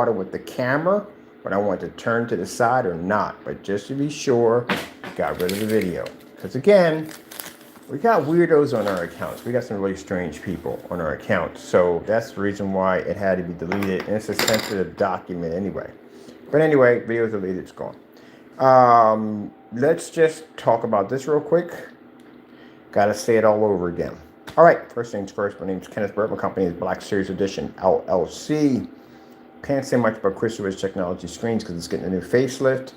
with the camera, but I want to turn to the side or not. But just to be sure, got rid of the video. Because again, we got weirdos on our accounts. We got some really strange people on our accounts. So that's the reason why it had to be deleted. And it's a sensitive document anyway. But anyway, video's deleted, it's gone. Let's just talk about this real quick. Gotta say it all over again. All right, first things first, my name is Kenneth Bird. My company is Black Series Edition, LLC. Can't say much about Crystal Ridge Technology Screens because it's getting a new facelift.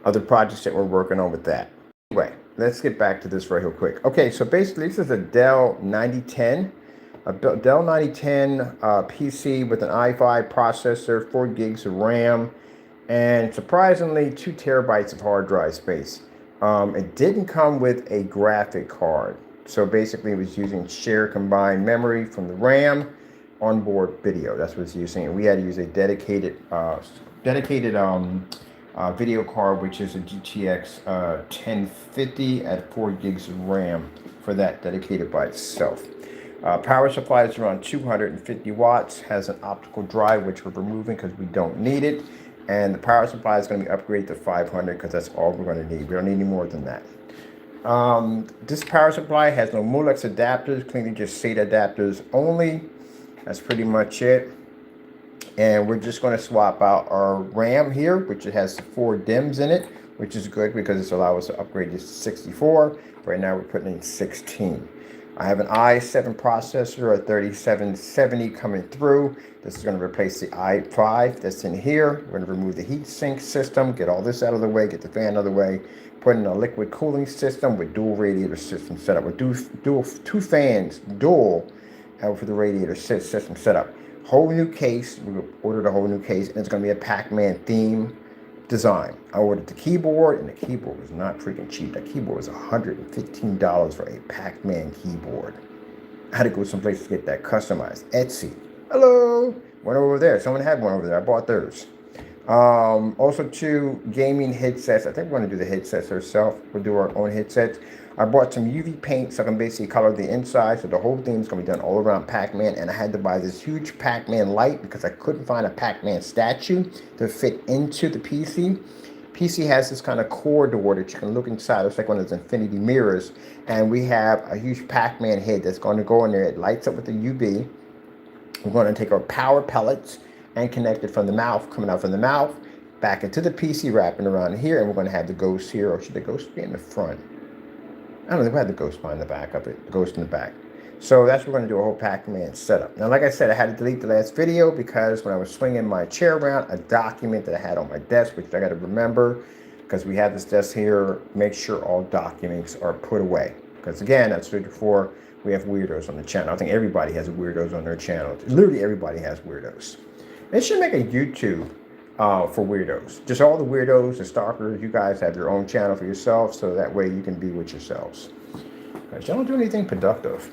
Other projects that we're working on with that. Anyway, let's get back to this real quick. Okay, so basically this is a Dell 9010. A Dell 9010 PC with an i5 processor, 4 gigs of RAM, and surprisingly 2 terabytes of hard drive space. It didn't come with a graphic card. So basically it was using shared combined memory from the RAM, onboard video. That's what it's using. And we had to use a dedicated video card, which is a GTX 1050 at 4 gigs of RAM for that, dedicated by itself. Power supply is around 250 watts, has an optical drive, which we're removing because we don't need it. And the power supply is going to be upgraded to 500 because that's all we're going to need. We don't need any more than that. This power supply has no Molex adapters, clearly just SATA adapters only. That's pretty much it. And we're just going to swap out our RAM here, which it has 4 DIMMs in it, which is good because it's allows us to upgrade to 64. Right now we're putting in 16. I have an i7 processor, a 3770 coming through. This is going to replace the i5 that's in here. We're going to remove the heatsink system, get all this out of the way, get the fan out of the way, put in a liquid cooling system with dual radiator system setup, with two fans, dual, for the radiator system setup. Whole new case, we ordered a whole new case, and it's going to be a Pac-Man theme design. I ordered the keyboard, and the keyboard was not freaking cheap. That keyboard was $115 for a Pac-Man keyboard. I had to go someplace to get that customized. Etsy. Hello. Went over there. Someone had one over there. I bought theirs. Also 2 gaming headsets. I think we're going to do the headsets ourselves. We'll do our own headsets. I bought some UV paint so I can basically color the inside. So the whole thing is going to be done all around Pac-Man. And I had to buy this huge Pac-Man light because I couldn't find a Pac-Man statue to fit into the PC. PC has this kind of corridor that you can look inside. It's like one of those infinity mirrors. And we have a huge Pac-Man head that's going to go in there. It lights up with the UV. We're going to take our power pellets and connect it from the mouth, coming out from the mouth, back into the PC, wrapping around here. And we're going to have the ghost here. Or should the ghost be in the front? I don't know, we had the ghost behind the back of it, the ghost in the back. So that's what we're going to do, a whole Pac-Man setup. Now, like I said, I had to delete the last video because when I was swinging my chair around, a document that I had on my desk, which I got to remember, because we have this desk here, make sure all documents are put away. Because again, that's before we have weirdos on the channel. I think everybody has weirdos on their channel. Literally everybody has weirdos. They should make a YouTube for weirdos. Just all the weirdos, the stalkers, you guys have your own channel for yourself, so that way you can be with yourselves. Because you don't do anything productive.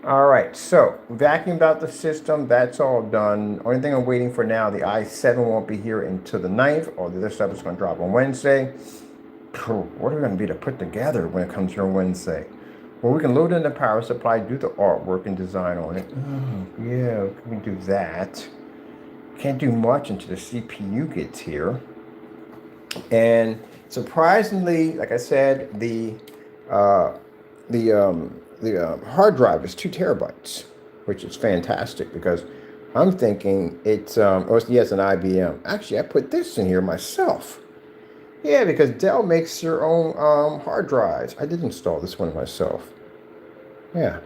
All right, so vacuumed out the system. That's all done. Only thing I'm waiting for now, the i7 won't be here until the 9th. All the other stuff is going to drop on Wednesday. What are we going to be to put together when it comes here on Wednesday? Well, we can load in the power supply, do the artwork and design on it. Oh, yeah, we can do that. Can't do much until the CPU gets here. And surprisingly, like I said, the hard drive is 2 terabytes, which is fantastic because I'm thinking it's yes, an IBM. Actually, I put this in here myself. Yeah, because Dell makes their own hard drives. I did install this one myself. Yeah.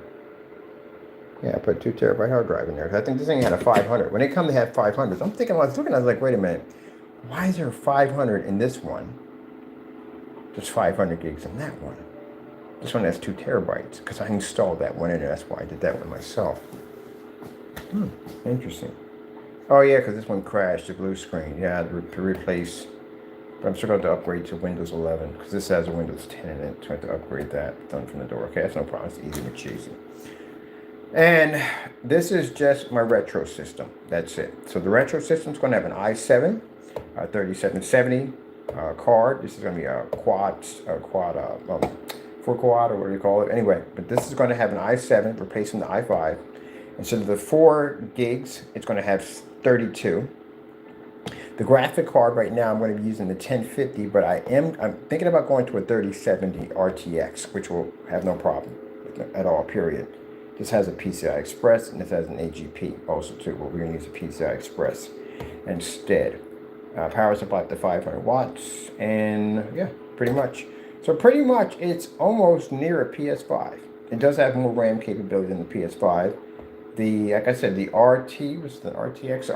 Yeah, I put a 2 terabyte hard drive in there. I think this thing had a 500. When they come, they have 500s. I'm thinking, I was looking, I was like, wait a minute. Why is there 500 in this one? There's 500 gigs in that one. This one has 2 terabytes because I installed that one in there. That's why I did that one myself. Interesting. Oh, yeah, because this one crashed, the blue screen. Yeah, to replace. But I'm still going to upgrade to Windows 11 because this has a Windows 10 in it. So I have to upgrade that. Done from the door. Okay, that's no problem. It's easy and cheesy. And this is just my retro system. That's it. So the retro system is going to have an i7, 3770 card. This is going to be a quad, 4 quad or whatever you call it. Anyway, but this is going to have an i7 replacing the i5. Instead of the 4 gigs, it's going to have 32. The graphic card right now, I'm going to be using the 1050, but I'm thinking about going to a 3070 RTX, which will have no problem at all, period. This has a PCI Express, and this has an AGP also too, but we're going to use a PCI Express instead. Power supply up to 500 watts, and yeah, pretty much. So pretty much it's almost near a PS5. It does have more RAM capability than the PS5. Like I said, the RT was the RTX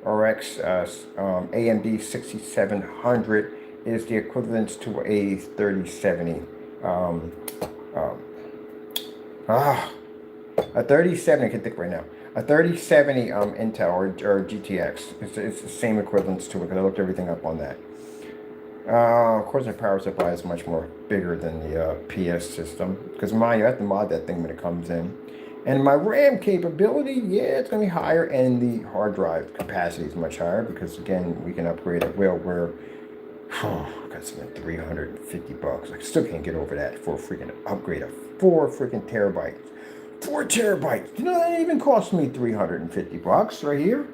RX AMD 6700 is the equivalent to a 3070. A 3070, I can think right now. A 3070 Intel or GTX. It's the same equivalence to it because I looked everything up on that. Of course, the power supply is much more bigger than the PS system because mind you, I have to mod that thing when it comes in. And my RAM capability, yeah, it's going to be higher, and the hard drive capacity is much higher because again, we can upgrade it. Well, we're I got something $350. I still can't get over that for a freaking upgrade of 4 freaking terabytes. 4 terabytes. You know that even cost me $350 right here.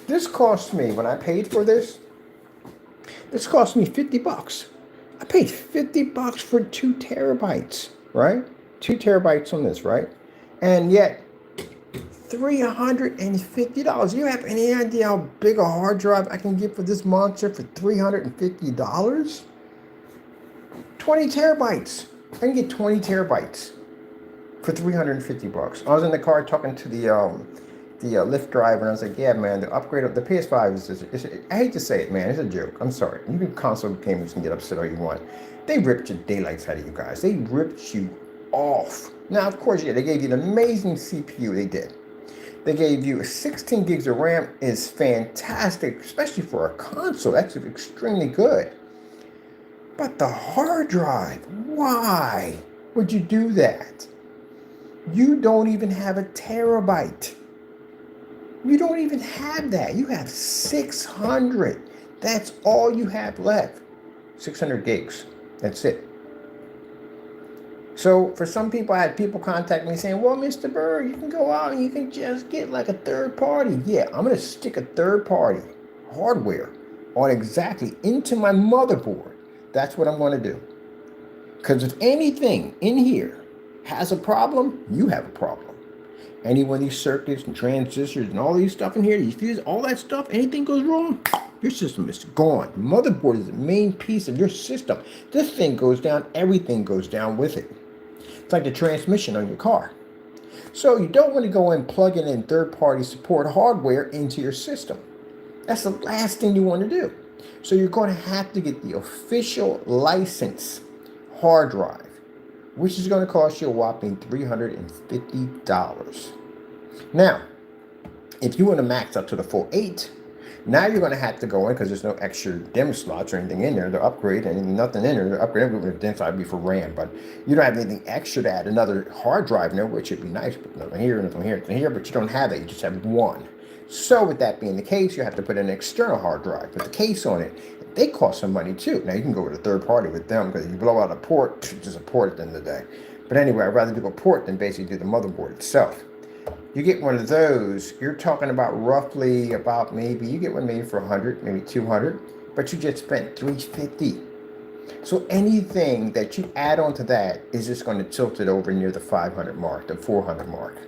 This cost me when I paid for this. This cost me $50. I paid $50 for 2 terabytes, right? 2 terabytes on this, right? And yet, $350. You have any idea how big a hard drive I can get for this monster for $350? 20 terabytes. I can get 20 terabytes for $350. I was in the car talking to the Lyft driver, and I was like, yeah, man, the upgrade of the PS5 is I hate to say it, man, it's a joke. I'm sorry. You can console gamers can get upset all you want. They ripped your daylights out of you guys. They ripped you off. Now, of course, yeah, they gave you an amazing CPU. They did. They gave you 16 gigs of RAM. Is fantastic, especially for a console. That's extremely good. But the hard drive, why would you do that? You don't even have a terabyte. You don't even have that. You have 600. That's all you have left. 600 gigs. That's it. So for some people, I had people contact me saying, well, Mr. Bird, you can go out and you can just get like a third party. Yeah, I'm going to stick a third party hardware on exactly into my motherboard. That's what I'm going to do. Because if anything in here has a problem, you have a problem. Any one of these circuits and transistors and all these stuff in here, these fuses, all that stuff, anything goes wrong, your system is gone. The motherboard is the main piece of your system. This thing goes down, everything goes down with it. It's like the transmission on your car. So you don't want to go and plug in third-party support hardware into your system. That's the last thing you want to do. So you're going to have to get the official license hard drive, which is going to cost you a whopping $350. Now, if you want to max up to the full 8, now you're going to have to go in because there's no extra DIMM slots or anything in there to upgrade, and nothing in there. The upgrade with DIMM slot would be for RAM, but you don't have anything extra to add another hard drive in there, which would be nice, but nothing here, nothing here, nothing here, but you don't have that. You just have one. So with that being the case, you have to put in an external hard drive, put the case on it. They cost some money too. Now you can go with a third party with them because you blow out a port, just a port at the end of the day. But anyway, I'd rather do a port than basically do the motherboard itself. You get one of those, you're talking about roughly about maybe, you get one maybe for 100, maybe 200, but you just spent 350. So anything that you add on to that is just going to tilt it over near the 500 mark, the 400 mark.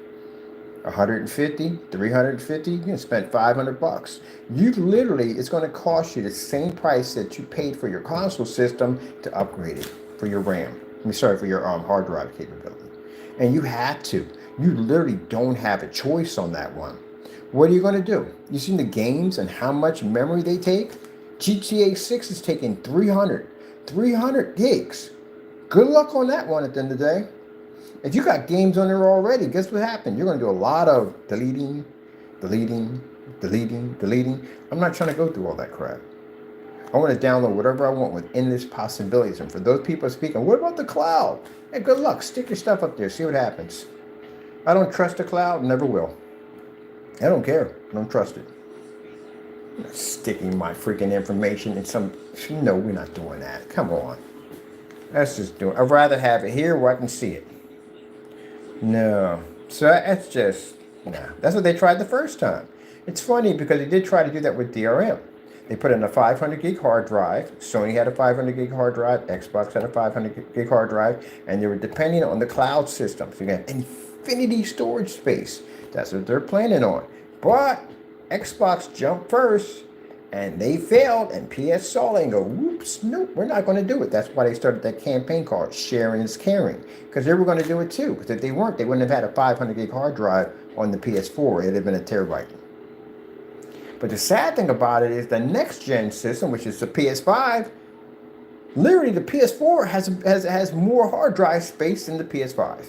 150, 350, you can spend $500. You literally, it's going to cost you the same price that you paid for your console system to upgrade it for your RAM. For your hard drive capability. And you have to. You literally don't have a choice on that one. What are you going to do? You seen the games and how much memory they take? GTA 6 is taking 300 gigs. Good luck on that one at the end of the day. If you got games on there already, guess what happened? You're going to do a lot of deleting. I'm not trying to go through all that crap. I want to download whatever I want with endless possibilities. And for those people speaking, what about the cloud? Hey, good luck. Stick your stuff up there. See what happens. I don't trust the cloud. Never will. I don't care. I don't trust it. I'm not sticking my freaking information in some... No, we're not doing that. Come on. Let's just do it. I'd rather have it here where I can see it. No. So that's just, nah. That's what they tried the first time. It's funny because they did try to do that with DRM. They put in a 500 gig hard drive. Sony had a 500 gig hard drive. Xbox had a 500 gig hard drive. And they were depending on the cloud system. So you got infinity storage space. That's what they're planning on. But Xbox jumped first. And they failed, and PS saw it and go, whoops, nope, we're not going to do it. That's why they started that campaign called Sharing is Caring, because they were going to do it too. Because if they weren't, they wouldn't have had a 500 gig hard drive on the PS4. It would have been a terabyte. But the sad thing about it is the next gen system, which is the PS5, literally the PS4 has more hard drive space than the PS5.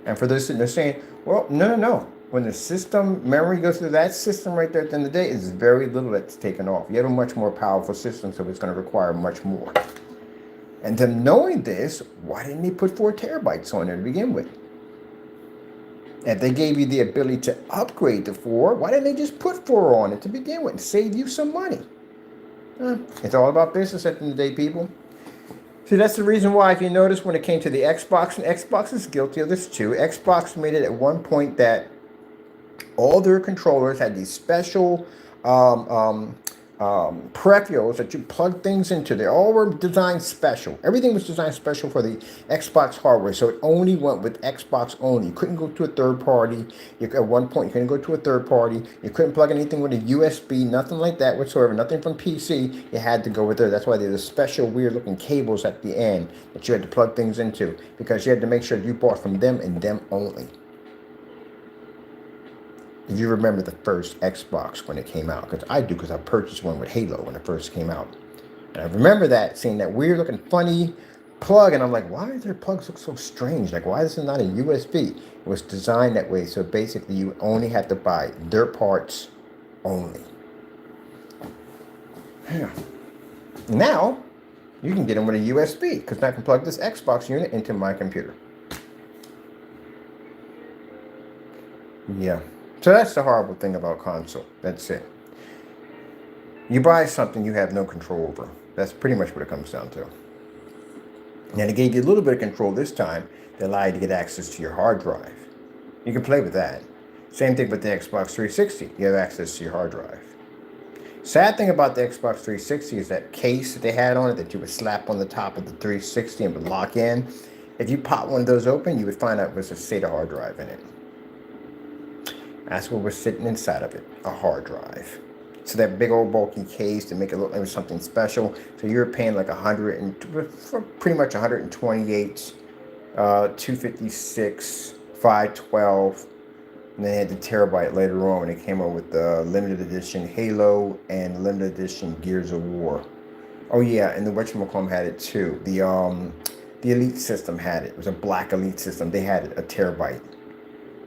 And for those sitting there saying, well, no. When the system memory goes through that system right there at the end of the day, it's very little that's taken off. You have a much more powerful system, so it's going to require much more. And them knowing this, why didn't they put 4 terabytes on there to begin with? If they gave you the ability to upgrade to 4, why didn't they just put 4 on it to begin with and save you some money? It's all about business at the end of the day, people. See, that's the reason why, if you notice, when it came to the Xbox, and Xbox is guilty of this too, Xbox made it at one point that all their controllers had these special peripherals that you plug things into. They all were designed special. Everything was designed special for the Xbox hardware, so it only went with Xbox only. You couldn't go to a third party. At one point, you couldn't go to a third party. You couldn't plug anything with a USB, nothing like that whatsoever, nothing from PC. You had to go with there. That's why there's special weird-looking cables at the end that you had to plug things into, because you had to make sure you bought from them and them only. If you remember the first Xbox when it came out, because I do, because I purchased one with Halo when it first came out. And I remember that, seeing that weird looking funny plug, and I'm like, why do their plugs look so strange? Like, why is it not a USB? It was designed that way, so basically you only had to buy their parts only. Yeah. Now, you can get them with a USB, because I can plug this Xbox unit into my computer. Yeah. So that's the horrible thing about console. That's it. You buy something you have no control over. That's pretty much what it comes down to. Now, they gave you a little bit of control this time. They allow you to get access to your hard drive. You can play with that. Same thing with the Xbox 360. You have access to your hard drive. Sad thing about the Xbox 360 is that case that they had on it that you would slap on the top of the 360 and would lock in. If you pop one of those open, you would find out there's a SATA hard drive in it. That's what was sitting inside of it, a hard drive. So that big old bulky case to make it look like it was something special. So you're paying like pretty much 128, 256, 512, and then they had the terabyte later on when it came out with the limited edition Halo and limited edition Gears of War. Oh yeah, and the whatchamacallit had it too. The Elite system had it. It was a black Elite system. They had it, a terabyte.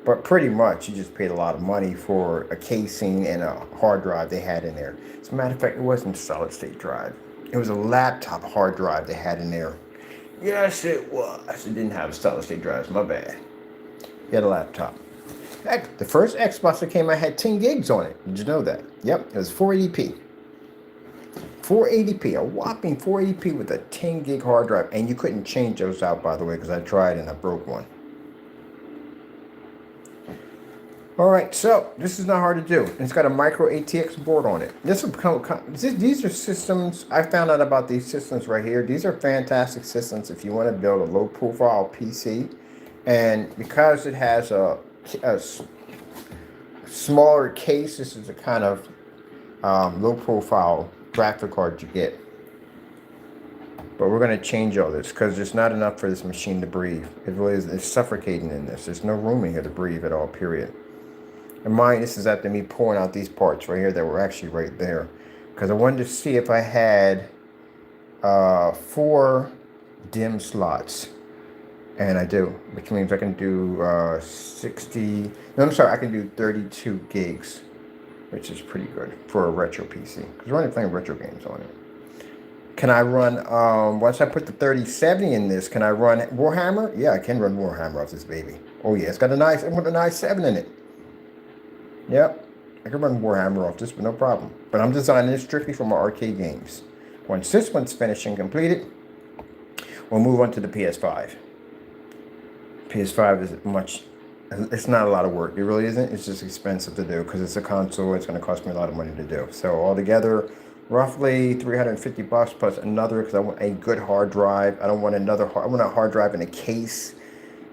But pretty much, you just paid a lot of money for a casing and a hard drive they had in there. As a matter of fact, it wasn't a solid state drive. It was a laptop hard drive they had in there. Yes, it was. It didn't have solid state drives. My bad. You had a laptop. Heck, the first Xbox that came out had 10 gigs on it. Did you know that? Yep, it was 480p. 480p, a whopping 480p with a 10 gig hard drive. And you couldn't change those out, by the way, because I tried and I broke one. Alright, so this is not hard to do. It's got a micro ATX board on it. These are systems, I found out about these systems right here. These are fantastic systems if you want to build a low profile PC. And because it has a smaller case, this is the kind of low profile graphic card you get. But we're going to change all this because there's not enough for this machine to breathe. It really is, it's suffocating in this. There's no room in here to breathe at all, period. And mind, this is after me pulling out these parts right here that were actually right there. Because I wanted to see if I had 4 DIMM slots. And I do, which means I can do I can do 32 gigs. Which is pretty good for a retro PC. Because we're only playing retro games on it. Can I run, once I put the 3070 in this, can I run Warhammer? Yeah, I can run Warhammer off this baby. Oh yeah, it's got a nice, it put an i7 in it. Yep, I can run Warhammer off this, but no problem. But I'm designing this strictly for my arcade games. Once this one's finished and completed, we'll move on to the PS5. PS5 is much It's not a lot of work. It really isn't. It's just expensive to do because it's a console. It's going to cost me a lot of money to do. So altogether, roughly 350 bucks plus another because I want a good hard drive. I don't want I want a hard drive in a case.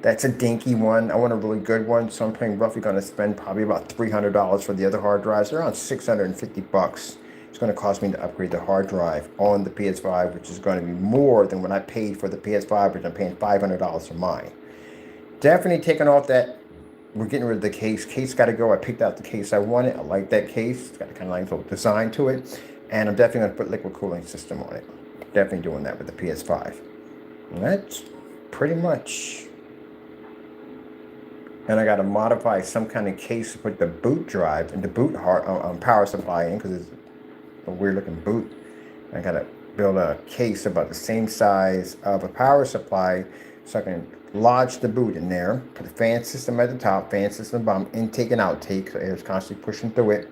That's a dinky one. I want a really good one. So I'm paying roughly going to spend probably about $300 for the other hard drives. They're around 650 bucks. It's going to cost me to upgrade the hard drive on the PS5, which is going to be more than what I paid for the PS5, which I'm paying $500 for mine. Definitely taking off that. We're getting rid of the case. Case got to go. I picked out the case I wanted. I like that case. It's got a kind of nice little design to it. And I'm definitely going to put liquid cooling system on it. Definitely doing that with the PS5. And that's pretty much. And I got to modify some kind of case to put the boot drive and the boot power supply in because it's a weird looking boot. I got to build a case about the same size of a power supply so I can lodge the boot in there, put a fan system at the top, fan system bottom, intake and outtake, so air is constantly pushing through it,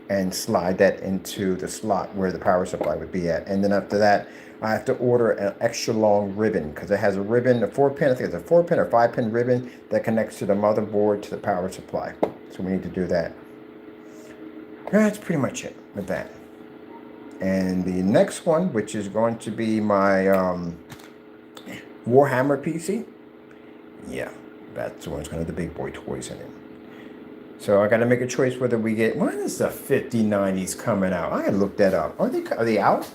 and slide that into the slot where the power supply would be at. And then after that, I have to order an extra long ribbon because it has a ribbon, a 4-pin, I think it's a 4-pin or 5-pin ribbon that connects to the motherboard to the power supply. So we need to do that. That's pretty much it with that. And the next one, which is going to be my Warhammer PC. Yeah, that's the one that's going to have the big boy toys in it. So I got to make a choice whether we get. When is the 5090s coming out? I gotta look that up. Are they out?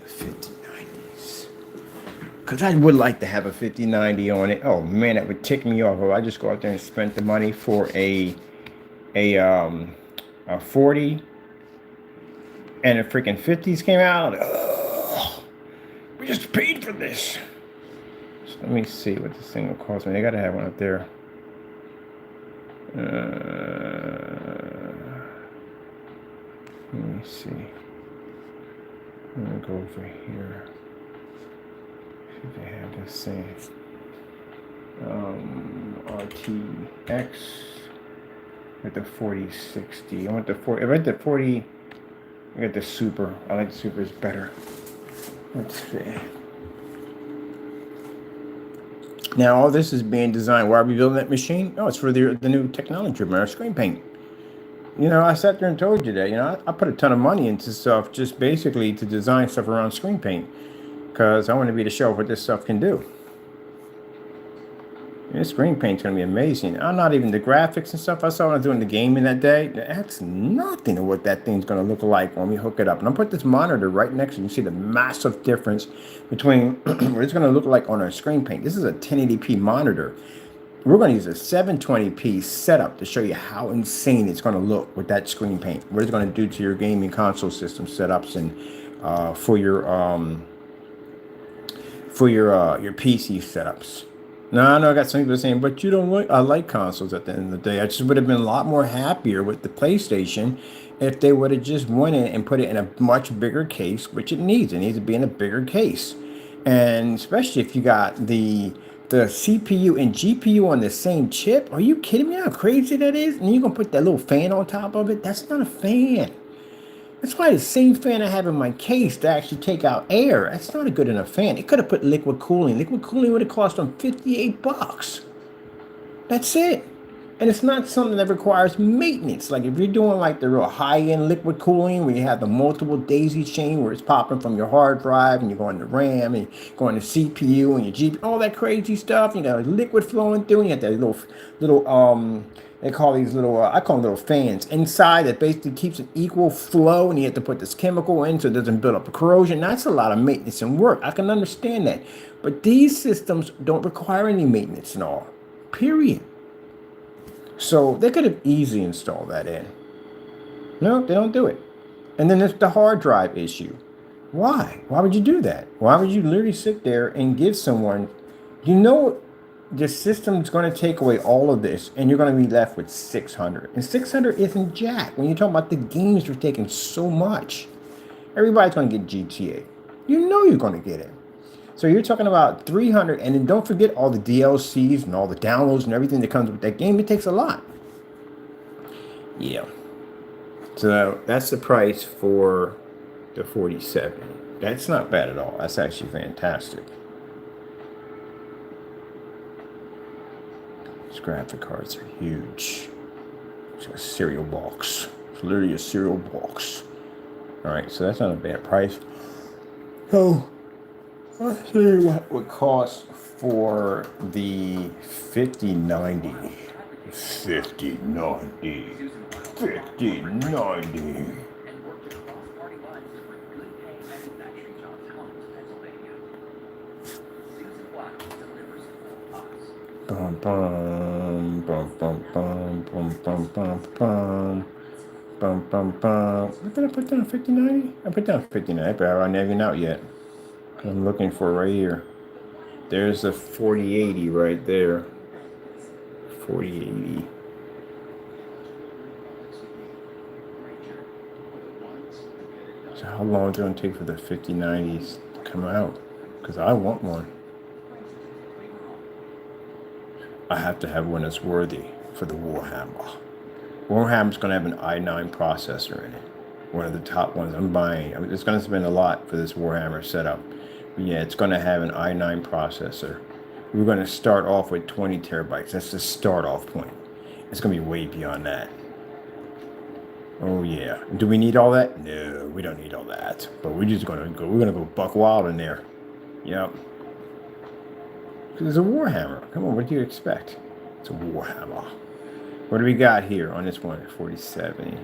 The 5090s. Because I would like to have a 5090 on it. Oh man, that would tick me off. If I just go out there and spend the money for a 40 and the freaking 50s came out. Ugh, we just paid for this. So let me see what this thing will cost me. They gotta have one up there. Let me see. I'm gonna go over here. See if they have the same. RTX with the 4060. I want the 40. I read the 40. I got the Super. I like the Super is better. Let's see. Now all this is being designed. Why are we building that machine? Oh, it's for the new technology, our screen paint. You know, I sat there and told you that. You know, I put a ton of money into stuff just basically to design stuff around screen paint because I want to be able to show what this stuff can do. This screen paint's gonna be amazing. I'm not even the graphics and stuff I saw when I was doing the gaming that day. That's nothing to what that thing's gonna look like when we hook it up. And I'll put this monitor right next to you. You see the massive difference between what it's gonna look like on our screen paint. This is a 1080p monitor. We're gonna use a 720p setup to show you how insane it's gonna look with that screen paint. What it's gonna do to your gaming console system setups and for your PC setups. No, I know I got some people saying, but you don't like, I like consoles at the end of the day. I just would have been a lot more happier with the PlayStation if they would have just went in and put it in a much bigger case, which it needs. It needs to be in a bigger case. And especially if you got the CPU and GPU on the same chip. Are you kidding me? How crazy that is? And you're going to put that little fan on top of it? That's not a fan. That's why the same fan I have in my case to actually take out air, that's not a good enough fan. It could have put liquid cooling. Liquid cooling would have cost them 58 bucks. That's it. And it's not something that requires maintenance. Like if you're doing like the real high-end liquid cooling where you have the multiple daisy chain where it's popping from your hard drive and you're going to RAM and you're going to CPU and your GPU, all that crazy stuff. You got liquid flowing through and you got that little they call these little, I call them little fans inside that basically keeps an equal flow, and you have to put this chemical in so it doesn't build up a corrosion. That's a lot of maintenance and work. I can understand that. But these systems don't require any maintenance at all, period. So they could have easily installed that in. No, they don't do it. And then there's the hard drive issue. Why? Why would you do that? Why would you literally sit there and give someone, you know, the system's going to take away all of this, and you're going to be left with 600. And 600 isn't jack. When you're talking about the games, you're taking so much. Everybody's going to get GTA. You know you're going to get it. So you're talking about 300, and then don't forget all the DLCs and all the downloads and everything that comes with that game. It takes a lot. Yeah. So that's the price for the 47. That's not bad at all. That's actually fantastic. graphic cards are huge. It's a cereal box. It's literally a cereal box. All right, so that's not a bad price. So let's see what it would cost for the 5090. 5090. 5090. Bum bum bum bum bum bum bum bum bum bum bum bum. What did I put down? 5090? I put down 59, but I haven't even out yet. I'm looking for right here. There's a 4080 right there. 4080. So how long is it going to take for the 5090s to come out? Because I want one. I have to have one that's worthy for the Warhammer. Warhammer's going to have an i9 processor in it. One of the top ones I'm buying. It's going to spend a lot for this Warhammer setup. But yeah, it's going to have an i9 processor. We're going to start off with 20 terabytes. That's the start off point. It's going to be way beyond that. Oh yeah. Do we need all that? No, we don't need all that. But we're just going to go. We're going to go buck wild in there. Yep. It's a Warhammer. Come on, what do you expect? It's a Warhammer. What do we got here on this one? 4070.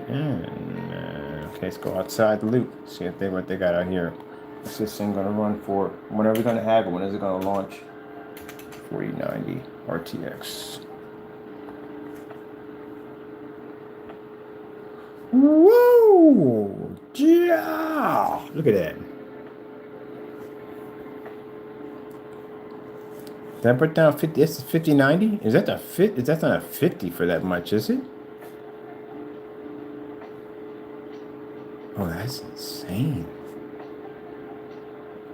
Okay, let's go outside the loop. See if what they got out here. What's this thing gonna run for? When are we gonna have it? When is it gonna launch? 4090 RTX. Whoa! Yeah! Look at that. Did I put down 50? This is 5090? Is that the fit? That's not a 50 for that much, is it? Oh, that's insane.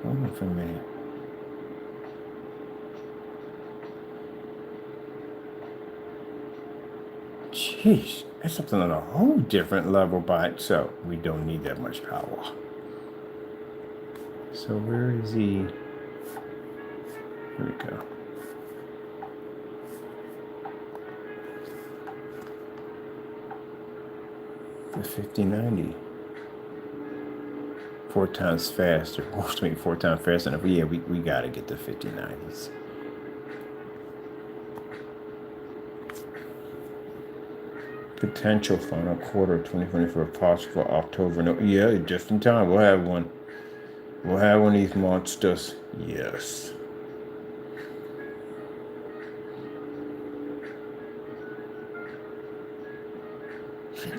Hold on for a minute. Jeez, that's something on a whole different level by itself. We don't need that much power. So where is he? Here we go. The 5090. 4 times faster. Most maybe 4 times faster enough. Yeah, we gotta get the 5090s. Potential final quarter of 2024 possible October. No, yeah, just in time. We'll have one. We'll have one of these monsters. Yes.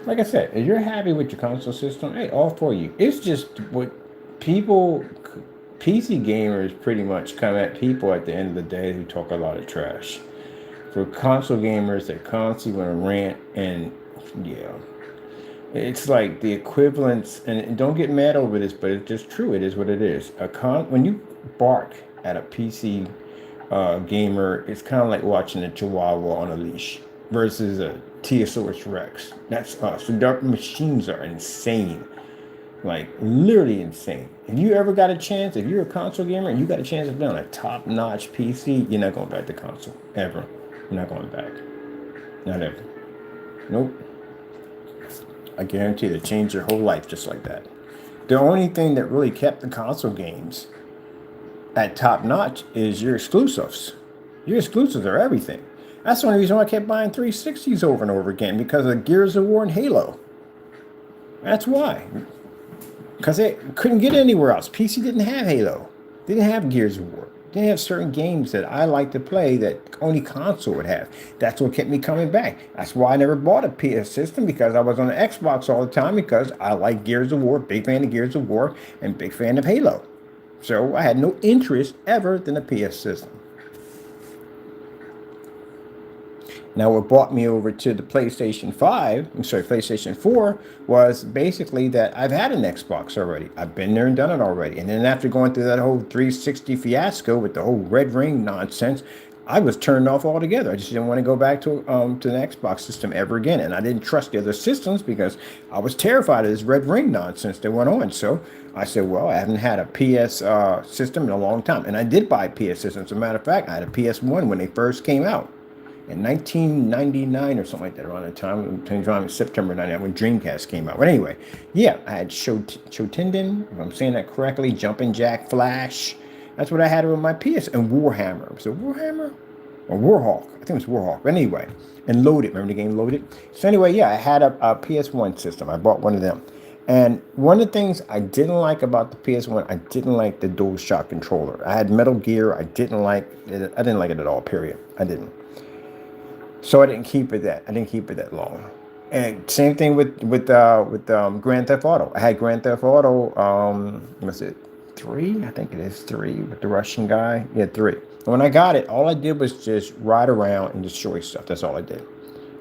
Like I said, if you're happy with your console system, hey, all for you. It's just what people, PC gamers pretty much come at people at the end of the day who talk a lot of trash. For console gamers that constantly want to rant, and yeah, it's like the equivalence, and don't get mad over this, but it's just true. It is what it is. When you bark at a PC gamer, it's kind of like watching a Chihuahua on a leash versus a Tyrannosaurus Rex. That's us. The dark machines are insane. Like, literally insane. If you ever got a chance, if you're a console gamer and you got a chance to play on a top-notch PC, you're not going back to console. Ever. You're not going back. Not ever. Nope. I guarantee they change your whole life just like that. The only thing that really kept the console games at top-notch is your exclusives. Your exclusives are everything. That's the only reason why I kept buying 360s over and over again, because of Gears of War and Halo. That's why. Because they couldn't get anywhere else. PC didn't have Halo. They didn't have Gears of War. They didn't have certain games that I like to play that only console would have. That's what kept me coming back. That's why I never bought a PS system, because I was on the Xbox all the time, because I like Gears of War, big fan of Gears of War, and big fan of Halo. So I had no interest ever in a PS system. Now, what brought me over to the PlayStation 4, was basically that I've had an Xbox already. I've been there and done it already. And then after going through that whole 360 fiasco with the whole red ring nonsense, I was turned off altogether. I just didn't want to go back to the Xbox system ever again. And I didn't trust the other systems because I was terrified of this red ring nonsense that went on. So I said, well, I haven't had a PS system in a long time. And I did buy a PS system. As a matter of fact, I had a PS1 when they first came out. in 1999 or something like that, around the time, September 99, when Dreamcast came out. But anyway, yeah, I had Shotenden, if I'm saying that correctly, Jumpin' Jack Flash. That's what I had with my PS, and Warhammer. Was it Warhammer? Or Warhawk? I think it was Warhawk. But anyway, and Loaded. Remember the game Loaded? So anyway, yeah, I had a PS1 system. I bought one of them. And one of the things I didn't like about the PS1, I didn't like the DualShock controller. I had Metal Gear. I didn't like it. I didn't like it at all, period. I didn't. So I didn't keep it that long. And same thing with Grand Theft Auto. I had Grand Theft Auto. Was it 3? I think it is 3 with the Russian guy. Yeah, 3. And when I got it, all I did was just ride around and destroy stuff. That's all I did.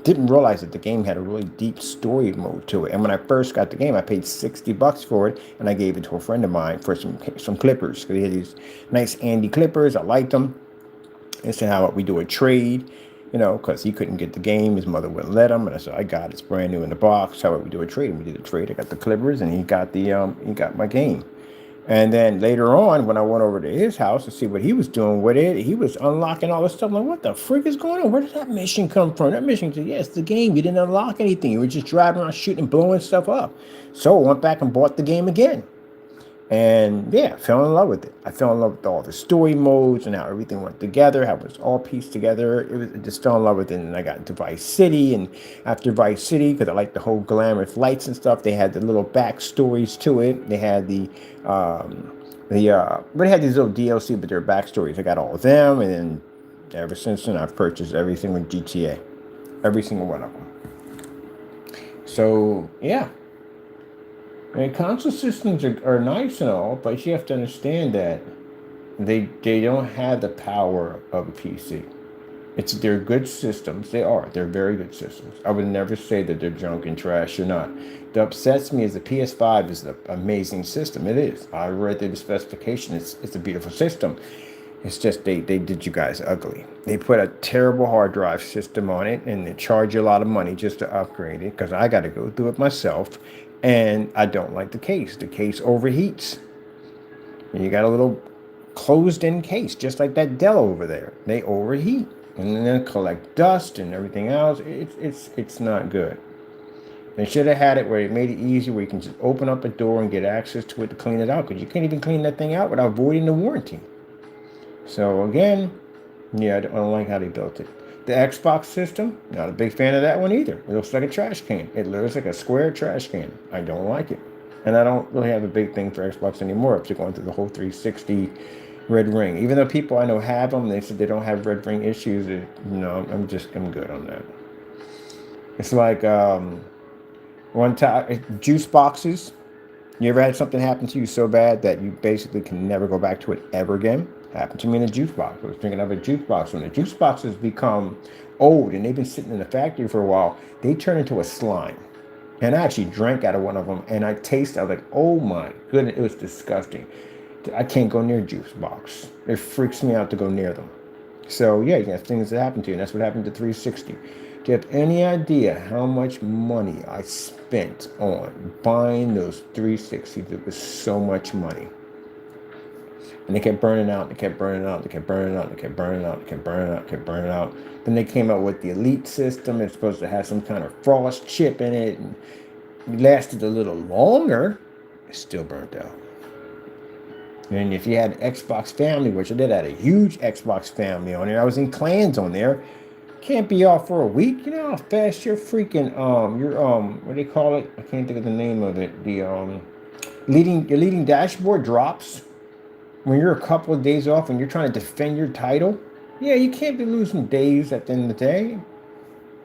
Didn't realize that the game had a really deep story mode to it. And when I first got the game, I paid $60 for it, and I gave it to a friend of mine for some clippers. Because he had these nice Andy clippers. I liked them. And said, how about we do a trade? You know, because he couldn't get the game. His mother wouldn't let him. And I said, I got it. It's brand new in the box. How about we do a trade? And we did a trade. I got the clippers, and he got my game. And then later on, when I went over to his house to see what he was doing with it, he was unlocking all this stuff. I'm like, what the freak is going on? Where did that mission come from? That mission said, yeah, it's the game. You didn't unlock anything. You were just driving around shooting and blowing stuff up. So I went back and bought the game again. And yeah, fell in love with it. I fell in love with all the story modes and how everything went together, how it was all pieced together. I just fell in love with it. And I got into Vice City. And after Vice City, because I liked the whole glamorous lights and stuff, they had the little backstories to it. They had but they had these little DLC, but they're backstories. I got all of them. And then ever since then, I've purchased everything with GTA. Every single one of them. So, yeah. And console systems are nice and all, but you have to understand that they don't have the power of a PC. They're good systems. They're very good systems. I would never say that they're junk and trash or not. That upsets me is the PS5 is an amazing system. It is. I read the specification. It's a beautiful system. It's just they did you guys ugly. They put a terrible hard drive system on it, and they charge you a lot of money just to upgrade it, because I got to go through it myself. And I don't like the case. The case overheats. And you got a little closed-in case, just like that Dell over there. They overheat. And then collect dust and everything else. It's not good. They should have had it where it made it easy, where you can just open up a door and get access to it to clean it out. Because you can't even clean that thing out without voiding the warranty. So again, yeah, I don't like how they built it. The Xbox system, not a big fan of that one either. It looks like a trash can. It looks like a square trash can. I don't like it. And I don't really have a big thing for Xbox anymore after going through the whole 360 red ring. Even though people I know have them, they said they don't have red ring issues. I'm good on that. It's like one time, juice boxes. You ever had something happen to you so bad that you basically can never go back to it ever again? Happened to me in a juice box. I was thinking of a juice box. When the juice boxes become old and they've been sitting in the factory for a while, they turn into a slime. And I actually drank out of one of them, and I tasted, I was like, oh my goodness, it was disgusting. I can't go near a juice box. It freaks me out to go near them. So yeah, you have things that happen to you, and that's what happened to 360. Do you have any idea how much money I spent on buying those 360s? It was so much money. And they kept burning out, they kept burning out, they kept burning out, they kept burning out, they kept burning out, they kept burning out. Then they came out with the Elite system. It's supposed to have some kind of frost chip in it, and it lasted a little longer. It still burnt out. And if you had an Xbox family, which I did, I had a huge Xbox family on there. I was in clans on there. Can't be off for a week. You know how fast your freaking what do they call it? I can't think of the name of it. The your leading dashboard drops when you're a couple of days off and you're trying to defend your title. Yeah, you can't be losing days at the end of the day.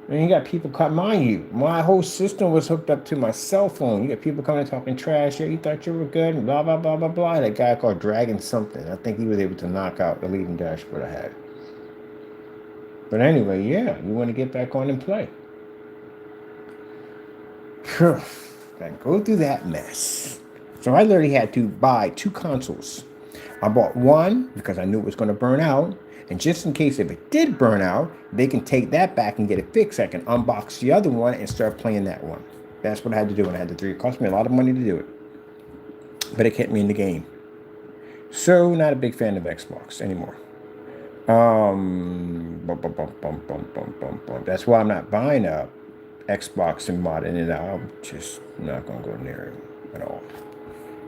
And you got people mind you, my whole system was hooked up to my cell phone. You got people coming and talking trash. Yeah, you thought you were good, and blah, blah, blah, blah, blah. That guy called Dragon something. I think he was able to knock out the leading dashboard I had. But anyway, yeah, you want to get back on and play. Gotta go through that mess. So I literally had to buy 2 consoles. I bought one because I knew it was going to burn out. And just in case if it did burn out, they can take that back and get it fixed. I can unbox the other one and start playing that one. That's what I had to do when I had the 3. It cost me a lot of money to do it. But it kept me in the game. So not a big fan of Xbox anymore. That's why I'm not buying a Xbox and modding it out. I'm just not gonna go near it at all.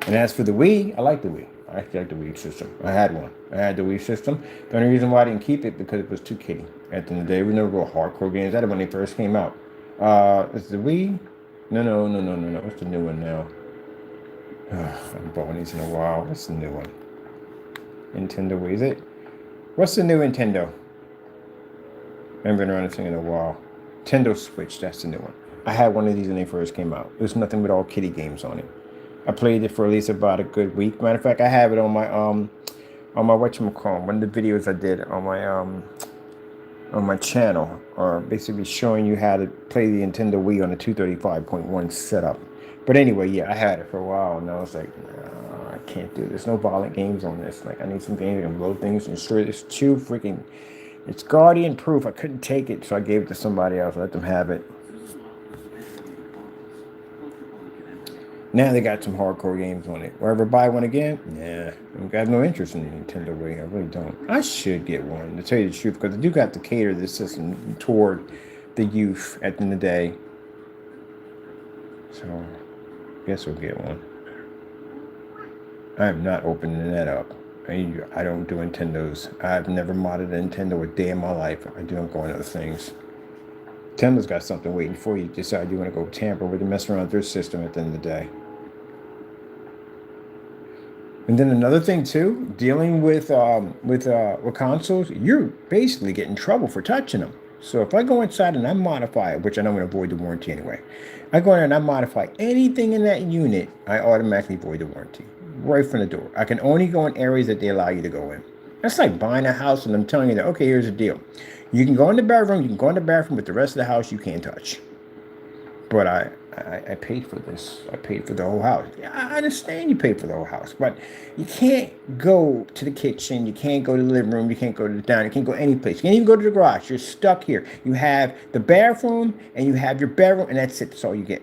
And as for the Wii, I like the Wii. I actually like the Wii system. I had one. I had the Wii system. The only reason why I didn't keep it because it was too kiddie. At the end of the day, we never go hardcore games. That when they first came out. Is the Wii? No. What's the new one now? I haven't bought one of these in a while. What's the new one? Nintendo Wii, is it? What's the new Nintendo? I haven't been around this thing in a while. Nintendo Switch, that's the new one. I had one of these when they first came out. There's nothing but all kiddie games on it. I played it for at least about a good week. Matter of fact, I have it on my whatchamacallit, one of the videos I did on my channel, or basically showing you how to play the Nintendo Wii on a 235.1 setup. But anyway, yeah, I had it for a while, and I was like, I can't do this. No violent games on this. Like, I need some games that can blow things and destroy this. It's Guardian proof. I couldn't take it, so I gave it to somebody else. Let them have it. Now they got some hardcore games on it. Will I ever buy one again? Nah. I have no interest in the Nintendo Wii. I really don't. I should get one, to tell you the truth, because I do got to cater this system toward the youth at the end of the day. So, I guess we'll get one. I am not opening that up. I don't do Nintendos. I've never modded a Nintendo a day in my life. I do not go on other things. Nintendo's got something waiting for you. Decide you want to go tamper with and mess around with their system at the end of the day. And then another thing too, dealing with consoles, you're basically getting in trouble for touching them. So if I go inside and I modify it, which I know I'm going to void the warranty anyway, I go in there and I modify anything in that unit, I automatically void the warranty right from the door. I can only go in areas that they allow you to go in. That's like buying a house and I'm telling you that, okay, here's the deal. You can go in the bedroom, but the rest of the house you can't touch. But I paid for this. I paid for the whole house. I understand you paid for the whole house, but you can't go to the kitchen. You can't go to the living room. You can't go to the dining. You can't go any place. You can't even go to the garage. You're stuck here. You have the bathroom and you have your bedroom, and that's it. That's all you get.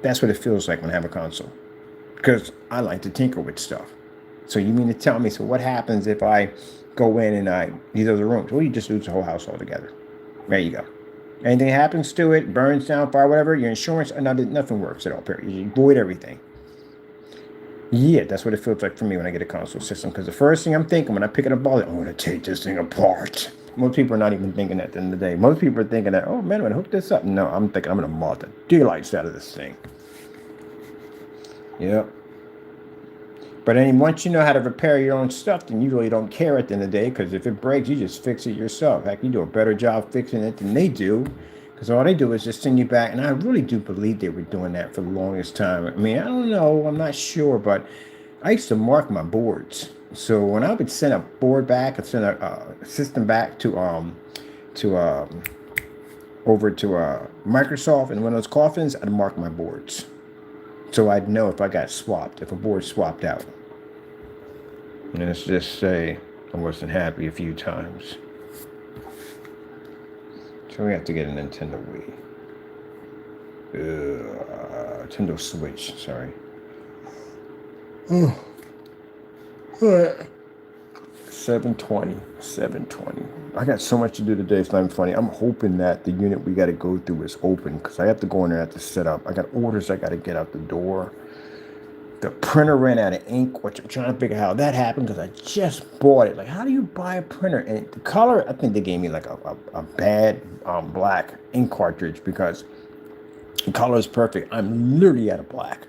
That's what it feels like when I have a console. Because I like to tinker with stuff. So you mean to tell me, so what happens if I go in and these other rooms? Well, you just lose the whole house altogether. There you go. Anything happens to it, burns down, fire, whatever, your insurance, nothing works at all, period. You void everything. Yeah, that's what it feels like for me when I get a console system. Because the first thing I'm thinking when I pick it up, I'm going to take this thing apart. Most people are not even thinking that at the end of the day. Most people are thinking that, oh man, I'm going to hook this up. No, I'm thinking I'm going to mod the daylights out of this thing. Yep. But then once you know how to repair your own stuff, then you really don't care at the end of the day, because if it breaks, you just fix it yourself. Heck, you do a better job fixing it than they do, because all they do is just send you back. And I really do believe they were doing that for the longest time. I mean, I don't know, I'm not sure, but I used to mark my boards. So when I would send a board back, I'd send a system back to over to Microsoft and one of those coffins, I'd mark my boards. So I'd know if I got swapped, if a board swapped out. And let's just say I wasn't happy a few times. So we have to get a Nintendo Wii. Nintendo Switch, sorry. Oh. All right. 720. I got so much to do today, it's not even funny. I'm hoping that the unit we got to go through is open, because I have to go in there and have to set up. I got orders I got to get out the door. The printer ran out of ink, which I'm trying to figure out how that happened, because I just bought it. Like, how do you buy a printer? And the color, I think they gave me like a bad black ink cartridge, because the color is perfect. I'm literally out of black.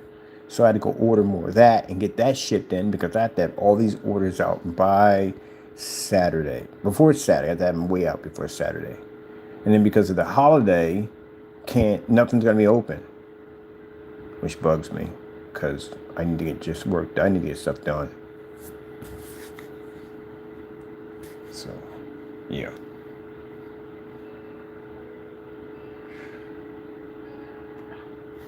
So I had to go order more of that and get that shipped in, because I have to have all these orders out by Saturday. Before Saturday, I have to have them way out before Saturday. And then because of the holiday, nothing's gonna be open, which bugs me, because I need to get I need to get stuff done. So, yeah.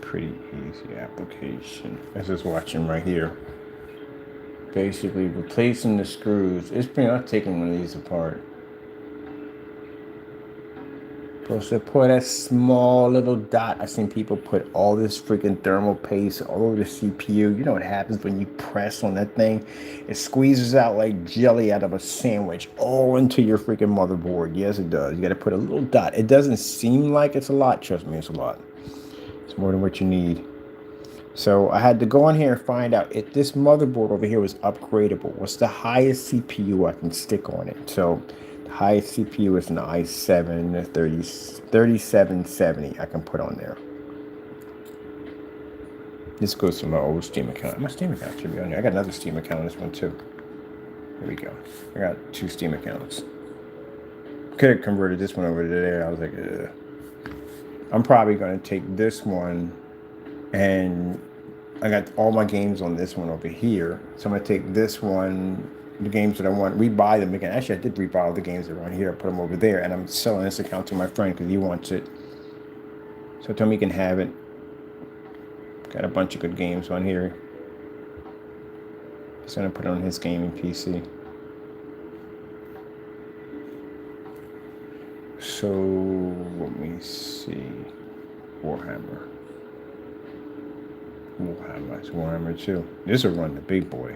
Pretty easy application. This is watching right here. Basically replacing the screws. It's pretty much taking one of these apart. Supposed to put a small little dot. I've seen people put all this freaking thermal paste all over the CPU. You know what happens when you press on that thing? It squeezes out like jelly out of a sandwich all into your freaking motherboard. Yes, it does. You got to put a little dot. It doesn't seem like it's a lot. Trust me, it's a lot. It's more than what you need. So I had to go in here and find out if this motherboard over here was upgradable. What's the highest CPU I can stick on it? So the highest CPU is an i7 3770 I can put on there. This goes to my old Steam account. My Steam account should be on there. I got another Steam account on this one too. Here we go. I got 2 Steam accounts. Could have converted this one over to there. I was like, ugh. I'm probably going to take this one, and I got all my games on this one over here. So I'm going to take this one, the games that I want, rebuy them again. Actually, I did rebuy all the games that are on here. I put them over there, and I'm selling this account to my friend because he wants it. So tell me he can have it. Got a bunch of good games on here. Just going to put it on his gaming PC. So, let me see. Warhammer. It's Warhammer 2. This will run the big boy.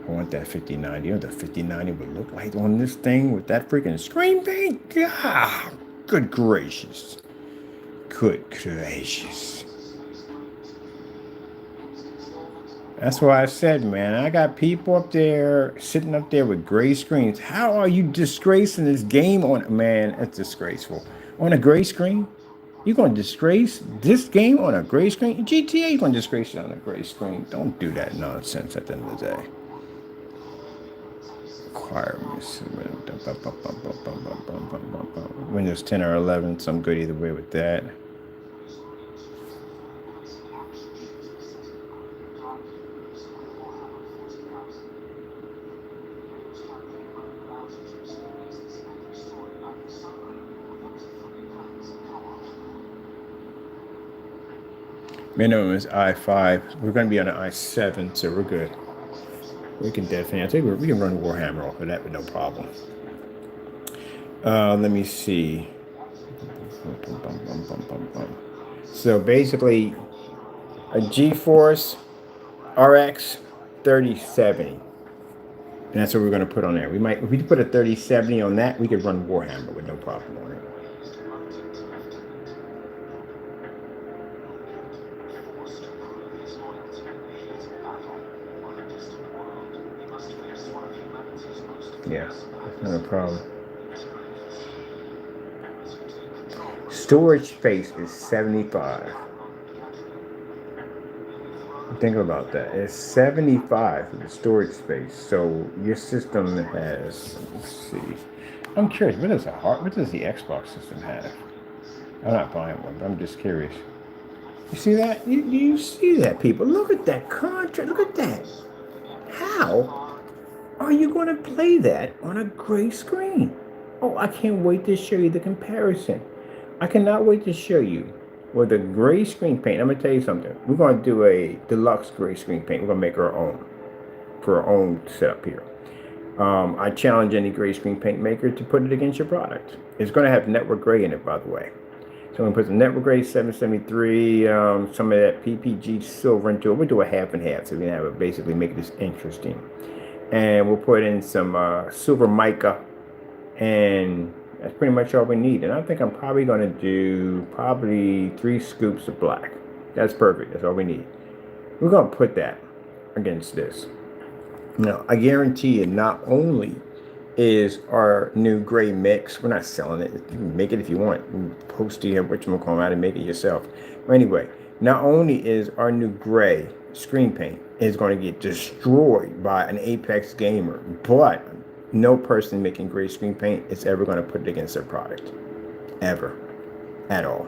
I want that 5090. You know what the 5090 would look like on this thing with that freaking screen paint? Ah, good gracious. Good gracious. That's why I said, man, I got people up there, sitting up there with gray screens. How are you disgracing this game on, man, it's disgraceful. On a gray screen? You're going to disgrace this game on a gray screen? GTA is going to disgrace it on a gray screen. Don't do that nonsense at the end of the day. Requirements. Windows 10 or 11, so I'm good either way with that. Minimum is i5. We're going to be on an i7, so we're good. We can definitely, I think we can run Warhammer off of that with no problem. Let me see. So basically, a GeForce RX 3070. And that's what we're going to put on there. We might, if we put a 3070 on that, we could run Warhammer with no problem on it. Yeah, that's not a problem. Storage space is 75. Think about that. It's 75 for the storage space. So your system has, let's see. I'm curious, what does the Xbox system have? I'm not buying one, but I'm just curious. You see that? You see that, people? Look at that contrast. Look at that. How are you going to play that on a gray screen? Oh, I can't wait to show you the comparison. I cannot wait to show you with a gray screen paint. I'm going to tell you something. We're going to do a deluxe gray screen paint. We're going to make our own for our own setup here. I challenge any gray screen paint maker to put it against your product. It's going to have network gray in it, by the way. So I'm going to put the network gray 773, some of that PPG silver into it. We'll do a half and half, so we can have it basically make this interesting. And we'll put in some silver mica, and that's pretty much all we need. And I think I'm probably going to do 3 scoops of black. That's perfect. That's all we need. We're going to put that against this. Now, I guarantee you, not only is our new gray mix, we're not selling it. You can make it if you want. You can post it, whatchamacallit, out and make it yourself. But anyway, not only is our new gray screen paint is going to get destroyed by an Apex gamer, but no person making gray screen paint is ever going to put it against their product. Ever. At all.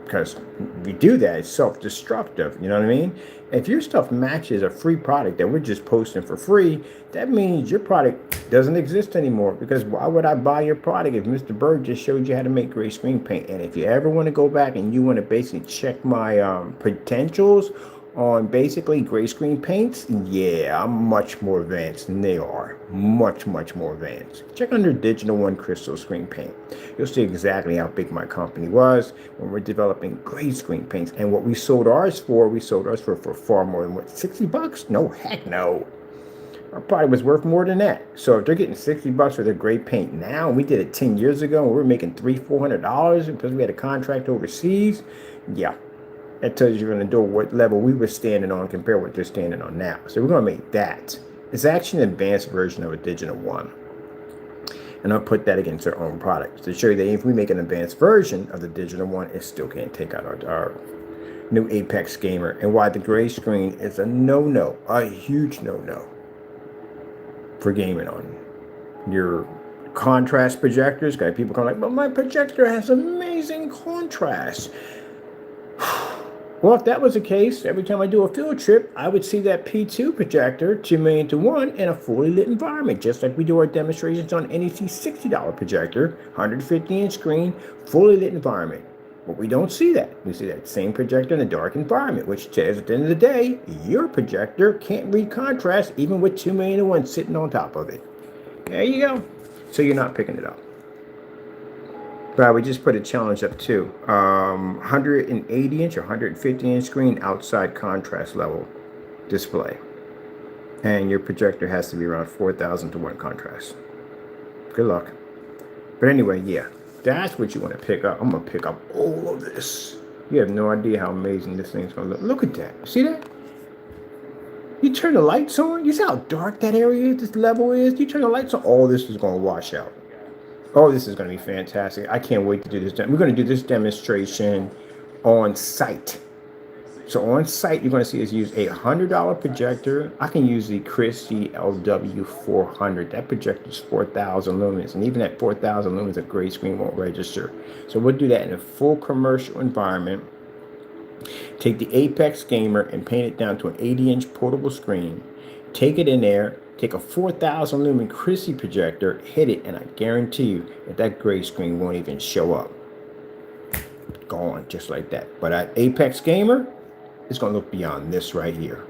Because if you do that, it's self-destructive. You know what I mean? If your stuff matches a free product that we're just posting for free, that means your product doesn't exist anymore. Because why would I buy your product if Mr. Bird just showed you how to make gray screen paint? And if you ever want to go back and you want to basically check my credentials on basically gray screen paints, yeah, I'm much more advanced than they are. Much more advanced. Check under Digital One Crystal Screen Paint. You'll see exactly how big my company was when we're developing gray screen paints. And what we sold ours for, for far more than what, 60 bucks? No, heck no. Our product was worth more than that. So if they're getting 60 bucks for their gray paint now, and we did it 10 years ago, and we were making $300-400 because we had a contract overseas, yeah, that tells you going to know what level we were standing on compared to what they're standing on now. So we're going to make that. It's actually an advanced version of a Digital One. And I'll put that against their own product to show you that if we make an advanced version of the Digital One, it still can't take out our new Apex Gamer. And why the gray screen is a no-no, a huge no-no for gaming on your contrast projectors. Got people going like, but my projector has amazing contrast. Well, if that was the case, every time I do a field trip, I would see that P2 projector 2,000,000-to-1 in a fully lit environment, just like we do our demonstrations on NEC $60 projector, 150-inch screen, fully lit environment. But we don't see that. We see that same projector in a dark environment, which says at the end of the day, your projector can't read contrast even with 2,000,000-to-1 sitting on top of it. There you go. So you're not picking it up. But we just put a challenge up too. 180-inch or 150-inch screen outside contrast level display. And your projector has to be around 4,000-to-1 contrast. Good luck. But anyway, yeah, that's what you want to pick up. I'm going to pick up all of this. You have no idea how amazing this thing's going to look. Look at that. See that? You turn the lights on. You see how dark that area is, this level is? You turn the lights on. All this is going to wash out. Oh, this is going to be fantastic. I can't wait to do this. We're going to do this demonstration on site. So on site, you're going to see us use a $100 projector. I can use the Christie LW400. That projector is 4,000 lumens. And even at 4,000 lumens, a gray screen won't register. So we'll do that in a full commercial environment. Take the Apex Gamer and paint it down to an 80-inch portable screen. Take it in there. Take a 4,000 lumen Christie projector, hit it, and I guarantee you that that gray screen won't even show up. Gone, just like that. But at Apex Gamer, it's going to look beyond this right here.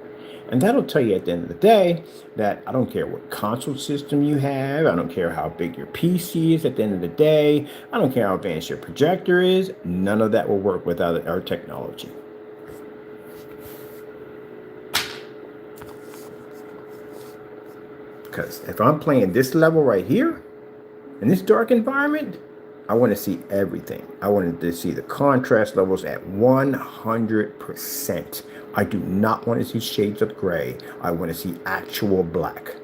And that'll tell you at the end of the day that I don't care what console system you have. I don't care how big your PC is at the end of the day. I don't care how advanced your projector is. None of that will work without our technology. Because if I'm playing this level right here, in this dark environment, I want to see everything. I wanted to see the contrast levels at 100%. I do not want to see shades of gray. I want to see actual black.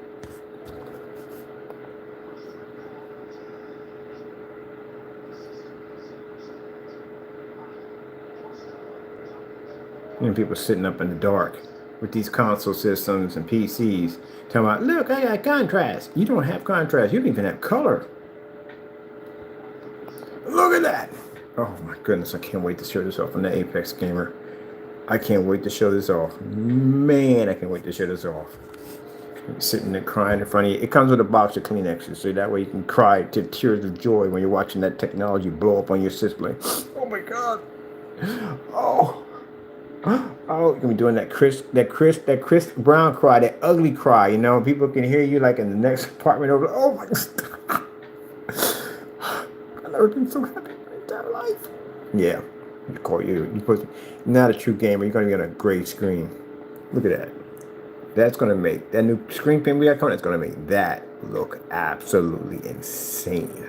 You know, people sitting up in the dark with these console systems and PCs talking about, look, I got contrast. You don't have contrast. You don't even have color. Look at that. Oh my goodness, I can't wait to show this off on the Apex Gamer. I can't wait to show this off. Man, I can't wait to show this off. Sitting there crying in front of you. It comes with a box of Kleenexes, so that way you can cry to tears of joy when you're watching that technology blow up on your system. Like, oh my God. Oh. Oh, you're gonna be doing that Chris Brown cry, that ugly cry, you know, people can hear you like in the next apartment over. Oh my God. I've never been so happy in my entire life. Yeah. You're not a true gamer, you're gonna be on a gray screen. Look at that. That's gonna make that new screen paint we got coming, that's gonna make that look absolutely insane.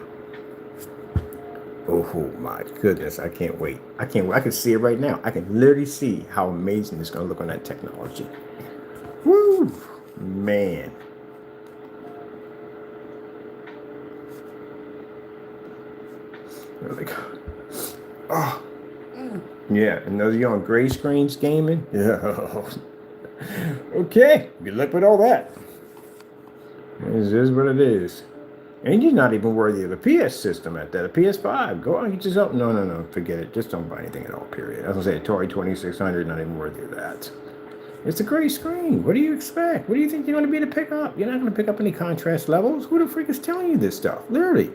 Oh my goodness, I can't wait. I can't wait. I can see it right now. I can literally see how amazing it's going to look on that technology. Woo! Man. Really good. Oh. Yeah, and those of you on gray screens gaming? Yeah. Okay, good luck with all that. This is what it is. And you're not even worthy of a PS system at that. A PS5. Go out and get yourself. No. Forget it. Just don't buy anything at all, period. As I say, Atari 2600, not even worthy of that. It's a gray screen. What do you expect? What do you think you're going to be to pick up? You're not going to pick up any contrast levels. Who the freak is telling you this stuff? Literally.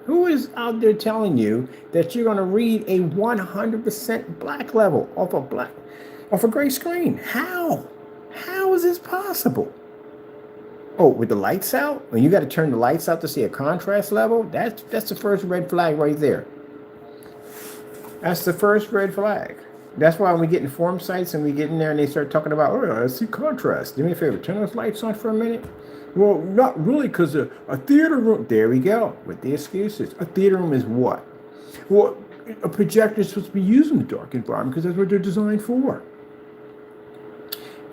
Who is out there telling you that you're going to read a 100% black level off of black? off a gray screen. How? How is this possible? Oh, with the lights out? When you got to turn the lights out to see a contrast level, that's the first red flag right there. That's the first red flag. That's why when we get in form sites and we get in there and they start talking about, oh, I see contrast. Do me a favor, turn those lights on for a minute. Well, not really, because a theater room, there we go, with the excuses. A theater room is what? Well, a projector is supposed to be used in the dark environment because that's what they're designed for.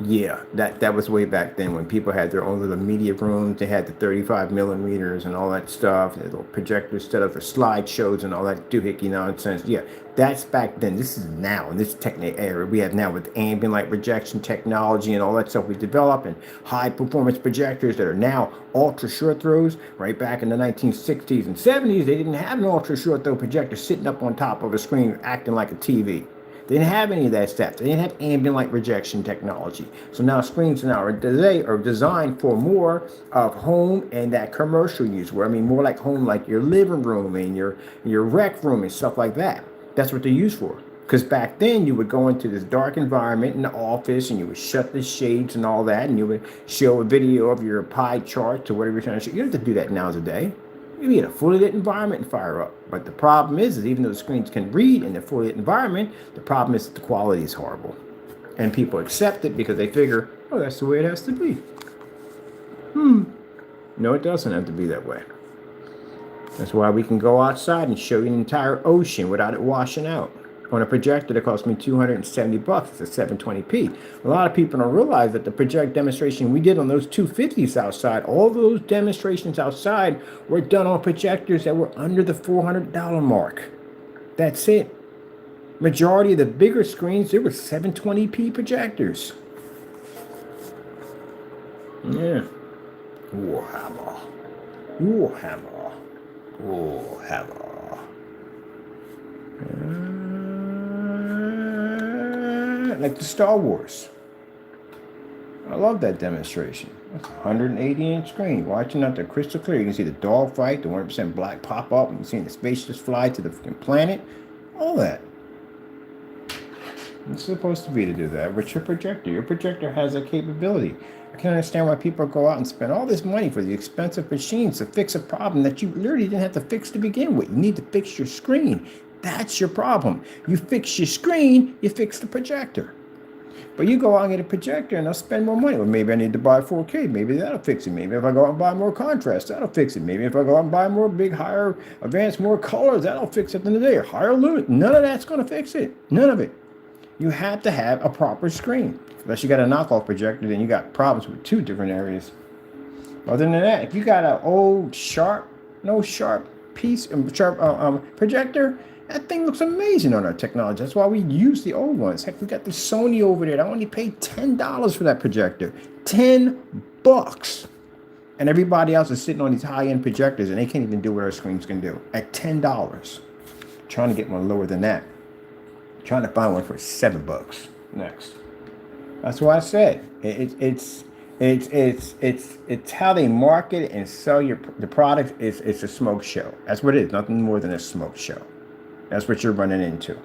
Yeah, that was way back then when people had their own little media rooms. They had the 35 millimeters and all that stuff. The little projectors set up for slideshows and all that doohickey nonsense. Yeah, that's back then. This is now in this technical era we have now with ambient light rejection technology and all that stuff we develop, and high performance projectors that are now ultra short throws. Right back in the 1960s and 70s, they didn't have an ultra short throw projector sitting up on top of a screen acting like a TV. They didn't have any of that stuff. They didn't have ambient light rejection technology. So now screens now today are designed for more of home and that commercial use, where I mean more like home, like your living room and your rec room and stuff like that. That's what they're used for. Because back then you would go into this dark environment in the office and you would shut the shades and all that, and you would show a video of your pie chart to whatever you're trying to show. You don't have to do that nowadays. You need a fully lit environment and fire up. But the problem is even though the screens can read in the fully lit environment, the problem is that the quality is horrible. And people accept it because they figure, oh, that's the way it has to be. No, it doesn't have to be that way. That's why we can go outside and show you an entire ocean without it washing out. On a projector that cost me $270, it's a 720p. A lot of people don't realize that the project demonstration we did on those 250s outside, all those demonstrations outside were done on projectors that were under the $400 mark. That's it. Majority of the bigger screens, they were 720p projectors. Yeah. Warhammer. Warhammer. Warhammer. Like the Star Wars. I love that demonstration. That's a 180-inch screen. Watching out there crystal clear. You can see the dog fight, the 100% black pop up. You can see the space just fly to the freaking planet. All that. It's supposed to be to do that with your projector. Your projector has that capability. I can't understand why people go out and spend all this money for the expensive machines to fix a problem that you literally didn't have to fix to begin with. You need to fix your screen. That's your problem. You fix your screen, you fix the projector. But you go out and get a projector and I'll spend more money. Well, maybe I need to buy 4K. Maybe that'll fix it. Maybe if I go out and buy more contrast, that'll fix it. Maybe if I go out and buy more big, higher, advanced, more colors, that'll fix it at the end of the day. Higher lumen. None of that's going to fix it. None of it. You have to have a proper screen. Unless you got a knockoff projector, then you got problems with two different areas. Other than that, if you got an old sharp piece, projector, that thing looks amazing on our technology. That's why we use the old ones. Heck, we got the Sony over there. I only paid $10 for that projector. $10. And everybody else is sitting on these high-end projectors, and they can't even do what our screens can do at $10. Trying to get one lower than that. Trying to find one for $7 next. That's what I said. It's how they market and sell the product. It's a smoke show. That's what it is. Nothing more than a smoke show. That's what you're running into.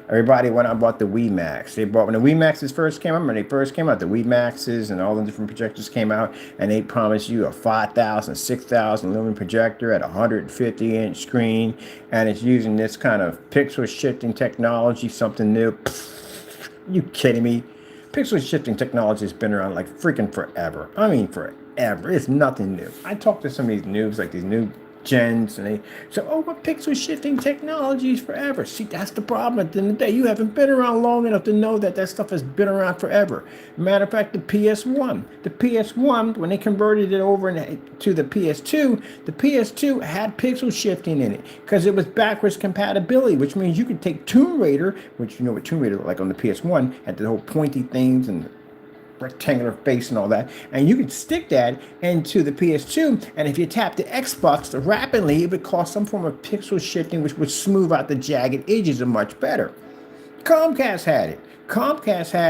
Everybody went out and bought the Wii Max. When the Wii Maxes first came out, the Wii Maxes and all the different projectors came out, and they promised you a 5,000, 6,000 lumen projector at a 150-inch screen, and it's using this kind of pixel shifting technology, something new. Pfft, you kidding me? Pixel shifting technology has been around like freaking forever. I mean, forever. It's nothing new. I talk to some of these noobs, like these new gens, and they say, oh, but pixel shifting technology is forever. See, that's the problem. At the end of the day, you haven't been around long enough to know that stuff has been around forever. Matter of fact, the PS1, when they converted it over to the PS2 had pixel shifting in it because it was backwards compatibility, which means you could take Tomb Raider, which you know what Tomb Raider looked like on the PS1, had the whole pointy things and rectangular face and all that, and you could stick that into the PS2, and if you tap the Xbox rapidly, it would cause some form of pixel shifting, which would smooth out the jagged edges much better. Comcast had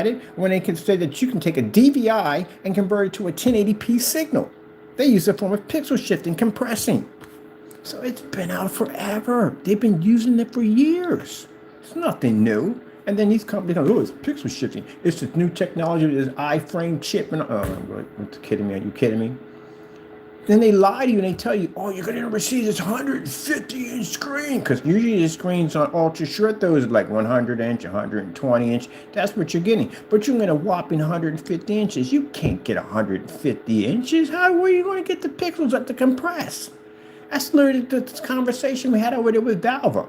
it when they could say that you can take a DVI and convert it to a 1080p signal. They use a form of pixel shifting compressing. So it's been out forever. They've been using it for years. It's nothing new. And then these companies go, oh, it's pixel shifting. It's this new technology, this iframe chip. And you're kidding me? Are you kidding me? Then they lie to you and they tell you, oh, you're going to receive this 150-inch screen. Because usually the screens on ultra short, those are like 100-inch, 120-inch. That's what you're getting. But you're getting a whopping 150 inches. You can't get 150 inches. How are you going to get the pixels up to compress? That's literally the conversation we had over there with Valve.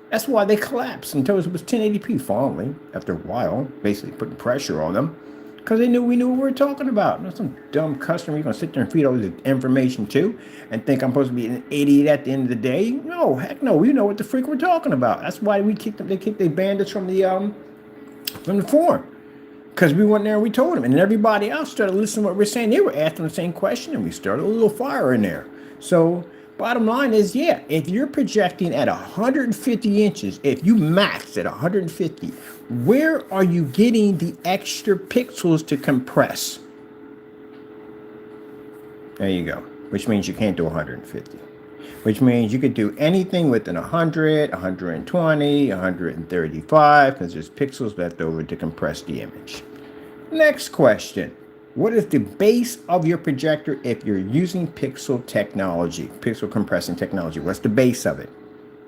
That's why they collapsed and told us it was 1080p finally, after a while, basically putting pressure on them. Because we knew what we were talking about. Not some dumb customer you're going to sit there and feed all this information to and think I'm supposed to be an idiot at the end of the day. No, heck no. We know what the freak we're talking about. That's why we kicked them. They banned us from the forum. Because we went there and we told them. And everybody else started listening to what we're saying. They were asking the same question and we started a little fire in there. So bottom line is, yeah, if you're projecting at 150 inches, if you max at 150, where are you getting the extra pixels to compress? There you go. Which means you can't do 150. Which means you could do anything within 100, 120, 135, because there's pixels left over to compress the image. Next question. What is the base of your projector if you're using pixel technology, pixel compressing technology? What's the base of it?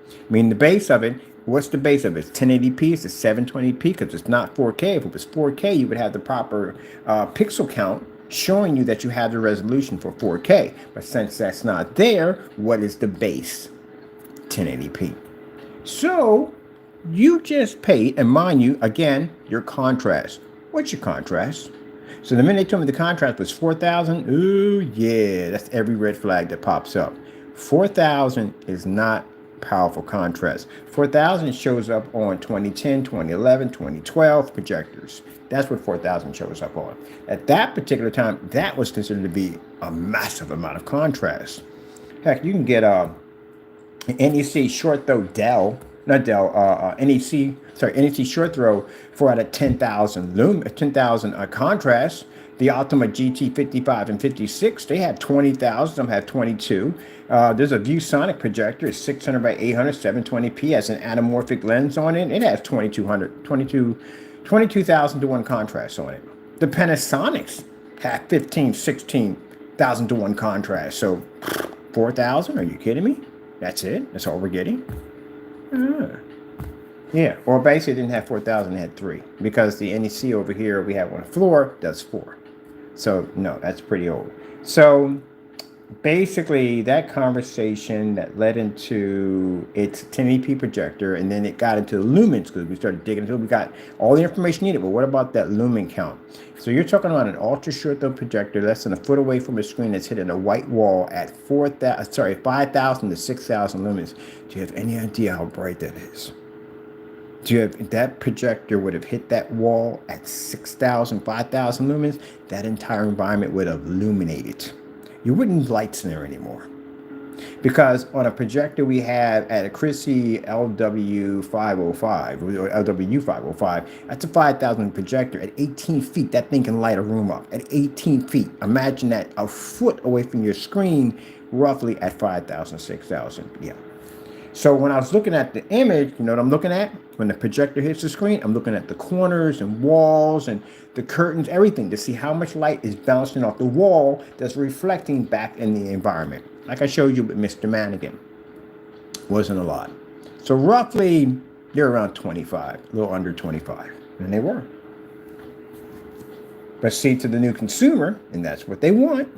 I mean, the base of it, what's the base of it? It's 1080p, it's a 720p, because it's not 4K. If it was 4K, you would have the proper pixel count showing you that you have the resolution for 4K. But since that's not there, what is the base? 1080p. So you just paid, and mind you, again, your contrast. What's your contrast? So the minute they told me the contrast was 4,000, ooh, yeah, that's every red flag that pops up. 4,000 is not powerful contrast. 4,000 shows up on 2010, 2011, 2012 projectors. That's what 4,000 shows up on. At that particular time, that was considered to be a massive amount of contrast. Heck, you can get a NEC short throw Dell, not Dell, NEC short throw for at a 10,000 contrast. The Ultima GT 55 and 56, they had 20,000, some had 22. There's a ViewSonic projector, it's 600 by 800, 720p, has an anamorphic lens on it. It has 22,000 to 1 contrast on it. The Panasonics have 16,000 to 1 contrast. So 4,000, are you kidding me? That's it? That's all we're getting? Yeah, or basically it didn't have 4,000, it had 3. Because the NEC over here we have on the floor does 4. So no, that's pretty old. So basically that conversation that led into its 1080p projector, and then it got into the lumens because we started digging into it. We got all the information needed, but what about that lumen count? So you're talking about an ultra short throw projector less than a foot away from a screen that's hitting a white wall at 5,000 to 6,000 lumens. Do you have any idea how bright that is? Do you have, if that projector would have hit that wall at 6,000, 5,000 lumens, that entire environment would have illuminated. You wouldn't have lights in there anymore. Because on a projector we have at a Chrissy LW505, or LW505, that's a 5,000 projector. At 18 feet, that thing can light a room up. At 18 feet, imagine that a foot away from your screen, roughly at 5,000, 6,000, yeah. So when I was looking at the image, you know what I'm looking at? When the projector hits the screen, I'm looking at the corners and walls and the curtains, everything, to see how much light is bouncing off the wall that's reflecting back in the environment. Like I showed you with Mr. Mannequin. Wasn't a lot. So roughly, they're around 25, a little under 25. And they were. But see, to the new consumer, and that's what they want,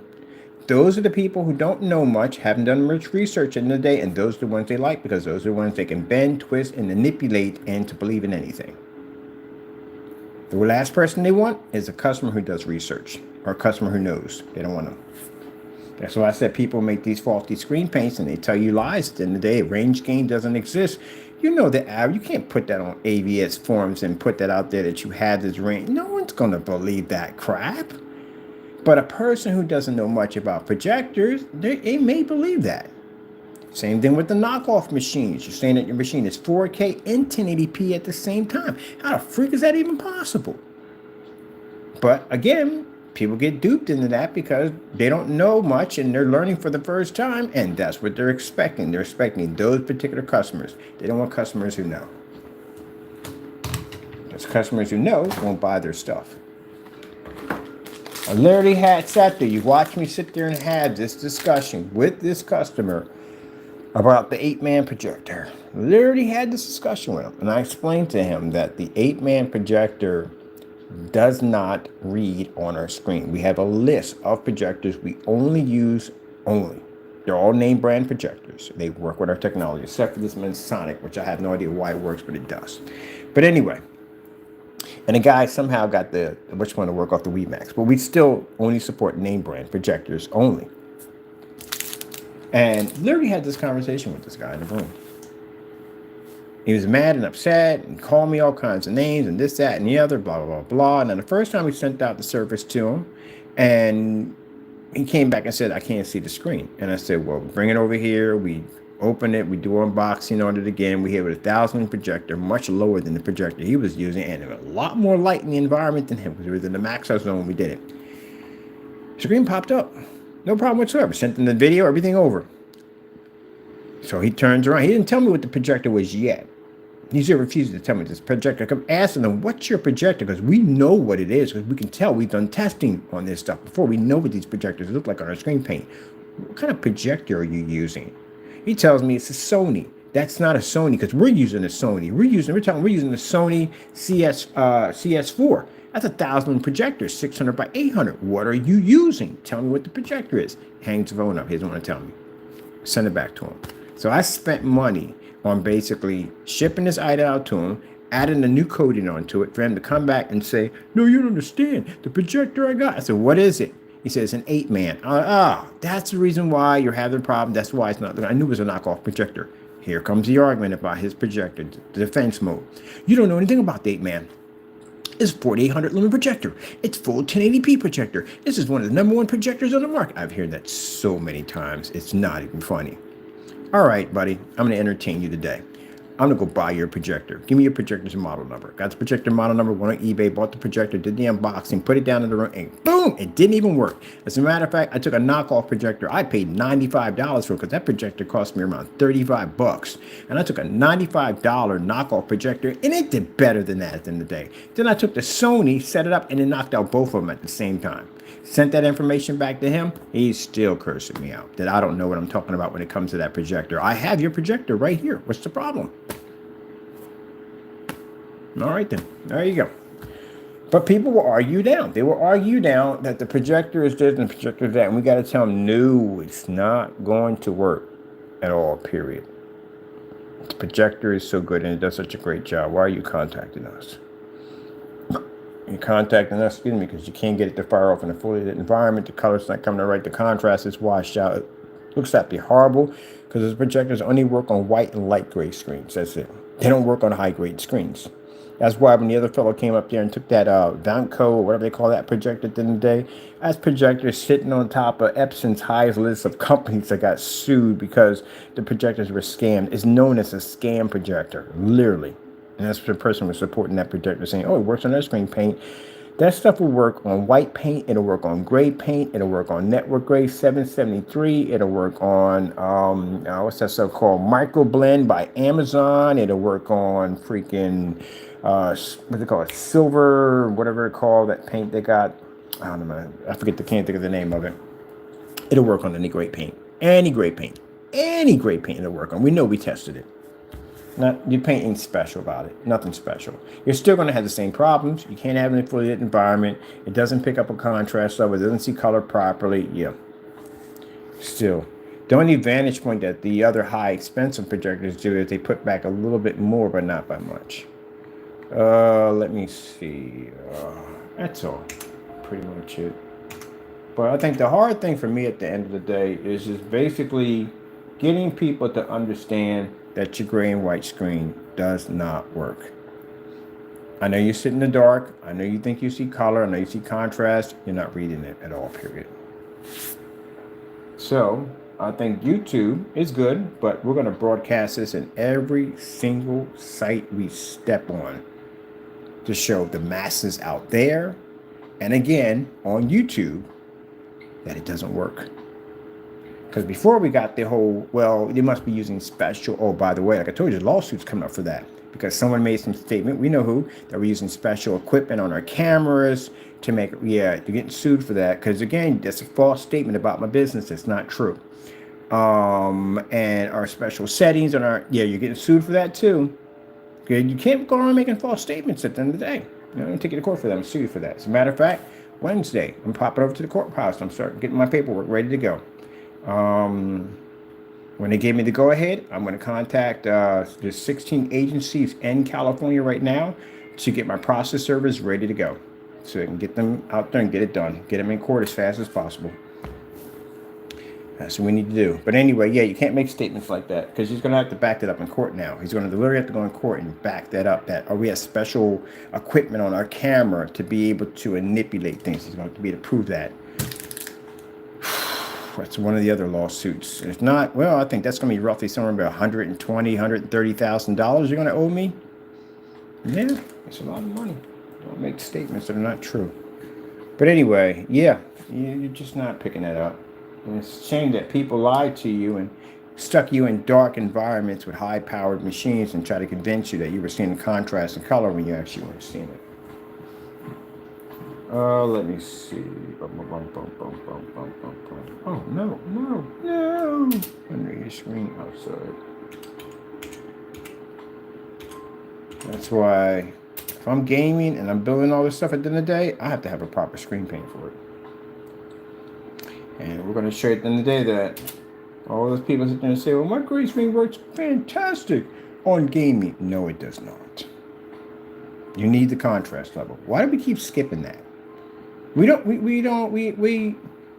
those are the people who don't know much, haven't done much research in the day, and those are the ones they like because those are the ones they can bend, twist, and manipulate and to believe in anything. The last person they want is a customer who does research or a customer who knows. They don't want to. That's why I said people make these faulty screen paints and they tell you lies. At the end of the day, range gain doesn't exist. You know the app. You can't put that on AVS forums and put that out there that you have this range. No one's going to believe that crap. But a person who doesn't know much about projectors, they may believe that. Same thing with the knockoff machines. You're saying that your machine is 4K and 1080p at the same time. How the freak is that even possible? But again, people get duped into that because they don't know much and they're learning for the first time, and that's what they're expecting. They're expecting those particular customers. They don't want customers who know. Because customers who know won't buy their stuff. I literally sat there. You watched me sit there and have this discussion with this customer about the 8-man projector. Literally had this discussion with him. And I explained to him that the 8-man projector does not read on our screen. We have a list of projectors we only use only. They're all name brand projectors. They work with our technology, except for this Sonic, which I have no idea why it works, but it does. But anyway, and the guy somehow got which one to work off the WeMax, but we still only support name brand projectors only. And literally had this conversation with this guy in the room. He was mad and upset and called me all kinds of names and this, that, and the other, blah, blah, blah, blah. And then the first time we sent out the service to him, and he came back and said, I can't see the screen. And I said, well, bring it over here. We open it. We do unboxing on it again. We have a 1,000 projector, much lower than the projector he was using, and a lot more light in the environment than him, because we were in the max zone when we did it. Screen popped up. No problem whatsoever. Sent him the video, everything over. So he turns around. He didn't tell me what the projector was yet. He still refused to tell me this projector. I kept asking him, what's your projector? Because we know what it is, because we can tell. We've done testing on this stuff before. We know what these projectors look like on our screen paint. What kind of projector are you using? He tells me it's a Sony. That's not a Sony, because we're using a Sony. We're using the Sony CS4. That's 1,000 projectors, 600 by 800. What are you using? Tell me what the projector is. Hangs the phone up. He doesn't want to tell me. Send it back to him. So I spent money on basically shipping this item out to him, adding a new coating onto it for him to come back and say, no, you don't understand. The projector I got. I said, what is it? He says, an 8-man. That's the reason why you're having a problem. That's why it's not. I knew it was a knockoff projector. Here comes the argument about his projector, the defense mode. You don't know anything about the 8-man. It's a 4800 lumen projector. It's full 1080p projector. This is one of the #1 projectors on the market. I've heard that so many times. It's not even funny. All right, buddy, I'm going to entertain you today. I'm going to go buy your projector. Give me your projector's model number. Got the projector model number, went on eBay, bought the projector, did the unboxing, put it down in the room, and boom, it didn't even work. As a matter of fact, I took a knockoff projector. I paid $95 for it, because that projector cost me around 35 bucks. And I took a $95 knockoff projector, and it did better than that at the end of the day. Then I took the Sony, set it up, and it knocked out both of them at the same time. Sent that information back to him. He's still cursing me out that I don't know what I'm talking about when it comes to that projector. I have your projector right here. What's the problem? All right, then. There you go. But people will argue down. They will argue down that the projector is this and the projector is that. And we got to tell them, no, it's not going to work at all, period. The projector is so good and it does such a great job. Why are you contacting us? You're contacting us, because you can't get it to fire off in a fully lit environment. The color's not coming out right. The contrast is washed out. It looks absolutely horrible, because those projectors only work on white and light gray screens. That's it. They don't work on high grade screens. That's why when the other fellow came up there and took that Vanco, or whatever they call that projector at the end of the day, that's projector sitting on top of Epson's highest list of companies that got sued because the projectors were scammed. It's known as a scam projector, literally. And that's the person was supporting that projector, saying, oh, it works on their screen paint. That stuff will work on white paint. It'll work on gray paint. It'll work on network gray 773. It'll work on, what's that stuff called? Microblend by Amazon. It'll work on freaking, what they call it? Silver, whatever it called, that paint they got. I don't know. Can't think of the name of it. It'll work on any gray paint. Any gray paint. Any gray paint it'll work on. We know we tested it. Your paint ain't special about it. Nothing special. You're still going to have the same problems. You can't have it in a fully lit environment. It doesn't pick up a contrast level. It doesn't see color properly. Yeah. Still. The only vantage point that the other high expensive projectors do is they put back a little bit more, but not by much. Let me see. That's all. Pretty much it. But I think the hard thing for me at the end of the day is just basically getting people to understand that your gray and white screen does not work. I know you sit in the dark. I know you think you see color. I know you see contrast. You're not reading it at all, period. So I think YouTube is good, but we're going to broadcast this in every single site we step on to show the masses out there, and again on YouTube, that it doesn't work. Because before we got the whole, well, they must be using special. Oh, by the way, like I told you, lawsuits coming up for that. because someone made some statement, we know who, that we're using special equipment on our cameras to make, yeah, you're getting sued for that. Because again, that's a false statement about my business. It's not true. And our special settings on our, yeah, you're getting sued for that too. Okay, you can't go around making false statements at the end of the day. I'm going to take you to court for that. I'm sue you for that. As a matter of fact, Wednesday, I'm popping over to the courthouse. I'm starting getting my paperwork ready to go. When they gave me the go-ahead, I'm going to contact there's 16 agencies in California right now to get my process servers ready to go, so I can get them out there and get it done. Get them in court as fast as possible. That's what we need to do. But anyway, yeah, you can't make statements like that because he's going to have to back that up in court now. He's going to literally have to go in court and back that up. That, or we have special equipment on our camera to be able to manipulate things. He's going to have to be able to prove that. That's one of the other lawsuits. If not, well, I think that's going to be roughly somewhere about $120,000, $130,000 you're going to owe me. Yeah, it's a lot of money. Don't make statements that are not true. But anyway, yeah, you're just not picking that up. And it's a shame that people lied to you and stuck you in dark environments with high-powered machines and try to convince you that you were seeing contrast and color when you actually weren't seeing it. Let me see. Oh, no. Under your screen outside. That's why if I'm gaming and I'm building all this stuff at the end of the day, I have to have a proper screen paint for it. And we're going to show you at the end of the day that all those people sit there and say, well, my gray screen works fantastic on gaming. No, it does not. You need the contrast level. Why do we keep skipping that?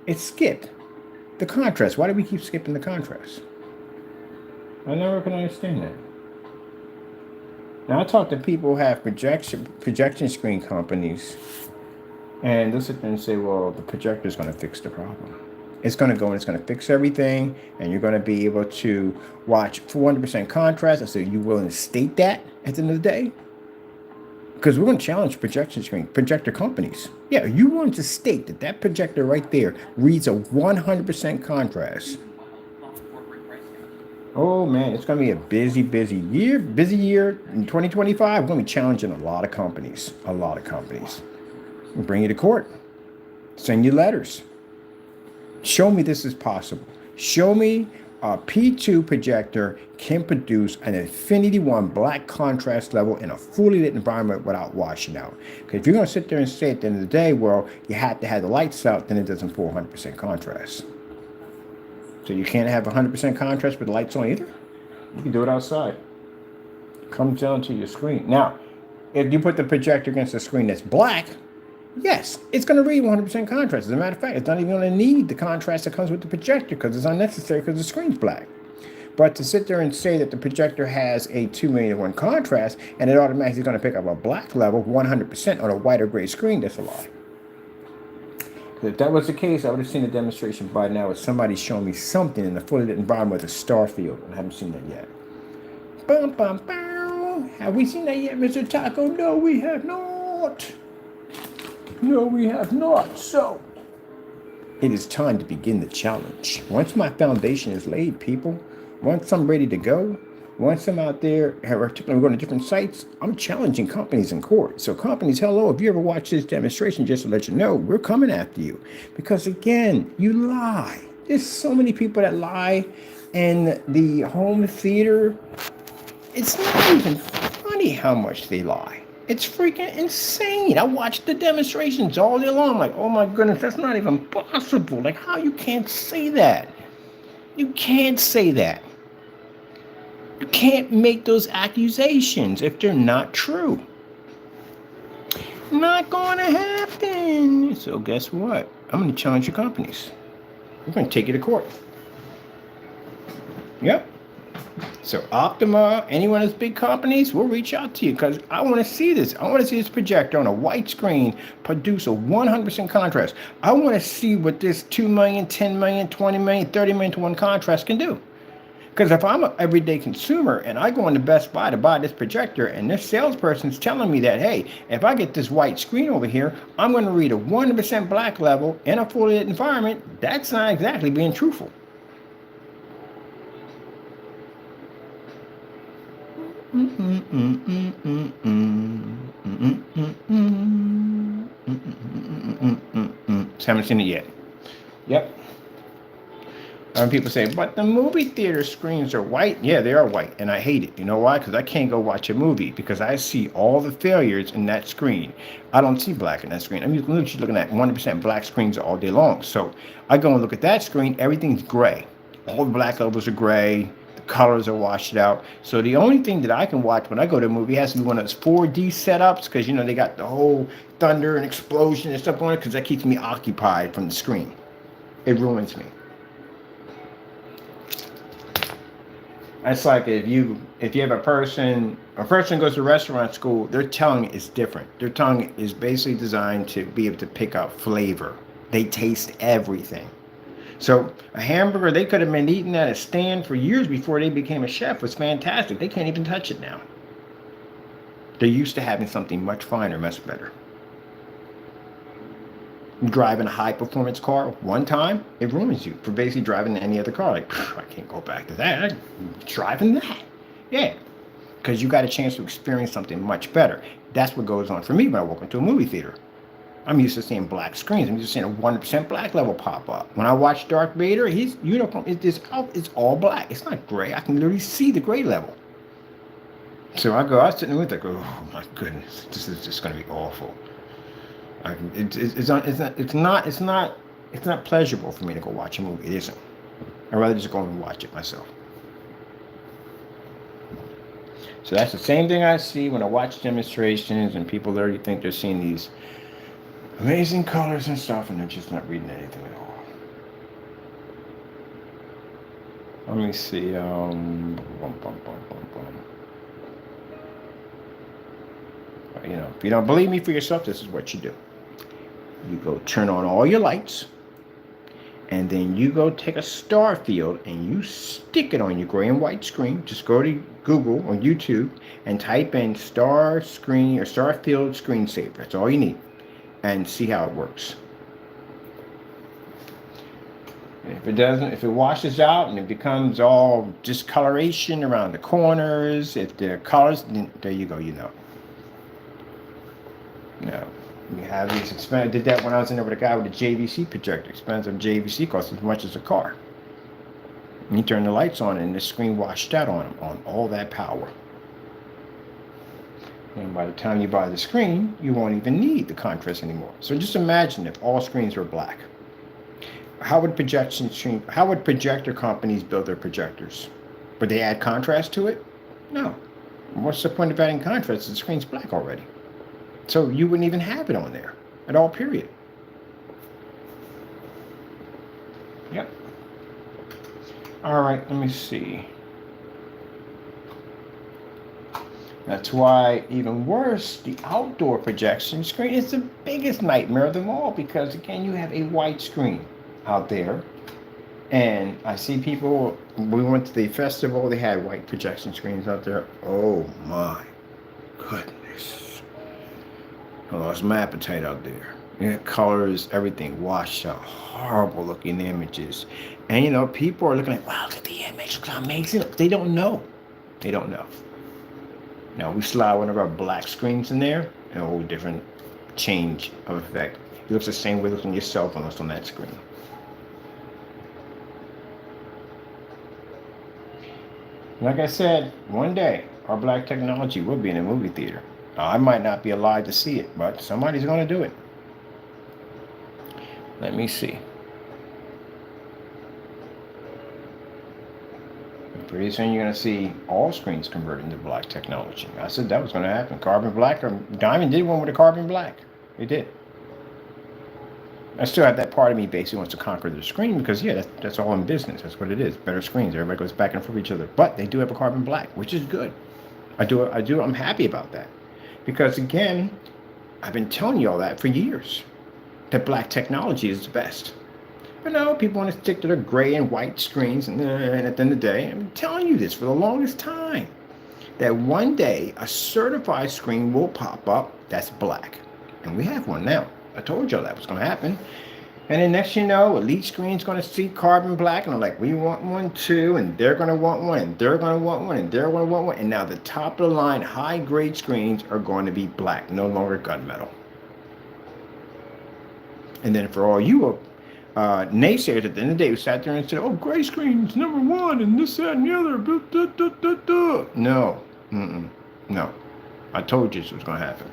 It's skipped. The contrast. Why do we keep skipping the contrast? I never can understand that. Now, I talk to people who have projection screen companies, and they'll sit there and say, well, the projector is going to fix the problem. It's going to go and it's going to fix everything, and you're going to be able to watch 400% contrast. I say, you willing to state that at the end of the day? Because we're going to challenge projector companies. Yeah, you want to state that that projector right there reads a 100% contrast. Oh man, it's going to be a busy year. Busy year in 2025. We're going to be challenging a lot of companies. We'll bring you to court. Send you letters. Show me this is possible. Show me a P2 projector can produce an Infinity 1 black contrast level in a fully lit environment without washing out. Because if you're going to sit there and say at the end of the day, well, you have to have the lights out, then it doesn't pull 100% contrast. So you can't have 100% contrast with the lights on either? You can do it outside. It comes down to your screen. Now, if you put the projector against a screen that's black, yes, it's going to read 100% contrast. As a matter of fact, it's not even going to need the contrast that comes with the projector because it's unnecessary because the screen's black. But to sit there and say that the projector has a 2,000,001 contrast and it automatically is going to pick up a black level 100% on a white or gray screen, that's a lie. If that was the case, I would have seen a demonstration by now with somebody showing me something in the fully lit environment with a star field. I haven't seen that yet. Bum, bum, bum. Have we seen that yet, Mr. Taco? No, we have not. No, we have not. So, it is time to begin the challenge. Once my foundation is laid, people, once I'm ready to go, once I'm out there, we're going to different sites, I'm challenging companies in court. So companies, hello, if you ever watch this demonstration, just to let you know, we're coming after you. Because again, you lie. There's so many people that lie in the home theater. It's not even funny how much they lie. It's freaking insane. I watched the demonstrations all day long. I'm like, oh my goodness, that's not even possible. Like, how you can't say that? You can't say that. You can't make those accusations if they're not true. Not going to happen. So guess what? I'm going to challenge your companies. We're going to take you to court. Yep. So Optima, any one of those big companies, we'll reach out to you because I want to see this. I want to see this projector on a white screen produce a 100% contrast. I want to see what this 2 million, 10 million, 20 million, 30 million to 1 contrast can do. Because if I'm an everyday consumer and I go into Best Buy to buy this projector and this salesperson's telling me that, hey, if I get this white screen over here, I'm going to read a 100% black level in a fully lit environment, that's not exactly being truthful. Haven't seen it yet. Yep. People say, but the movie theater screens are white. Yeah, they are white, and I hate it. You know why? Because I can't go watch a movie because I see all the failures in that screen. I don't see black in that screen. I'm literally looking at 100% black screens all day long. So I go and look at that screen, everything's gray. All the black levels are gray. The colors are washed out. So the only thing that I can watch when I go to a movie has to be one of those 4D setups because, you know, they got the whole thunder and explosion and stuff on it because that keeps me occupied from the screen. It ruins me. It's like if you have a person goes to restaurant school, their tongue is different. Their tongue is basically designed to be able to pick out flavor. They taste everything. So a hamburger they could have been eating at a stand for years before they became a chef was fantastic. They can't even touch it now. They're used to having something much finer, much better. Driving a high performance car one time, it ruins you for basically driving any other car. Like, I can't go back to that. I'm driving that. Yeah. Because you got a chance to experience something much better. That's what goes on for me when I walk into a movie theater. I'm used to seeing black screens. I'm used to seeing a 100% black level pop up. When I watch Darth Vader, his uniform it's all black. It's not gray. I can literally see the gray level. So I sit in the movie like, oh my goodness, this is just going to be awful. It's not pleasurable for me to go watch a movie. It isn't. I'd rather just go and watch it myself. So that's the same thing I see when I watch demonstrations and people literally think they're seeing these amazing colors and stuff and they're just not reading anything at all. Let me see. You know, if you don't believe me for yourself, this is what you do. You go turn on all your lights, and then you go take a star field and you stick it on your gray and white screen. Just go to Google or YouTube and type in star screen or star field screensaver. That's all you need, and see how it works. And if it washes out and it becomes all discoloration around the corners, if the colors, then there you go, you know. No. You have these expensive. I did that when I was in there with a guy with a JVC projector. Expensive JVC costs as much as a car. And you turn the lights on and the screen washed out on him, on all that power. And by the time you buy the screen, you won't even need the contrast anymore. So just imagine if all screens were black. How would projector companies build their projectors? Would they add contrast to it? No. What's the point of adding contrast if the screen's black already? So you wouldn't even have it on there at all, period. Yep. All right, let me see. That's why, even worse, the outdoor projection screen is the biggest nightmare of them all because, again, you have a white screen out there. And I see people, we went to the festival, they had white projection screens out there. Oh my goodness. I lost my appetite out there. Yeah, colors, everything washed out, horrible looking images. And you know, people are looking like, wow, look at the image, looks amazing. They don't know. They don't know. Now we slide one of our black screens in there, and a whole different change of effect. It looks the same way it looks on your cell phone, looks on that screen. Like I said, one day our black technology will be in a movie theater. I might not be alive to see it, but somebody's going to do it. Let me see. Pretty soon you're going to see all screens converted into black technology. I said that was going to happen. Carbon black, or Diamond did one with a carbon black. It did. I still have that part of me basically wants to conquer the screen because, yeah, that's all in business. That's what it is. Better screens. Everybody goes back and forth each other. But they do have a carbon black, which is good. I'm happy about that. Because, again, I've been telling you all that for years. That black technology is the best. But no, people want to stick to their gray and white screens. And at the end of the day, I've been telling you this for the longest time. That one day, a certified screen will pop up that's black. And we have one now. I told y'all that was going to happen. And then next you know, Elite Screen's going to see carbon black, and I'm like, we want one too, and they're going to want one, and they're going to want one, and they're going to want one. And now the top of the line high grade screens are going to be black, no longer gunmetal. And then for all you naysayers at the end of the day who sat there and said, oh, gray screen's number one, and this, that, and the other, no, no. I told you this was going to happen.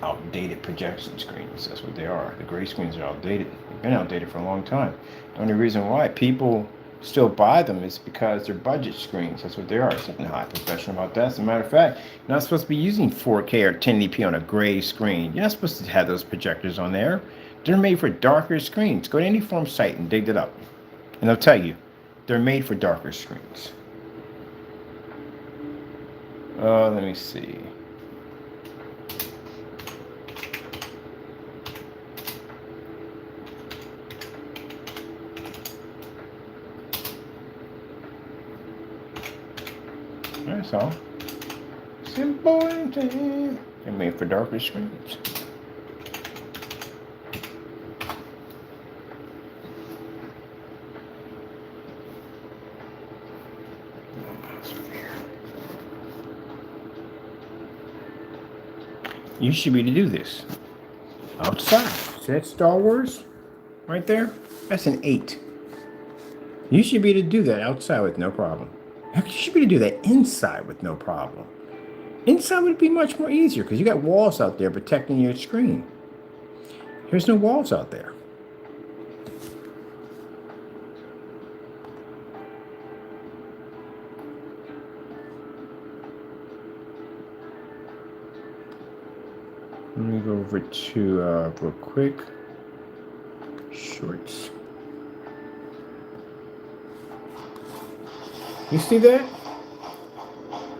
Outdated projection screens. That's what they are. The gray screens are outdated. They've been outdated for a long time. The only reason why people still buy them is because they're budget screens. That's what they are. There's something high professional about that. As a matter of fact, you're not supposed to be using 4K or 1080p on a gray screen. You're not supposed to have those projectors on there. They're made for darker screens. Go to any form site and dig it up. And they'll tell you, they're made for darker screens. Let me see. That's all. Simple and easy. They're made for darker screens. You should be able to do this outside. See that Star Wars right there? That's an 8. You should be able to do that outside with no problem. You should be able to do that inside with no problem. Inside would be much more easier because you got walls out there protecting your screen. There's no walls out there. Let me go over to real quick. Shorts. You see that?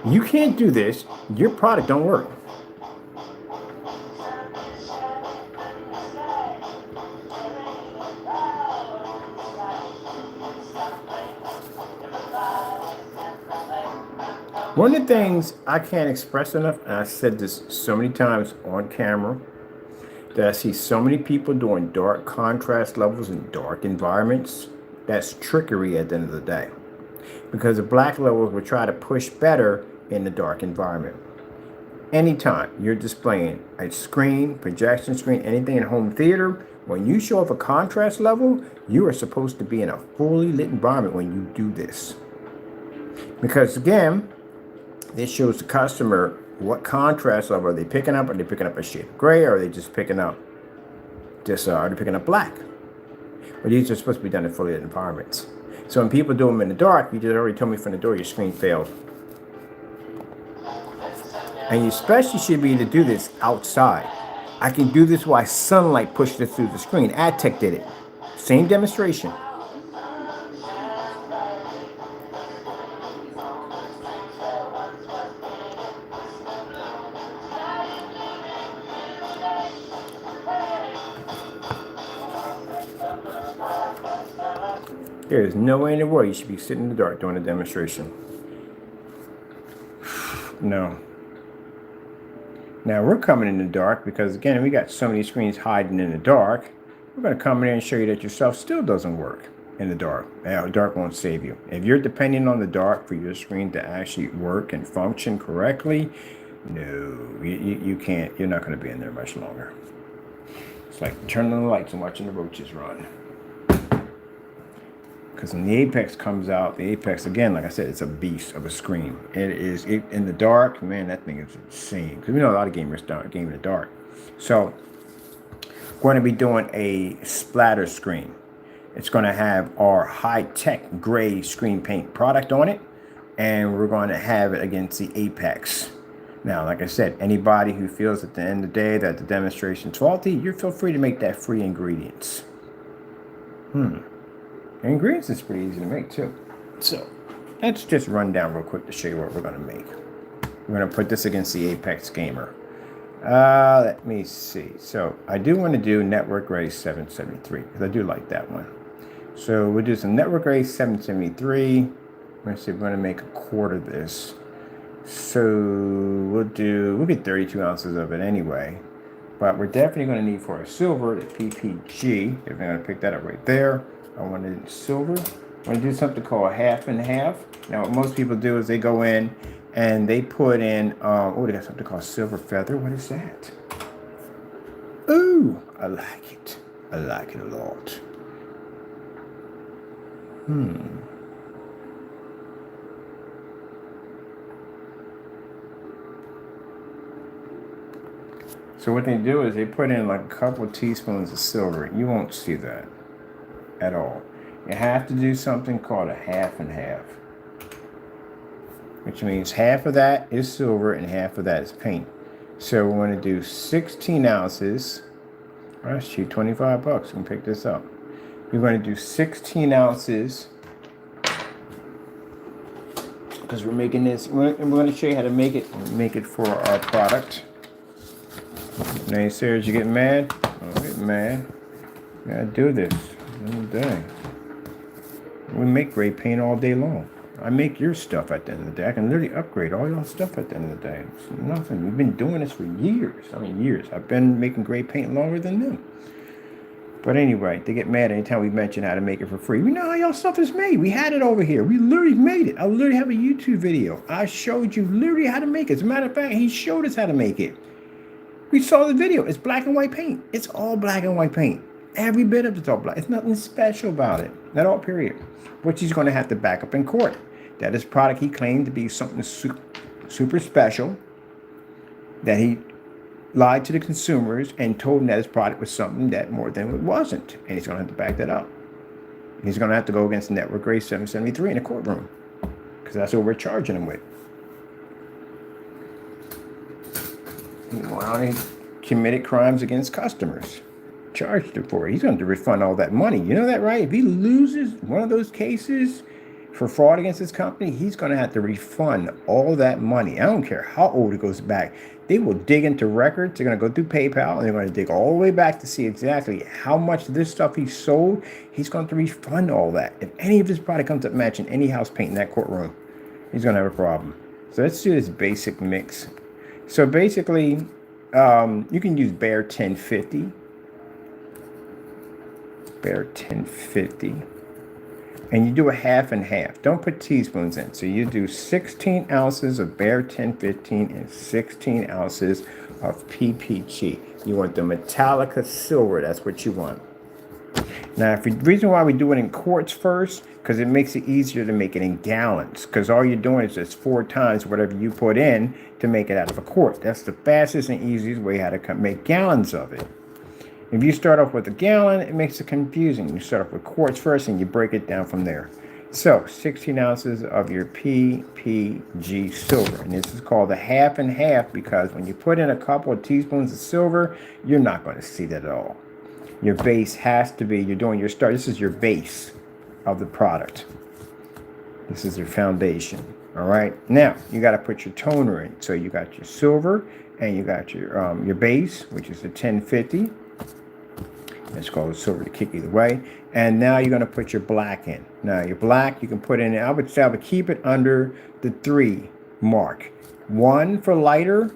You can't do this. Your product don't work. One of the things I can't express enough, and I said this so many times on camera, that I see so many people doing dark contrast levels in dark environments, that's trickery at the end of the day. Because the black levels will try to push better in the dark environment. Anytime you're displaying a screen, projection screen, anything in home theater, when you show up a contrast level, you are supposed to be in a fully lit environment when you do this. Because again, this shows the customer what contrast level are they picking up. Are they picking up a shade of gray, or are they just picking up are they picking up black? But these are supposed to be done in fully lit environments. So when people do them in the dark, you just already told me from the door your screen failed. And you especially should be able to do this outside. I can do this while sunlight pushes it through the screen. AdTech did it. Same demonstration. There is no way in the world you should be sitting in the dark doing a demonstration. No. Now we're coming in the dark because, again, we got so many screens hiding in the dark. We're going to come in here and show you that your stuff still doesn't work in the dark. Dark won't save you. If you're depending on the dark for your screen to actually work and function correctly, no, you can't. You're not going to be in there much longer. It's like turning on the lights and watching the roaches run. Because when the Apex comes out, the Apex, again, like I said, it's a beast of a screen. In the dark, man, that thing is insane. Because we know a lot of gamers game in the dark. So we're going to be doing a splatter screen. It's going to have our high-tech gray screen paint product on it. And we're going to have it against the Apex. Now, like I said, anybody who feels at the end of the day that the demonstration's faulty, you feel free to make that free ingredients. The ingredients is pretty easy to make too. So let's just run down real quick to show you what we're going to make. We're going to put this against the Apex Gamer. Let me see. So I do want to do network grade 773 because I do like that one. So we'll do some network grade 773. Let's see, we're going to make a quart of this. So we'll get 32 ounces of it anyway. But we're definitely going to need for a silver, the PPG. If we're going to pick that up right there. I want it in silver. I'm going to do something called half and half. Now, what most people do is they go in and they put in, oh, they got something called silver feather. What is that? Ooh, I like it. I like it a lot. So what they do is they put in like a couple of teaspoons of silver. You won't see that at all. You have to do something called a half and half, which means half of that is silver and half of that is paint. So we're going to do 16 ounces. Oh, that's cheap, 25 bucks. You can pick this up. You're going to do 16 ounces because we're making this. We're going to show you how to make it for our product. Naysayers, you get mad? Don't get mad. You gotta do this. All day. We make great paint all day long. I make your stuff at the end of the day. I can literally upgrade all your stuff at the end of the day. It's nothing. We've been doing this for years. I mean, years. I've been making great paint longer than them. But anyway, they get mad anytime we mention how to make it for free. We know how y'all stuff is made. We had it over here. We literally made it. I literally have a YouTube video. I showed you literally how to make it. As a matter of fact, he showed us how to make it. We saw the video. It's black and white paint. It's all black and white paint. Every bit of it's all black. It's nothing special about it. Not all, period. Which he's going to have to back up in court. That is product he claimed to be something super special. That he lied to the consumers and told them that his product was something that more than it wasn't. And he's going to have to back that up. He's going to have to go against Network Grade 773 in the courtroom. Because that's what we're charging him with. Well, he committed crimes against customers. Charged him for it. He's going to refund all that money. You know that, right? If he loses one of those cases for fraud against his company, he's going to have to refund all that money. I don't care how old it goes back. They will dig into records. They're going to go through PayPal, and they're going to dig all the way back to see exactly how much of this stuff he sold. He's going to refund all that. If any of his product comes up matching any house paint in that courtroom, he's going to have a problem. So let's do this basic mix. So basically, you can use Bear 1050. Bear 1050. And you do a half and half. Don't put teaspoons in. So you do 16 ounces of Bear 1015 and 16 ounces of PPG. You want the Metallica silver. That's what you want. Now, the reason why we do it in quarts first, because it makes it easier to make it in gallons. Because all you're doing is just 4 times whatever you put in to make it out of a quart. That's the fastest and easiest way how to make gallons of it. If you start off with a gallon, it makes it confusing. You start off with quarts first and you break it down from there. So 16 ounces of your PPG silver. And this is called the half and half because when you put in a couple of teaspoons of silver, you're not going to see that at all. Your base has to be, you're doing your start. This is your base of the product. This is your foundation. All right. Now you got to put your toner in. So you got your silver and you got your base, which is the 1050. It's called silver to kick either way. And now you're going to put your black in. Now your black, you can put in, I would say I would keep it under the 3 mark. 1 for lighter,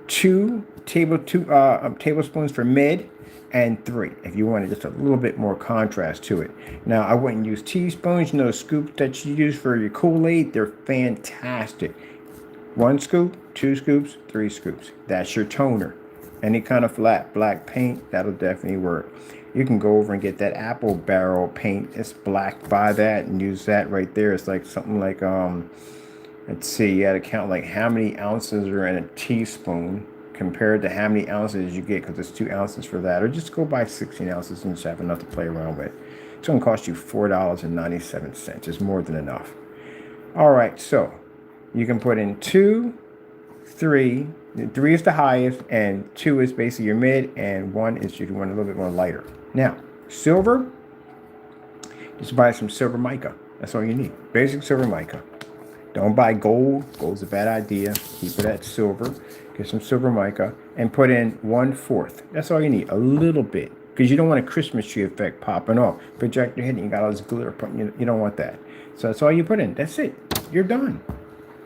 2 tablespoons for mid, and 3 if you wanted just a little bit more contrast to it. Now I wouldn't use teaspoons. You know, scoops that you use for your Kool-Aid, they're fantastic. 1 scoop, 2 scoops, 3 scoops. That's your toner. Any kind of flat black paint, that'll definitely work. You can go over and get that apple barrel paint. It's black. Buy that and use that right there. It's like something like, let's see, you got to count like how many ounces are in a teaspoon compared to how many ounces you get, because it's 2 ounces for that. Or just go buy 16 ounces and just have enough to play around with. It's going to cost you $4.97. It's more than enough. All right, so you can put in 2, 3. 3 is the highest, and 2 is basically your mid, and 1 is you want a little bit more lighter. Now, silver, just buy some silver mica. That's all you need. Basic silver mica. Don't buy gold. Gold's a bad idea. Keep it at silver. Get some silver mica and put in 1/4. That's all you need. A little bit, because you don't want a Christmas tree effect popping off. Project your head and you got all this glitter. You don't want that. So that's all you put in. That's it. You're done.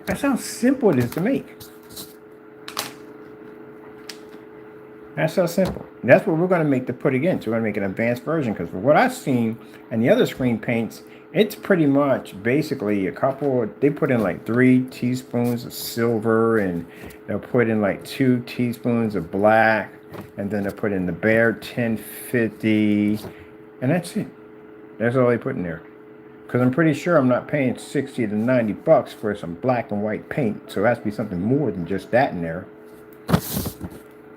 That's how simple it is to make. That's so simple. And that's what we're going to make the put again. So we're going to make an advanced version, because for what I've seen and the other screen paints, it's pretty much basically a couple. They put in like 3 teaspoons of silver, and they'll put in like 2 teaspoons of black, and then they'll put in the bare 1050, and that's it. That's all they put in there. Because I'm pretty sure I'm not paying 60 to 90 bucks for some black and white paint. So it has to be something more than just that in there.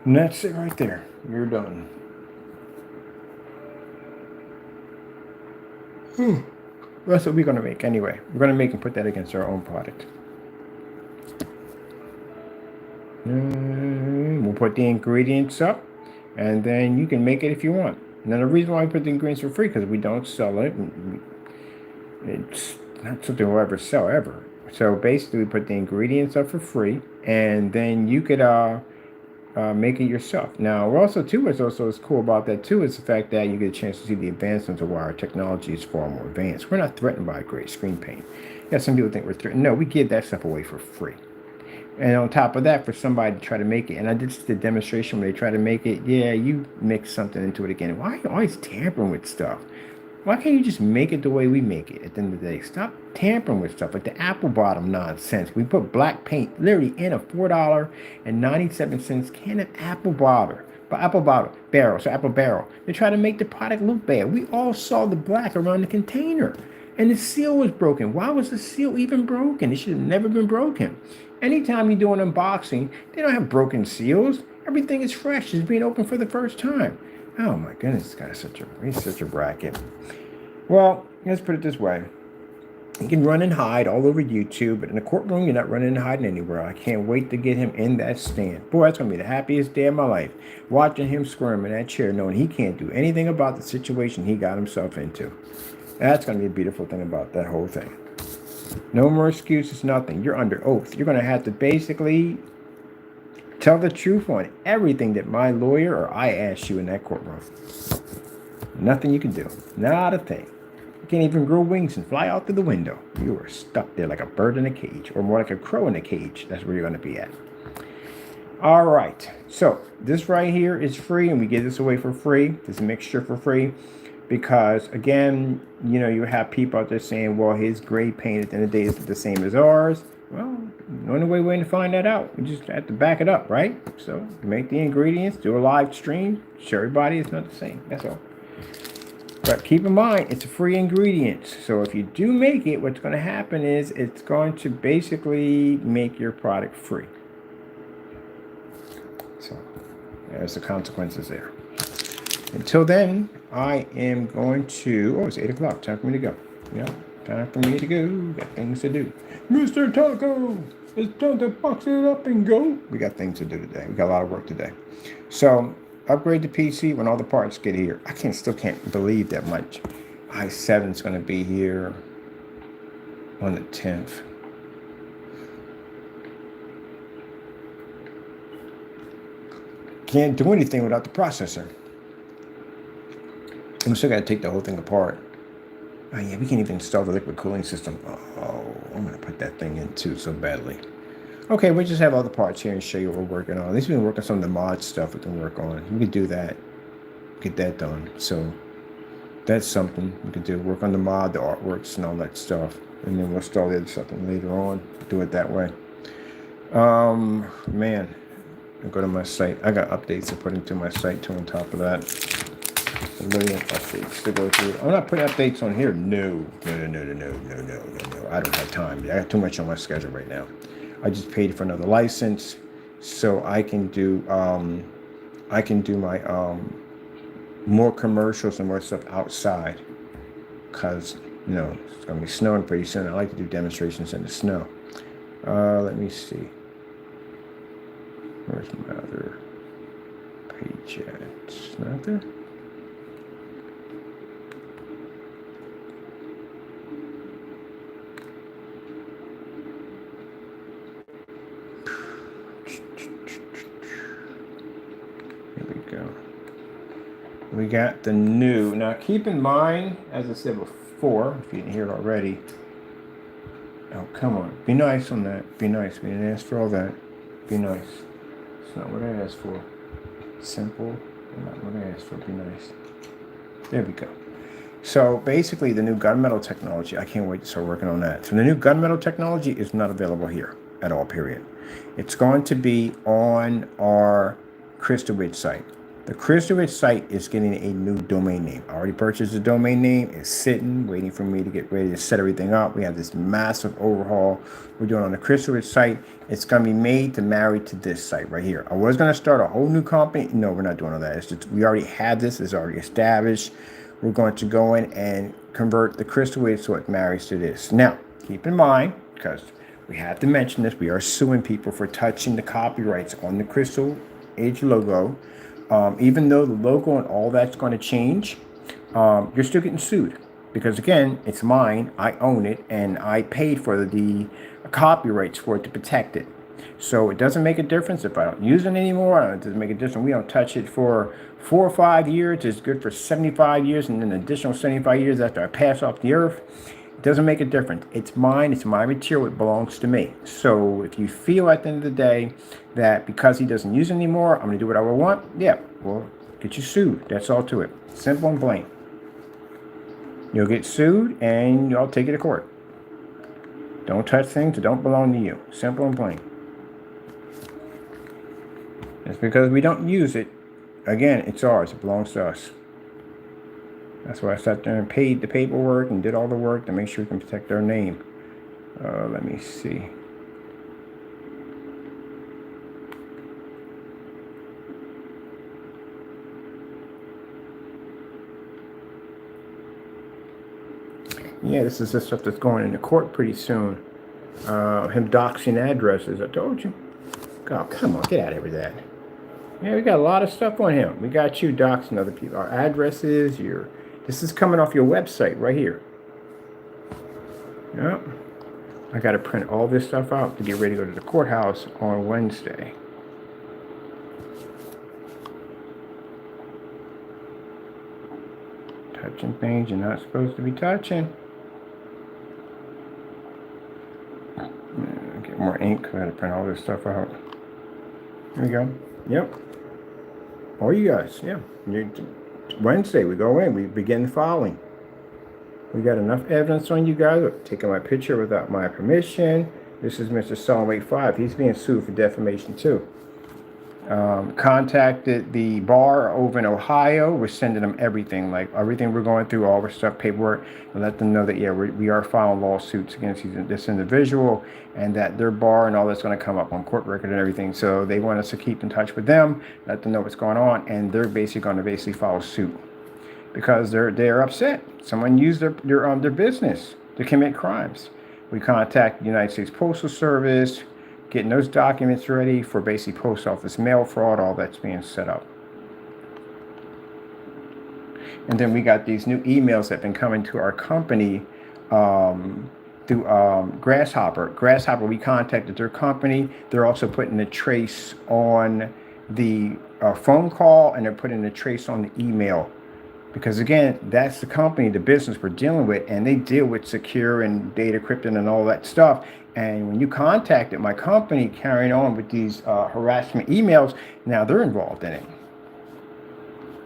And that's it right there. You're done. That's what we're going to make anyway. We're going to make and put that against our own product. We'll put the ingredients up, and then you can make it if you want. Now, the reason why we put the ingredients for free, because we don't sell it. It's not something we'll ever sell ever. So basically, we put the ingredients up for free, and then you could make it yourself. Now, also too, what's cool about that too is the fact that you get a chance to see the advancements of why our technology is far more advanced. We're not threatened by a great screen paint. Yeah, some people think we're threatened. No, we give that stuff away for free. And on top of that, for somebody to try to make it, and I did the demonstration when they try to make it, yeah, you mix something into it again. Why are you always tampering with stuff? Why can't you just make it the way we make it at the end of the day? Stop tampering with stuff like the apple bottom nonsense. We put black paint literally in a $4.97 can of apple barrel. They try to make the product look bad. We all saw the black around the container, and the seal was broken. Why was the seal even broken? It should have never been broken. Anytime you do an unboxing, they don't have broken seals. Everything is fresh. It's being opened for the first time. Oh my goodness, this guy's he's such a bracket. Well, let's put it this way. You can run and hide all over YouTube, but in the courtroom, you're not running and hiding anywhere. I can't wait to get him in that stand. Boy, that's going to be the happiest day of my life, watching him squirm in that chair, knowing he can't do anything about the situation he got himself into. That's going to be a beautiful thing about that whole thing. No more excuses, nothing. You're under oath. You're going to have to basically tell the truth on everything that my lawyer or I asked you in that courtroom. Nothing you can do. Not a thing. You can't even grow wings and fly out through the window. You are stuck there like a bird in a cage, or more like a crow in a cage. That's where you're going to be at. All right. So this right here is free, and we give this away for free. This mixture for free. Because, again, you have people out there saying, well, his gray paint at the end of the day isn't the same as ours. Well, the only way to find that out, we just have to back it up, right? So, make the ingredients, do a live stream, show everybody it's not the same. That's all. But keep in mind, it's a free ingredient. So, if you do make it, what's going to happen is it's going to basically make your product free. So, there's the consequences there. Until then, I am going to... Oh, it's 8 o'clock. Time for me to go. Yeah, time for me to go. Got things to do. Mr. Taco, it's time to box it up and go. We got things to do today. We got a lot of work today. So, upgrade the PC when all the parts get here. I still can't believe that much. i7 is going to be here on the 10th. Can't do anything without the processor. I'm still got to take the whole thing apart. Oh yeah, we can't even install the liquid cooling system. Oh, I'm going to put that thing in too so badly. Okay, we'll just have all the parts here and show you what we're working on. At least we've been working on some of the mod stuff we can work on. We could do that. Get that done. So that's something we could do. Work on the mod, the artworks, and all that stuff. And then we'll install the other stuff later on. Do it that way. Man. I'll go to my site. I got updates to put into my site too on top of that. A million updates to go through. I'm not putting updates on here. No. I don't have time. I got too much on my schedule right now. I just paid for another license, so I can do my more commercials and more stuff outside. Cause it's gonna be snowing pretty soon. I like to do demonstrations in the snow. Let me see. Where's my other page at? It's not there. We got the new. Now keep in mind, as I said before, if you didn't hear it already. Oh, come on. Be nice on that. Be nice. We didn't ask for all that. Be nice. It's not what I asked for. Simple. I'm not going to ask for it. Be nice. There we go. So basically, the new gunmetal technology, I can't wait to start working on that. So the new gunmetal technology is not available here at all, period. It's going to be on our Crystal Ridge site. The Crystal Ridge site is getting a new domain name. I already purchased the domain name. It's sitting, waiting for me to get ready to set everything up. We have this massive overhaul we're doing on the Crystal Ridge site. It's going to be made to marry to this site right here. I was going to start a whole new company. No, we're not doing all that. It's just, we already have this. It's already established. We're going to go in and convert the Crystal Ridge so it marries to this. Now, keep in mind, because we have to mention this, we are suing people for touching the copyrights on the Crystal Ridge logo. Even though the logo and all that's going to change, you're still getting sued. Because again, it's mine, I own it, and I paid for the copyrights for it to protect it. So it doesn't make a difference if I don't use it anymore. It doesn't make a difference. We don't touch it for 4 or 5 years. It's good for 75 years and then an additional 75 years after I pass off the earth. It doesn't make a difference. It's mine. It's my material. It belongs to me. So if you feel at the end of the day that because he doesn't use it anymore, I'm going to do what I want, yeah, well, get you sued. That's all to it. Simple and plain. You'll get sued and I'll take you to court. Don't touch things that don't belong to you. Simple and plain. It's because we don't use it. Again, it's ours. It belongs to us. That's why I sat there and paid the paperwork and did all the work to make sure we can protect our name. Let me see. Yeah, this is the stuff that's going into court pretty soon. Him doxing addresses. I told you. Oh, come on, get out of here with that. Yeah, we got a lot of stuff on him. We got you doxing other people. Our addresses, this is coming off your website right here. Yep. I got to print all this stuff out to get ready to go to the courthouse on Wednesday. Touching things you're not supposed to be touching. Get more ink. I got to print all this stuff out. There we go. Yep. All you guys, yeah. Wednesday, we go in. We begin filing. We got enough evidence on you guys. Taking my picture without my permission. This is Mr. Solomon 5. He's being sued for defamation too. Contacted the bar over in Ohio. We're sending them everything, like everything we're going through, all our stuff, paperwork, and let them know that, yeah, we are filing lawsuits against this individual and that their bar and all that's going to come up on court record and everything. So they want us to keep in touch with them, let them know what's going on, and they're basically going to file suit because they're upset. Someone used their business to commit crimes. We contact the United States Postal Service, getting those documents ready for basically post office mail fraud, all that's being set up. And then we got these new emails that have been coming to our company through Grasshopper. Grasshopper, we contacted their company. They're also putting a trace on the phone call, and they're putting a trace on the email. Because again, that's the company, the business we're dealing with, and they deal with secure and data encryption and all that stuff. And when you contacted my company carrying on with these harassment emails, now they're involved in it.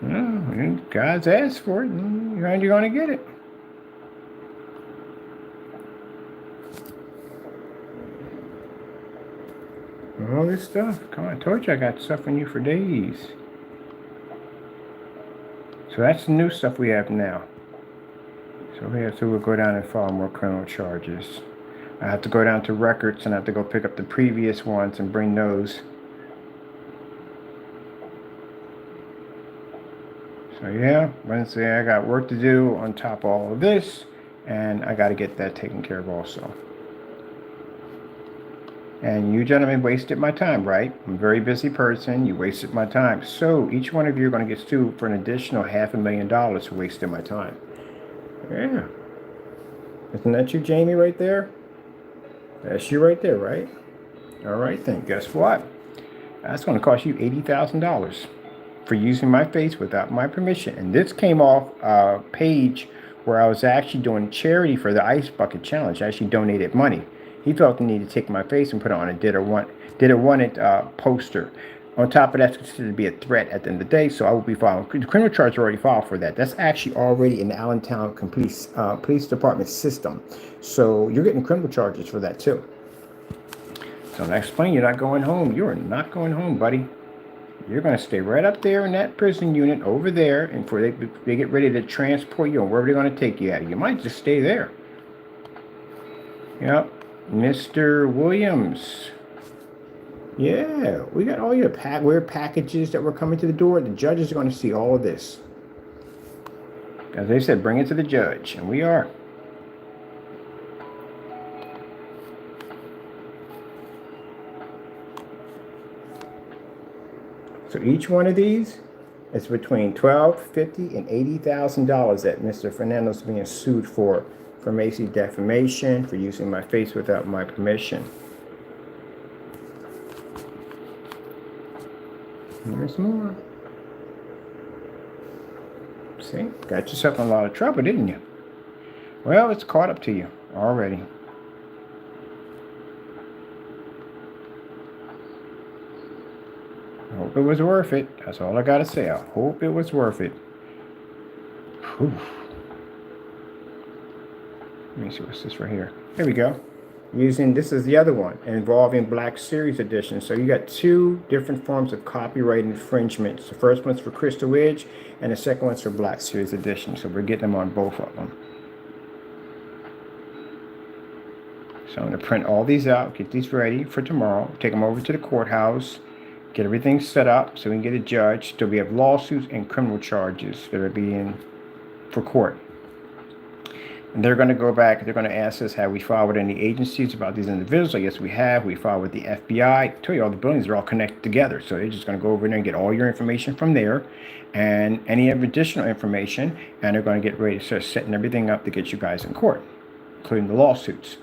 Well, God's asked for it, and you're going to get it. All this stuff. Come on, I told you I got stuff on you for days. So that's the new stuff we have now. So we'll go down and file more criminal charges. I have to go down to records and I have to go pick up the previous ones and bring those. So yeah, Wednesday I got work to do on top of all of this, and I got to get that taken care of also. And you gentlemen wasted my time, right? I'm a very busy person. You wasted my time. So each one of you are going to get sued for an additional $500,000 for wasting my time. Yeah. Isn't that you, Jamie, right there? That's you right there, right? All right, then. Guess what? That's going to cost you $80,000 for using my face without my permission. And this came off a page where I was actually doing charity for the Ice Bucket Challenge. I actually donated money. He felt the need to take my face and put it on a Did It Want It poster. On top of that, it's considered to be a threat at the end of the day, so I will be filing. The criminal charge already filed for that. That's actually already in the Allentown Police Department system. So you're getting criminal charges for that too. So I explain, you're not going home. You are not going home, buddy. You're going to stay right up there in that prison unit over there, and before they get ready to transport you or wherever they're going to take you at. You might just stay there. Yep, Mr. Williams. Yeah, we got all your weird packages that were coming to the door. The judges are going to see all of this. As they said, bring it to the judge, and we are. So each one of these is between $12,000, $50,000, and $80,000 that Mr. Fernando's being sued for Macy defamation, for using my face without my permission. There's more. See, got yourself in a lot of trouble, didn't you? Well, it's caught up to you already. I hope it was worth it. That's all I gotta say. I hope it was worth it. Whew. Let me see what's this right here. There we go. This is the other one, involving Black Series Edition. So you got two different forms of copyright infringements. The first one's for Crystal Edge, and the second one's for Black Series Edition. So we're getting them on both of them. So I'm going to print all these out, get these ready for tomorrow, take them over to the courthouse, get everything set up so we can get a judge. So we have lawsuits and criminal charges that are being for court. And they're going to go back, they're going to ask us, have we filed with any agencies about these individuals? I guess we have. We filed with the FBI. I tell you, all the buildings are all connected together. So they're just going to go over there and get all your information from there and any additional information. And they're going to get ready to start setting everything up to get you guys in court, including the lawsuits.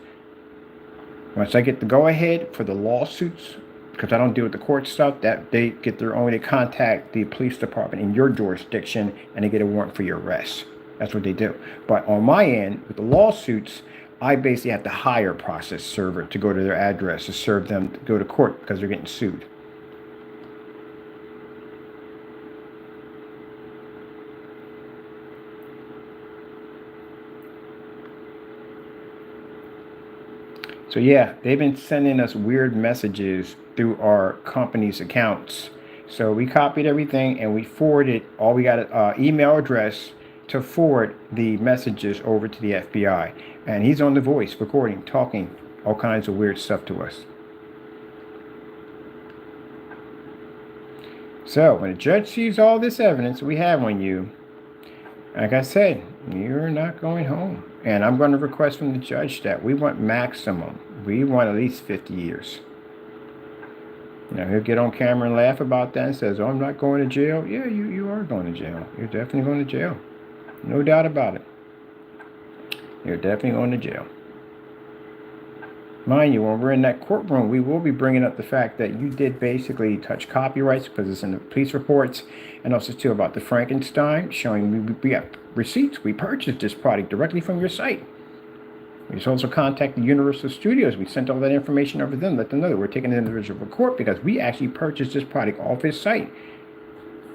Once I get the go-ahead for the lawsuits, because I don't deal with the court stuff, that they get their own, they contact the police department in your jurisdiction and they get a warrant for your arrest. That's what they do. But on my end, with the lawsuits, I basically have to hire a process server to go to their address to serve them to go to court because they're getting sued. So yeah, they've been sending us weird messages through our company's accounts. So we copied everything and we forwarded, we got an email address to forward the messages over to the FBI. And he's on the voice, recording, talking, all kinds of weird stuff to us. So when a judge sees all this evidence we have on you, like I said, you're not going home. And I'm going to request from the judge that we want maximum. We want at least 50 years. You know, he'll get on camera and laugh about that and says, oh, I'm not going to jail. Yeah, you are going to jail. You're definitely going to jail. No doubt about it. You're definitely going to jail. Mind you, when we're in that courtroom, we will be bringing up the fact that you did basically touch copyrights because it's in the police reports, and also too about the Frankenstein, showing we have receipts. We purchased this product directly from your site. We just also contacted Universal Studios. We sent all that information over to them, let them know that we're taking the individual to court because we actually purchased this product off his site.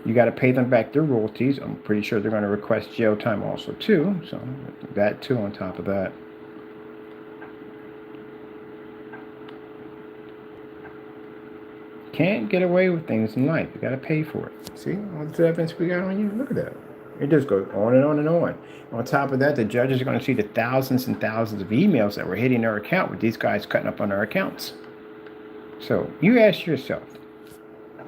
You got to pay them back their royalties. I'm pretty sure they're going to request jail time also too. So that too on top of that. Can't get away with things in life. You got to pay for it. See all the evidence we got on you? Look at that. It just goes on and on and on. On top of that, the judges are going to see the thousands and thousands of emails that were hitting our account with these guys cutting up on our accounts. So you ask yourself,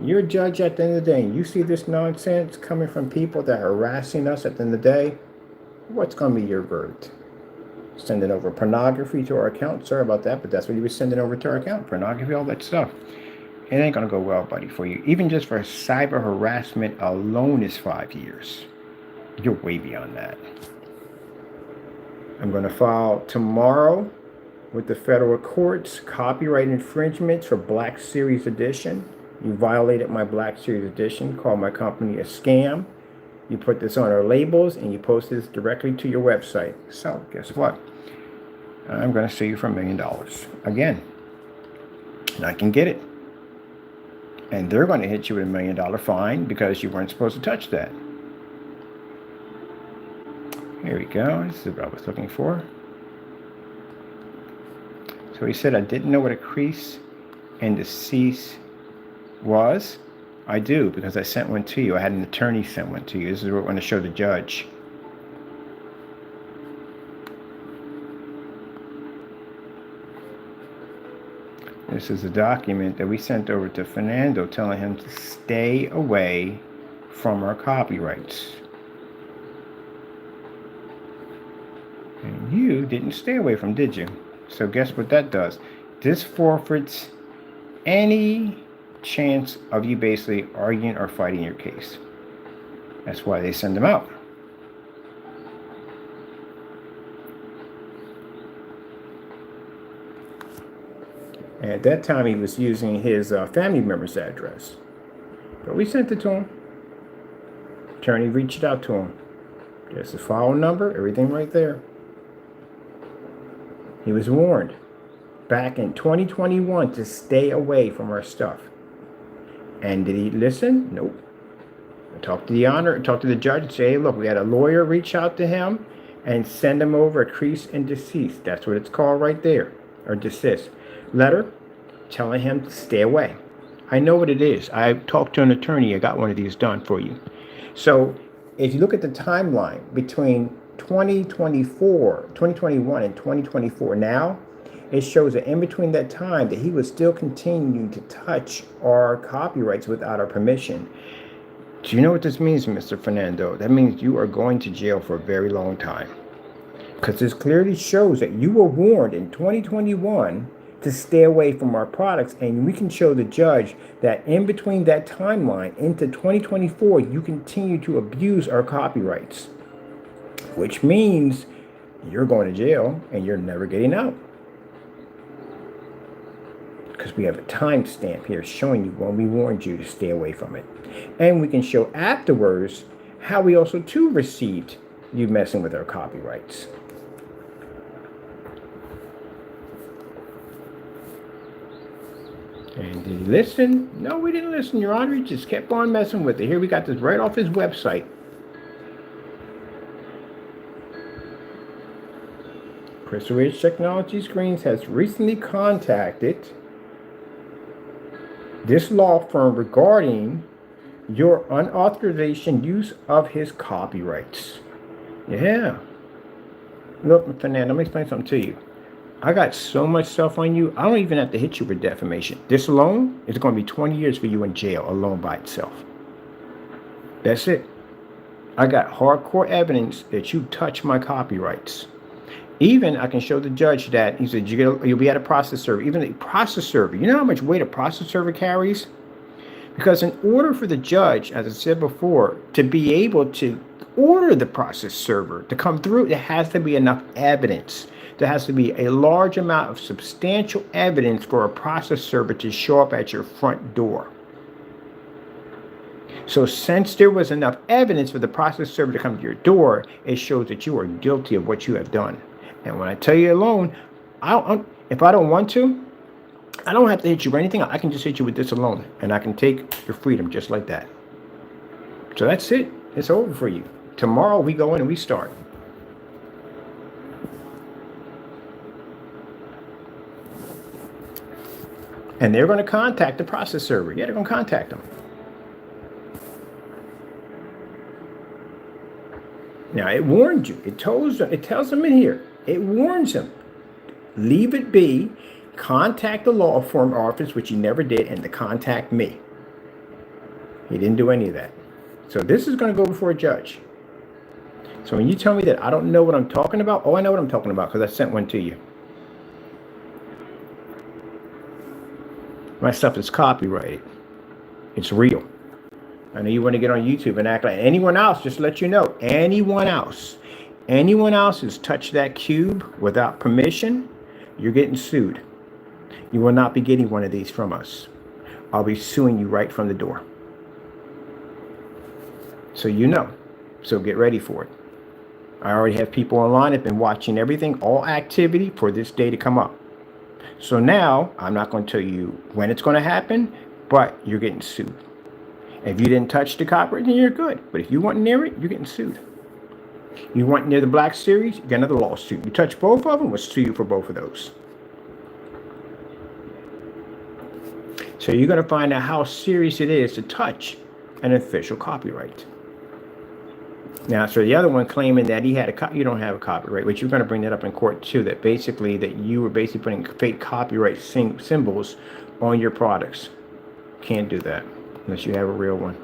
you're a judge at the end of the day, and you see this nonsense coming from people that are harassing us at the end of the day, what's going to be your verdict? Sending over pornography to our account? Sorry about that, but that's what you were sending over to our account. Pornography, all that stuff. It ain't going to go well, buddy, for you. Even just for cyber harassment alone is 5 years. You're way beyond that. I'm going to file tomorrow with the federal courts copyright infringements for Black Series Edition. You violated my Black Series Edition, called my company a scam. You put this on our labels and you post this directly to your website. So guess what? I'm going to sue you for $1 million again. And I can get it. And they're going to hit you with $1 million fine because you weren't supposed to touch that. Here we go. This is what I was looking for. So he said, I didn't know what a crease and decease was. I do, because I sent one to you. I had an attorney send one to you. This is what I want to show the judge. This is a document that we sent over to Fernando telling him to stay away from our copyrights. And you didn't stay away from, did you? So guess what that does? This forfeits any chance of you basically arguing or fighting your case. That's why they send them out. And at that time, he was using his family member's address. But we sent it to him. Attorney reached out to him. There's the file number, everything right there. He was warned back in 2021 to stay away from our stuff. And did he listen? Nope. I talked to the judge and say, hey, look, we had a lawyer reach out to him and send him over a crease and decease. That's what it's called right there, or desist. Letter telling him to stay away. I know what it is. I talked to an attorney. I got one of these done for you. So if you look at the timeline between 2021 and 2024 now, it shows that in between that time that he was still continuing to touch our copyrights without our permission. Do you know what this means, Mr. Fernando? That means you are going to jail for a very long time. Because this clearly shows that you were warned in 2021 to stay away from our products, and we can show the judge that in between that timeline into 2024, you continue to abuse our copyrights, which means you're going to jail and you're never getting out. Because we have a timestamp here showing you when we warned you to stay away from it. And we can show afterwards how we also too received you messing with our copyrights. And did he listen? No, we didn't listen, Your Honor. He just kept on messing with it. Here we got this right off his website. Crystal Ridge Technology Screens has recently contacted this law firm regarding your unauthorized use of his copyrights. Yeah. Look, Fernando, let me explain something to you. I got so much stuff on you, I don't even have to hit you with defamation. This alone is going to be 20 years for you in jail alone by itself. That's it. I got hardcore evidence that you touch my copyrights. Even I can show the judge that he said you'll be at a process server. Even a process server, you know how much weight a process server carries? Because in order for the judge, as I said before, to be able to order the process server to come through, there has to be enough evidence. There has to be a large amount of substantial evidence for a process server to show up at your front door. So since there was enough evidence for the process server to come to your door, it shows that you are guilty of what you have done. And when I tell you alone, if I don't want to, I don't have to hit you with anything. I can just hit you with this alone, and I can take your freedom just like that. So that's it. It's over for you. Tomorrow we go in and we start. And they're going to contact the process server. Yeah, they're going to contact them. Now, it warned you. It tells them in here. It warns them. Leave it be. Contact the law firm office, which he never did, and to contact me. He didn't do any of that. So this is going to go before a judge. So when you tell me that I don't know what I'm talking about, oh, I know what I'm talking about because I sent one to you. My stuff is copyrighted. It's real. I know you want to get on YouTube and act like anyone else, just to let you know, anyone else who's touched that cube without permission, you're getting sued. You will not be getting one of these from us. I'll be suing you right from the door. So you know. So get ready for it. I already have people online that have been watching everything, all activity for this day to come up. So now, I'm not going to tell you when it's going to happen, but you're getting sued. If you didn't touch the copyright, then you're good. But if you weren't near it, you're getting sued. You weren't near the Black Series, you get another lawsuit. You touch both of them, we'll sue you for both of those. So you're going to find out how serious it is to touch an official copyright. Now, so the other one claiming that he had you don't have a copyright, but you're going to bring that up in court too, that you were basically putting fake copyright symbols on your products. Can't do that unless you have a real one.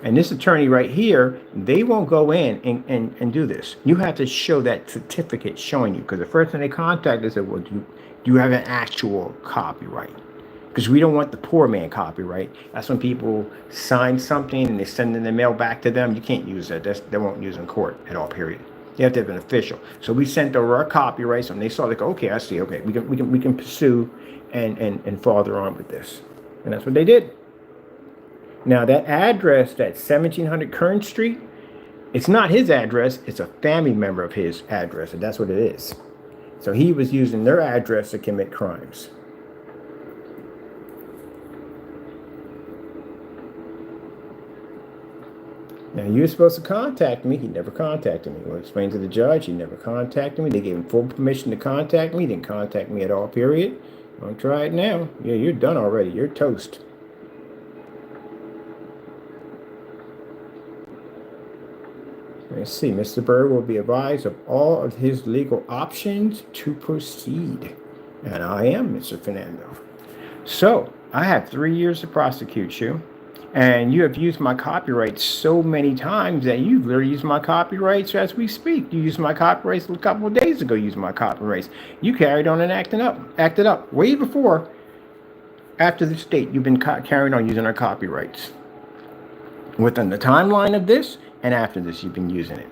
And this attorney right here, they won't go in and do this. You have to show that certificate showing you, because the first thing they contact is, well, do you have an actual copyright? Because we don't want the poor man copyright. That's when people sign something and they send in the mail back to them. You can't use that. They won't use in court at all, period. You have to have an official. So we sent over our copyrights, and they saw, like, okay, I see, okay, we can pursue and farther on with this. And that's what they did. Now that address, that 1700 Kern Street, it's not his address, it's a family member of his address, and that's what it is. So he was using their address to commit crimes. Now, you were supposed to contact me. He never contacted me. We'll explain to the judge. He never contacted me. They gave him full permission to contact me. He didn't contact me at all, period. Don't try it now. Yeah, you're done already. You're toast. Let's see. Mr. Bird will be advised of all of his legal options to proceed. And I am Mr. Fernando. So, I have 3 years to prosecute you. And you have used my copyrights so many times that you've literally used my copyrights as we speak. You used my copyrights a couple of days ago. Used my copyrights. You carried on and acted up way before. After this date, you've been carrying on using our copyrights. Within the timeline of this and after this, you've been using it.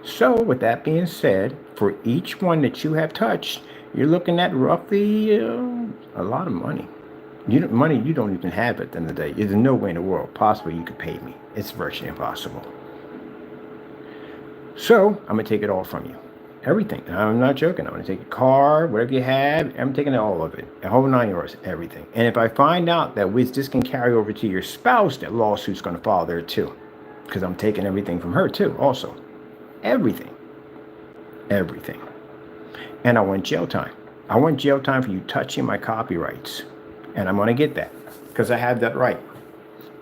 So, with that being said, for each one that you have touched, you're looking at roughly a lot of money. Money you don't even have at the end of the day. There's no way in the world possible you could pay me. It's virtually impossible. So I'm gonna take it all from you, everything. I'm not joking. I'm gonna take your car, whatever you have. I'm taking all of it, a whole 9 yards, everything. And if I find out that this can carry over to your spouse, that lawsuit's gonna follow there too, because I'm taking everything from her too. Also, everything. And I want jail time. I want jail time for you touching my copyrights. And I'm going to get that because I have that right.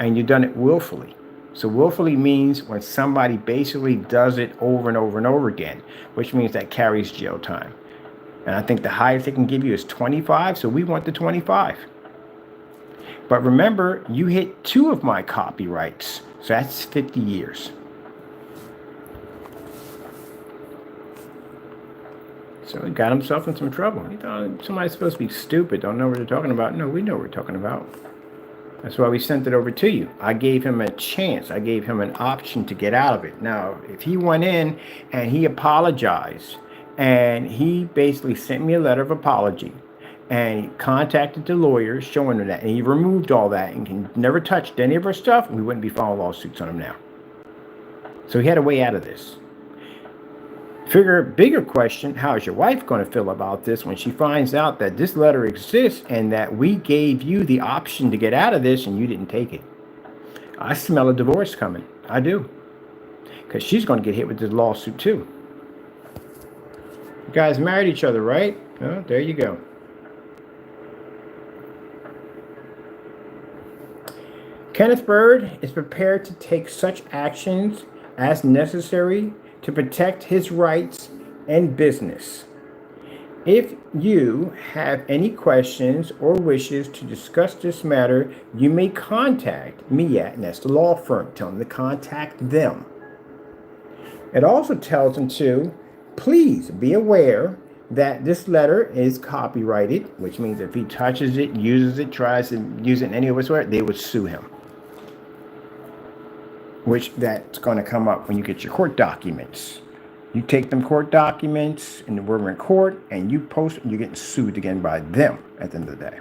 And you've done it willfully. So willfully means when somebody basically does it over and over and over again, which means that carries jail time. And I think the highest they can give you is 25. So we want the 25. But remember, you hit 2 of my copyrights. So that's 50 years. So he got himself in some trouble. He thought somebody's supposed to be stupid, don't know what they're talking about. No, we know what we're talking about. That's why we sent it over to you. I gave him a chance. I gave him an option to get out of it. Now, if he went in and he apologized, and he basically sent me a letter of apology, and he contacted the lawyers showing him that, and he removed all that and he never touched any of our stuff, we wouldn't be filing lawsuits on him now. So he had a way out of this. Bigger question, how is your wife going to feel about this when she finds out that this letter exists and that we gave you the option to get out of this and you didn't take it? I smell a divorce coming. I do. Because she's going to get hit with this lawsuit too. You guys married each other, right? Oh, there you go. Kenneth Bird is prepared to take such actions as necessary to protect his rights and business. If you have any questions or wishes to discuss this matter, you may contact me at, and that's the law firm. Tell them to contact them. It also tells them to please be aware that this letter is copyrighted, which means if he touches it, uses it, tries to use it in any way, they would sue him. Which that's going to come up when you get your court documents. You take them court documents, and we're in court, and you post it, and you're getting sued again by them at the end of the day.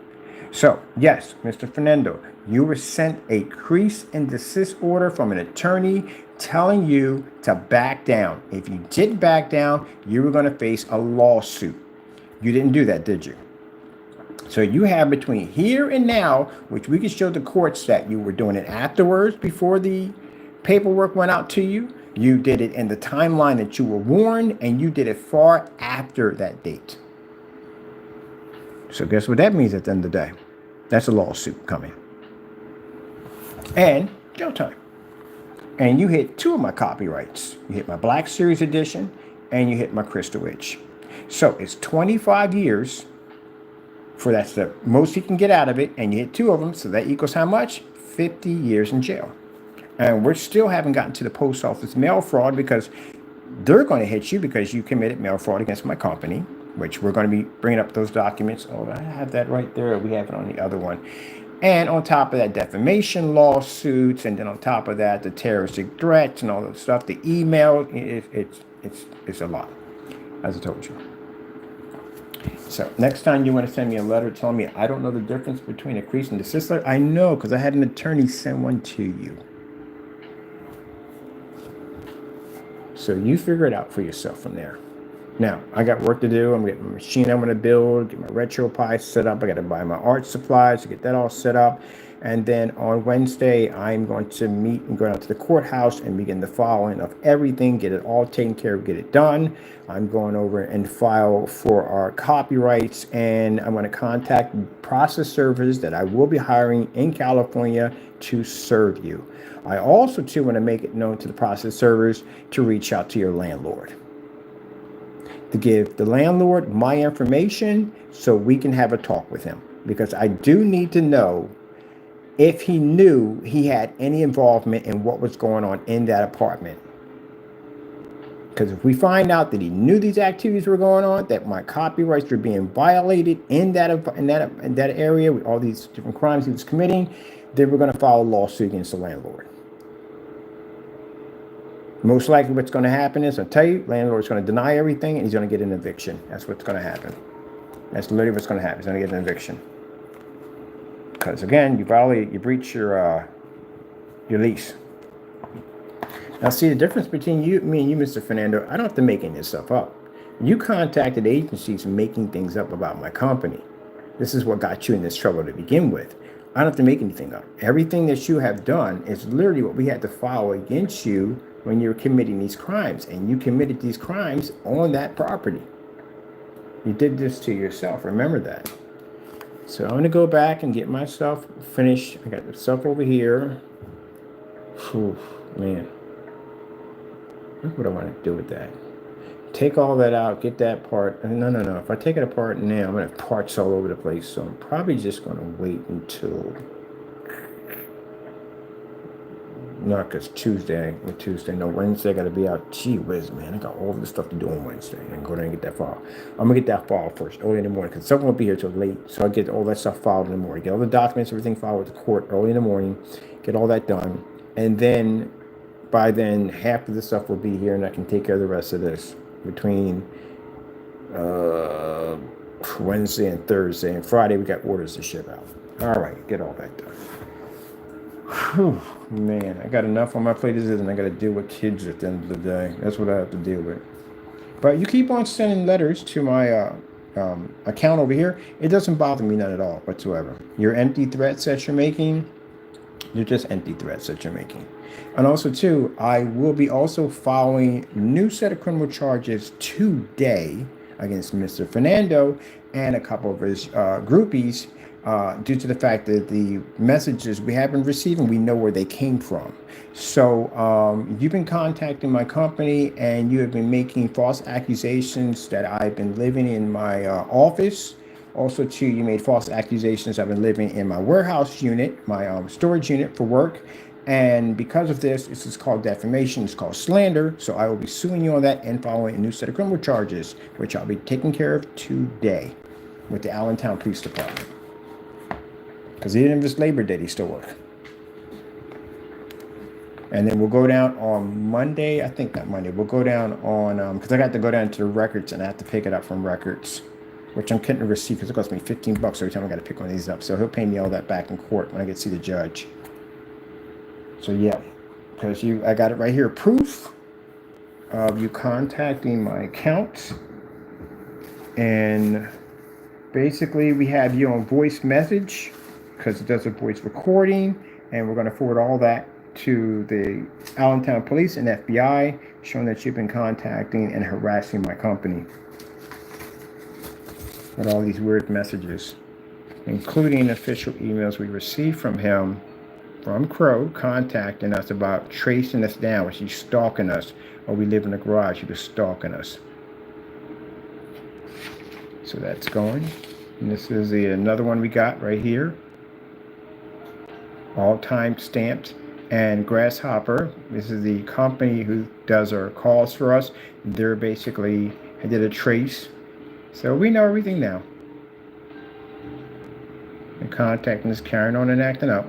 So, yes, Mr. Fernando, you were sent a cease and desist order from an attorney telling you to back down. If you didn't back down, you were going to face a lawsuit. You didn't do that, did you? So you have between here and now, which we can show the courts that you were doing it afterwards, before the paperwork went out to you. You did it in the timeline that you were warned, and you did it far after that date. So guess what that means at the end of the day? That's a lawsuit coming. And jail time. And you hit 2 of my copyrights. You hit my Black Series Edition, and you hit my Crystal Edge. So it's 25 years. For that's the most you can get out of it, and you hit 2 of them, so that equals how much? 50 years in jail. And we still haven't gotten to the post office mail fraud, because they're going to hit you because you committed mail fraud against my company, which we're going to be bringing up those documents. Oh, I have that right there. We have it on the other one. And on top of that, defamation lawsuits, and then on top of that, the terroristic threats and all that stuff, the email, it's a lot, as I told you. So next time you want to send me a letter telling me I don't know the difference between a crease and desist letter, I know, because I had an attorney send one to you. So you figure it out for yourself from there. Now, I got work to do. I'm getting my machine I'm going to build, get my RetroPie set up. I got to buy my art supplies to get that all set up. And then on Wednesday, I'm going to meet and go out to the courthouse and begin the filing of everything, get it all taken care of, get it done. I'm going over and file for our copyrights, and I'm going to contact process servers that I will be hiring in California to serve you. I also, too, want to make it known to the process servers to reach out to your landlord, to give the landlord my information so we can have a talk with him, because I do need to know if he knew he had any involvement in what was going on in that apartment. Because if we find out that he knew these activities were going on, that my copyrights were being violated in that area with all these different crimes he was committing, then we're going to file a lawsuit against the landlord. Most likely what's going to happen is, I'll tell you, landlord's going to deny everything and he's going to get an eviction. That's what's going to happen. That's literally what's going to happen. He's going to get an eviction. Because again, you breach your lease. Now see, the difference between me and you, Mr. Fernando, I don't have to make any of this stuff up. You contacted agencies making things up about my company. This is what got you in this trouble to begin with. I don't have to make anything up. Everything that you have done is literally what we had to file against you when you were committing these crimes. And you committed these crimes on that property. You did this to yourself. Remember that. So I'm going to go back and get myself finished. I got the stuff over here. Whew, man. Look what I want to do with that. Take all that out, get that part. No. If I take it apart now, I'm going to have parts all over the place. So I'm probably just going to wait until... Not because Wednesday I got to be out. Gee whiz, man. I got all this stuff to do on Wednesday. I can go there and get that file. I'm going to get that file first, early in the morning, because someone won't be here till late. So I get all that stuff filed in the morning. Get all the documents, everything filed with the court early in the morning. Get all that done. And then, by then, half of the stuff will be here, and I can take care of the rest of this between Wednesday and Thursday. And Friday, we got orders to ship out. All right, get all that done. Whew, man, I got enough on my plate as is, and I got to deal with kids at the end of the day. That's what I have to deal with. But you keep on sending letters to my account over here. It doesn't bother me none at all whatsoever. Your empty threats that you're making, they're just empty threats that you're making. And also, too, I will be also filing a new set of criminal charges today against Mr. Fernando and a couple of his groupies, due to the fact that the messages we have been receiving, we know where they came from. So you've been contacting my company, and you have been making false accusations that I've been living in my office. Also, too, you made false accusations I've been living in my warehouse unit, my storage unit for work. And because of this is called defamation. It's called slander. So I will be suing you on that and following a new set of criminal charges, which I'll be taking care of today with the Allentown Police Department. Because even if it's Labor Day, they still work. And then we'll go down on Monday. I think not Monday. We'll go down on, because I got to go down to the records and I have to pick it up from records, which I'm getting a receipt because it costs me $15 every time I got to pick one of these up. So he'll pay me all that back in court when I get to see the judge. So yeah, because I got it right here. Proof of you contacting my account and Basically, we have you on voice message because it does a voice recording, and we're going to forward all that to the Allentown Police and FBI, showing that you've been contacting and harassing my company with all these weird messages, including official emails we received from him, from Crow, contacting us about tracing us down, which he's stalking us, or we live in the garage, he was stalking us. So that's going. And this is another one we got right here. All time stamped. And Grasshopper, this is the company who does our calls for us. They're basically, I did a trace. So we know everything now. And contacting us, carrying on and acting up.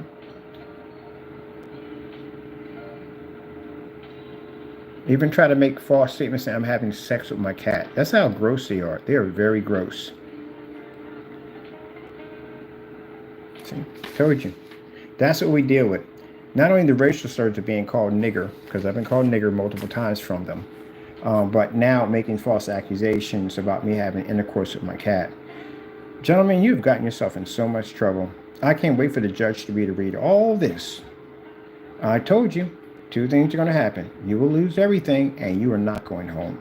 Even try to make false statements saying I'm having sex with my cat. That's how gross they are. They are very gross. See, told you. That's what we deal with. Not only the racial slurs are being called nigger, because I've been called nigger multiple times from them, but now making false accusations about me having intercourse with my cat. Gentlemen, you've gotten yourself in so much trouble. I can't wait for the judge to read all this. I told you, two things are going to happen. You will lose everything, and you are not going home.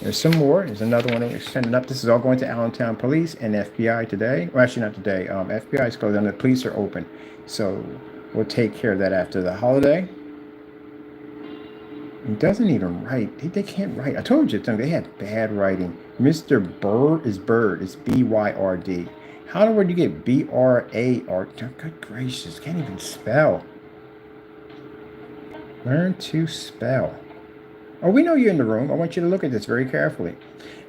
There's some more. There's another one that we're sending up. This is all going to Allentown Police and FBI today. Well, actually, not today. FBI is closed, and the police are open. So we'll take care of that after the holiday. He doesn't even write. They can't write. I told you, they had bad writing. Mr. Bird is Bird. It's B-Y-R-D. How in the world do you get B-R-A-R? Good gracious, can't even spell. Learn to spell. Oh, we know you're in the room. I want you to look at this very carefully.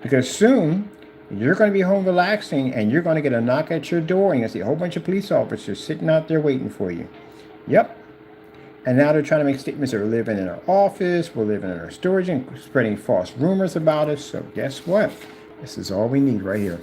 Because soon, you're going to be home relaxing, and you're going to get a knock at your door, and you're going to see a whole bunch of police officers sitting out there waiting for you. Yep. And now they're trying to make statements that we're living in our office, we're living in our storage, and spreading false rumors about us. So guess what? This is all we need right here.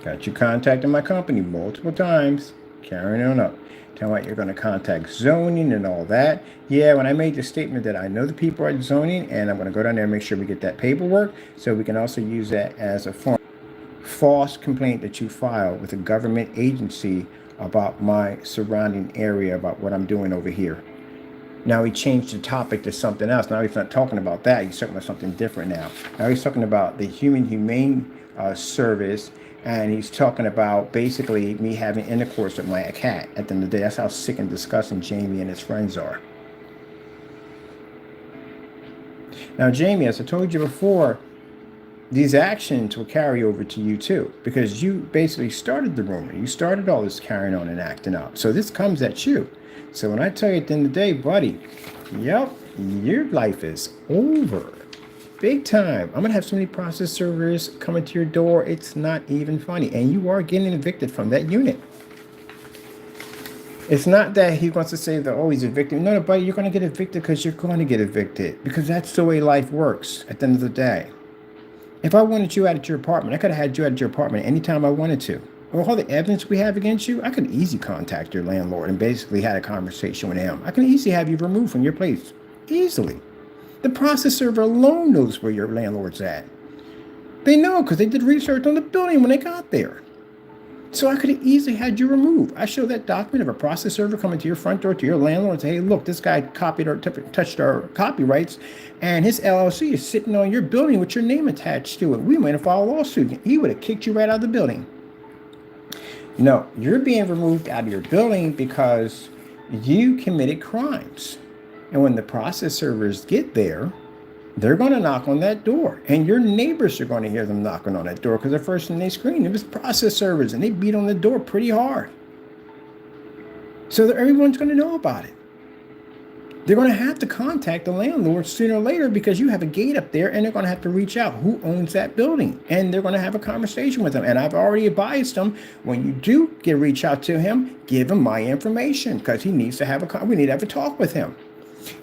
Got you contacting my company multiple times. Carrying on up. Tell me you're going to contact zoning and all that. Yeah, when I made the statement that I know the people at zoning, and I'm going to go down there and make sure we get that paperwork, so we can also use that as a form. False complaint that you file with a government agency about my surrounding area, about what I'm doing over here. Now he changed the topic to something else. Now he's not talking about that. He's talking about something different now. Now he's talking about the Humane Service, and he's talking about basically me having intercourse with my cat. At the end of the day, that's how sick and disgusting Jamie and his friends are. Now, Jamie, as I told you before, these actions will carry over to you too, because you basically started the rumor. You started all this carrying on and acting up. So this comes at you. So when I tell you at the end of the day, buddy, yep, your life is over. Big time. I'm going to have so many process servers coming to your door. It's not even funny. And you are getting evicted from that unit. It's not that he wants to say that, oh, he's evicted. No, buddy, you're going to get evicted because you're going to get evicted. Because that's the way life works at the end of the day. If I wanted you out at your apartment, I could have had you out at your apartment anytime I wanted to. With all the evidence we have against you, I could easily contact your landlord and basically had a conversation with him. I can easily have you removed from your place. Easily. The process server alone knows where your landlord's at. They know because they did research on the building when they got there. So I could have easily had you removed. I show that document of a process server coming to your front door, to your landlord, and say, hey, look, this guy copied or touched our copyrights, and his LLC is sitting on your building with your name attached to it. We might have filed a lawsuit. He would have kicked you right out of the building. No, you're being removed out of your building because you committed crimes. And when the process servers get there, they're going to knock on that door. And your neighbors are going to hear them knocking on that door because the first thing they screamed, it was process servers, and they beat on the door pretty hard. So that everyone's going to know about it. They're going to have to contact the landlord sooner or later because you have a gate up there, and they're going to have to reach out who owns that building. And they're going to have a conversation with them. And I've already advised them, when you do reach out to him, give him my information because he needs to have we need to have a talk with him.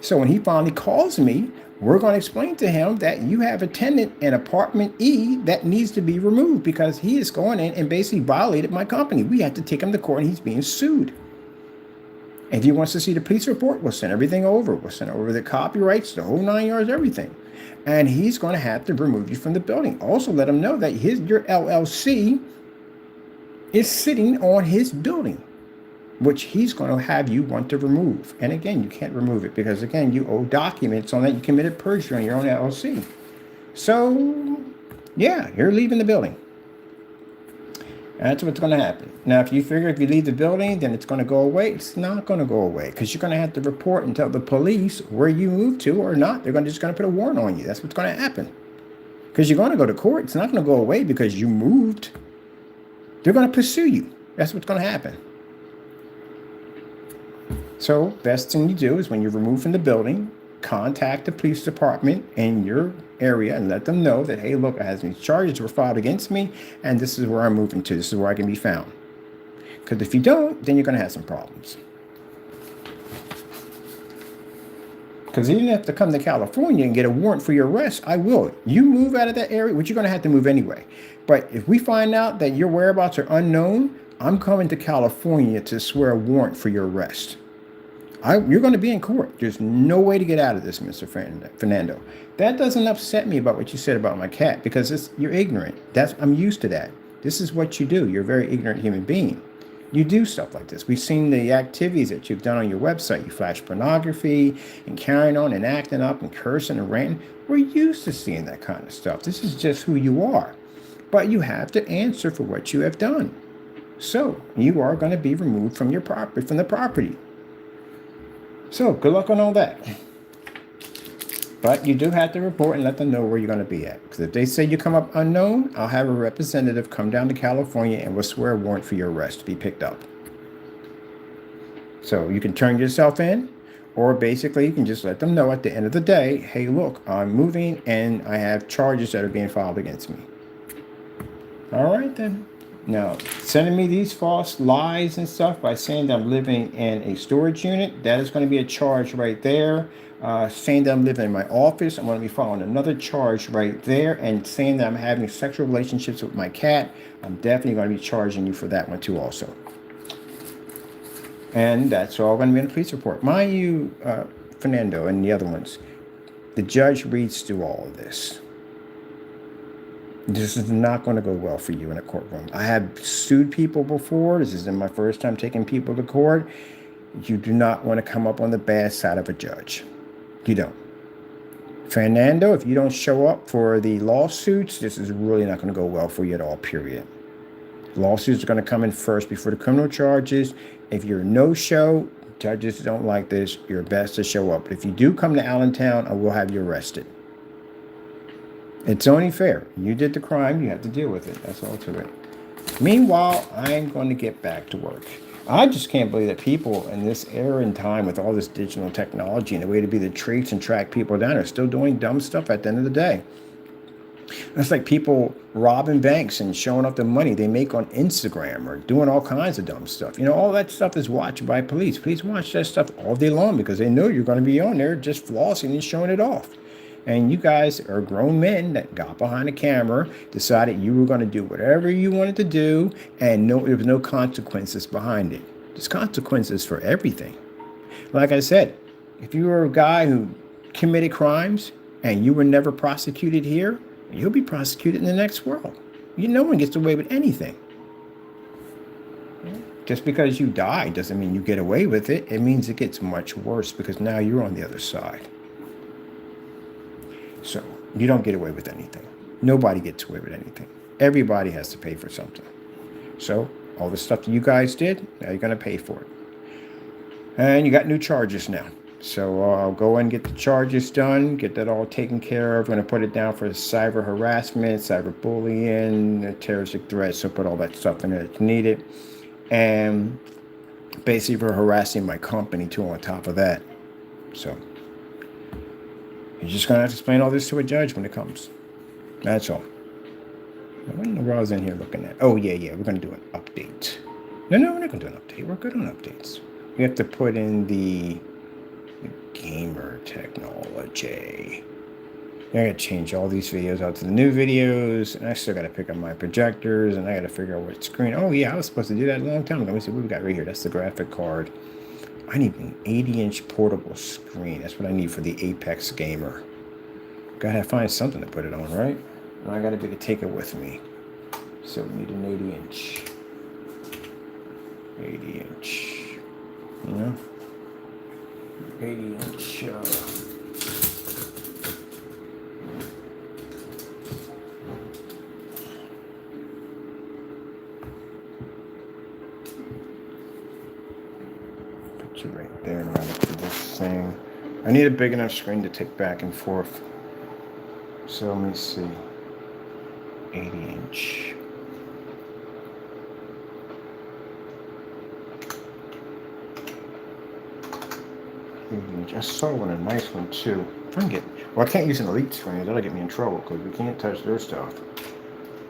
So when he finally calls me, we're going to explain to him that you have a tenant in apartment E that needs to be removed because he is going in and basically violated my company. We have to take him to court and he's being sued. If he wants to see the police report, we'll send everything over. We'll send over the copyrights, the whole 9 yards, everything. And he's going to have to remove you from the building. Also, let him know that your LLC is sitting on his building, which he's going to have you want to remove. And again, you can't remove it because, again, you owe documents on that you committed perjury on your own LLC. So, yeah, you're leaving the building. That's what's going to happen. Now, if you figure if you leave the building, then it's going to go away, it's not going to go away because you're going to have to report and tell the police where you moved to or not. They're just going to put a warrant on you. That's what's going to happen. Because you're going to go to court. It's not going to go away because you moved. They're going to pursue you. That's what's going to happen. So, best thing you do is when you're removed from the building, contact the police department in your area and let them know that, hey, look, I have these charges were filed against me, and this is where I'm moving to. This is where I can be found. Because if you don't, then you're going to have some problems. Because even if to come to California and get a warrant for your arrest, I will. You move out of that area, which you're going to have to move anyway. But if we find out that your whereabouts are unknown, I'm coming to California to swear a warrant for your arrest. You're going to be in court. There's no way to get out of this, Mr. Fernando. That doesn't upset me about what you said about my cat because you're ignorant. I'm used to that. This is what you do. You're a very ignorant human being. You do stuff like this. We've seen the activities that you've done on your website. You flash pornography and carrying on and acting up and cursing and ranting. We're used to seeing that kind of stuff. This is just who you are. But you have to answer for what you have done. So you are going to be removed from the property. So good luck on all that. But you do have to report and let them know where you're going to be at. Because if they say you come up unknown, I'll have a representative come down to California and we'll swear a warrant for your arrest to be picked up. So you can turn yourself in, or basically you can just let them know at the end of the day, hey, look, I'm moving and I have charges that are being filed against me. All right, then. Now, sending me these false lies and stuff by saying that I'm living in a storage unit, that is going to be a charge right there. Saying that I'm living in my office, I'm going to be filing another charge right there. And saying that I'm having sexual relationships with my cat, I'm definitely going to be charging you for that one too also. And that's all going to be in the police report. Mind you, Fernando and the other ones, the judge reads through all of this. This is not going to go well for you in a courtroom. I have sued people before. This isn't my first time taking people to court. You do not want to come up on the bad side of a judge. You don't. Fernando, if you don't show up for the lawsuits, this is really not going to go well for you at all, period. Lawsuits are going to come in first before the criminal charges. If you're a no-show, judges don't like this. You're best to show up. But if you do come to Allentown, I will have you arrested. It's only fair. You did the crime. You have to deal with it. That's all to it. Meanwhile, I'm going to get back to work. I just can't believe that people in this era and time with all this digital technology and the way to be the trace and track people down are still doing dumb stuff at the end of the day. It's like people robbing banks and showing off the money they make on Instagram or doing all kinds of dumb stuff. You know, all that stuff is watched by police. Police watch that stuff all day long because they know you're going to be on there just flossing and showing it off. And you guys are grown men that got behind a camera, decided you were going to do whatever you wanted to do, and there was no consequences behind it. There's consequences for everything. Like I said, if you were a guy who committed crimes and you were never prosecuted here, you'll be prosecuted in the next world. No one gets away with anything. Just because you die doesn't mean you get away with it. It means it gets much worse because now you're on the other side. So you don't get away with anything. Nobody gets away with anything. Everybody has to pay for something. So all the stuff that you guys did, now you're going to pay for it. And you got new charges now. So I'll go and get the charges done, get that all taken care of. I'm going to put it down for cyber harassment, cyber bullying, terroristic threats. So put all that stuff in there that's needed. And basically for harassing my company too on top of that. So you're just going to have to explain all this to a judge when it comes. That's all. I don't know what I was in here looking at. Oh, yeah, we're going to do an update. No, we're not going to do an update. We're good on updates. We have to put in the gamer technology. I got to change all these videos out to the new videos, and I still got to pick up my projectors, and I got to figure out what screen. Oh, yeah, I was supposed to do that a long time ago. Let me see what we got right here. That's the graphic card. I need an 80-inch portable screen. That's what I need for the Apex Gamer. Gotta find something to put it on, right? And I gotta be able to take it with me. So we need an 80-inch. 80-inch. You know? 80-inch. Put you right there and run it to this thing. I need a big enough screen to take back and forth. So let me see. 80-inch. I saw one, a nice one too. I can't use an Elite screen. That'll get me in trouble because we can't touch their stuff.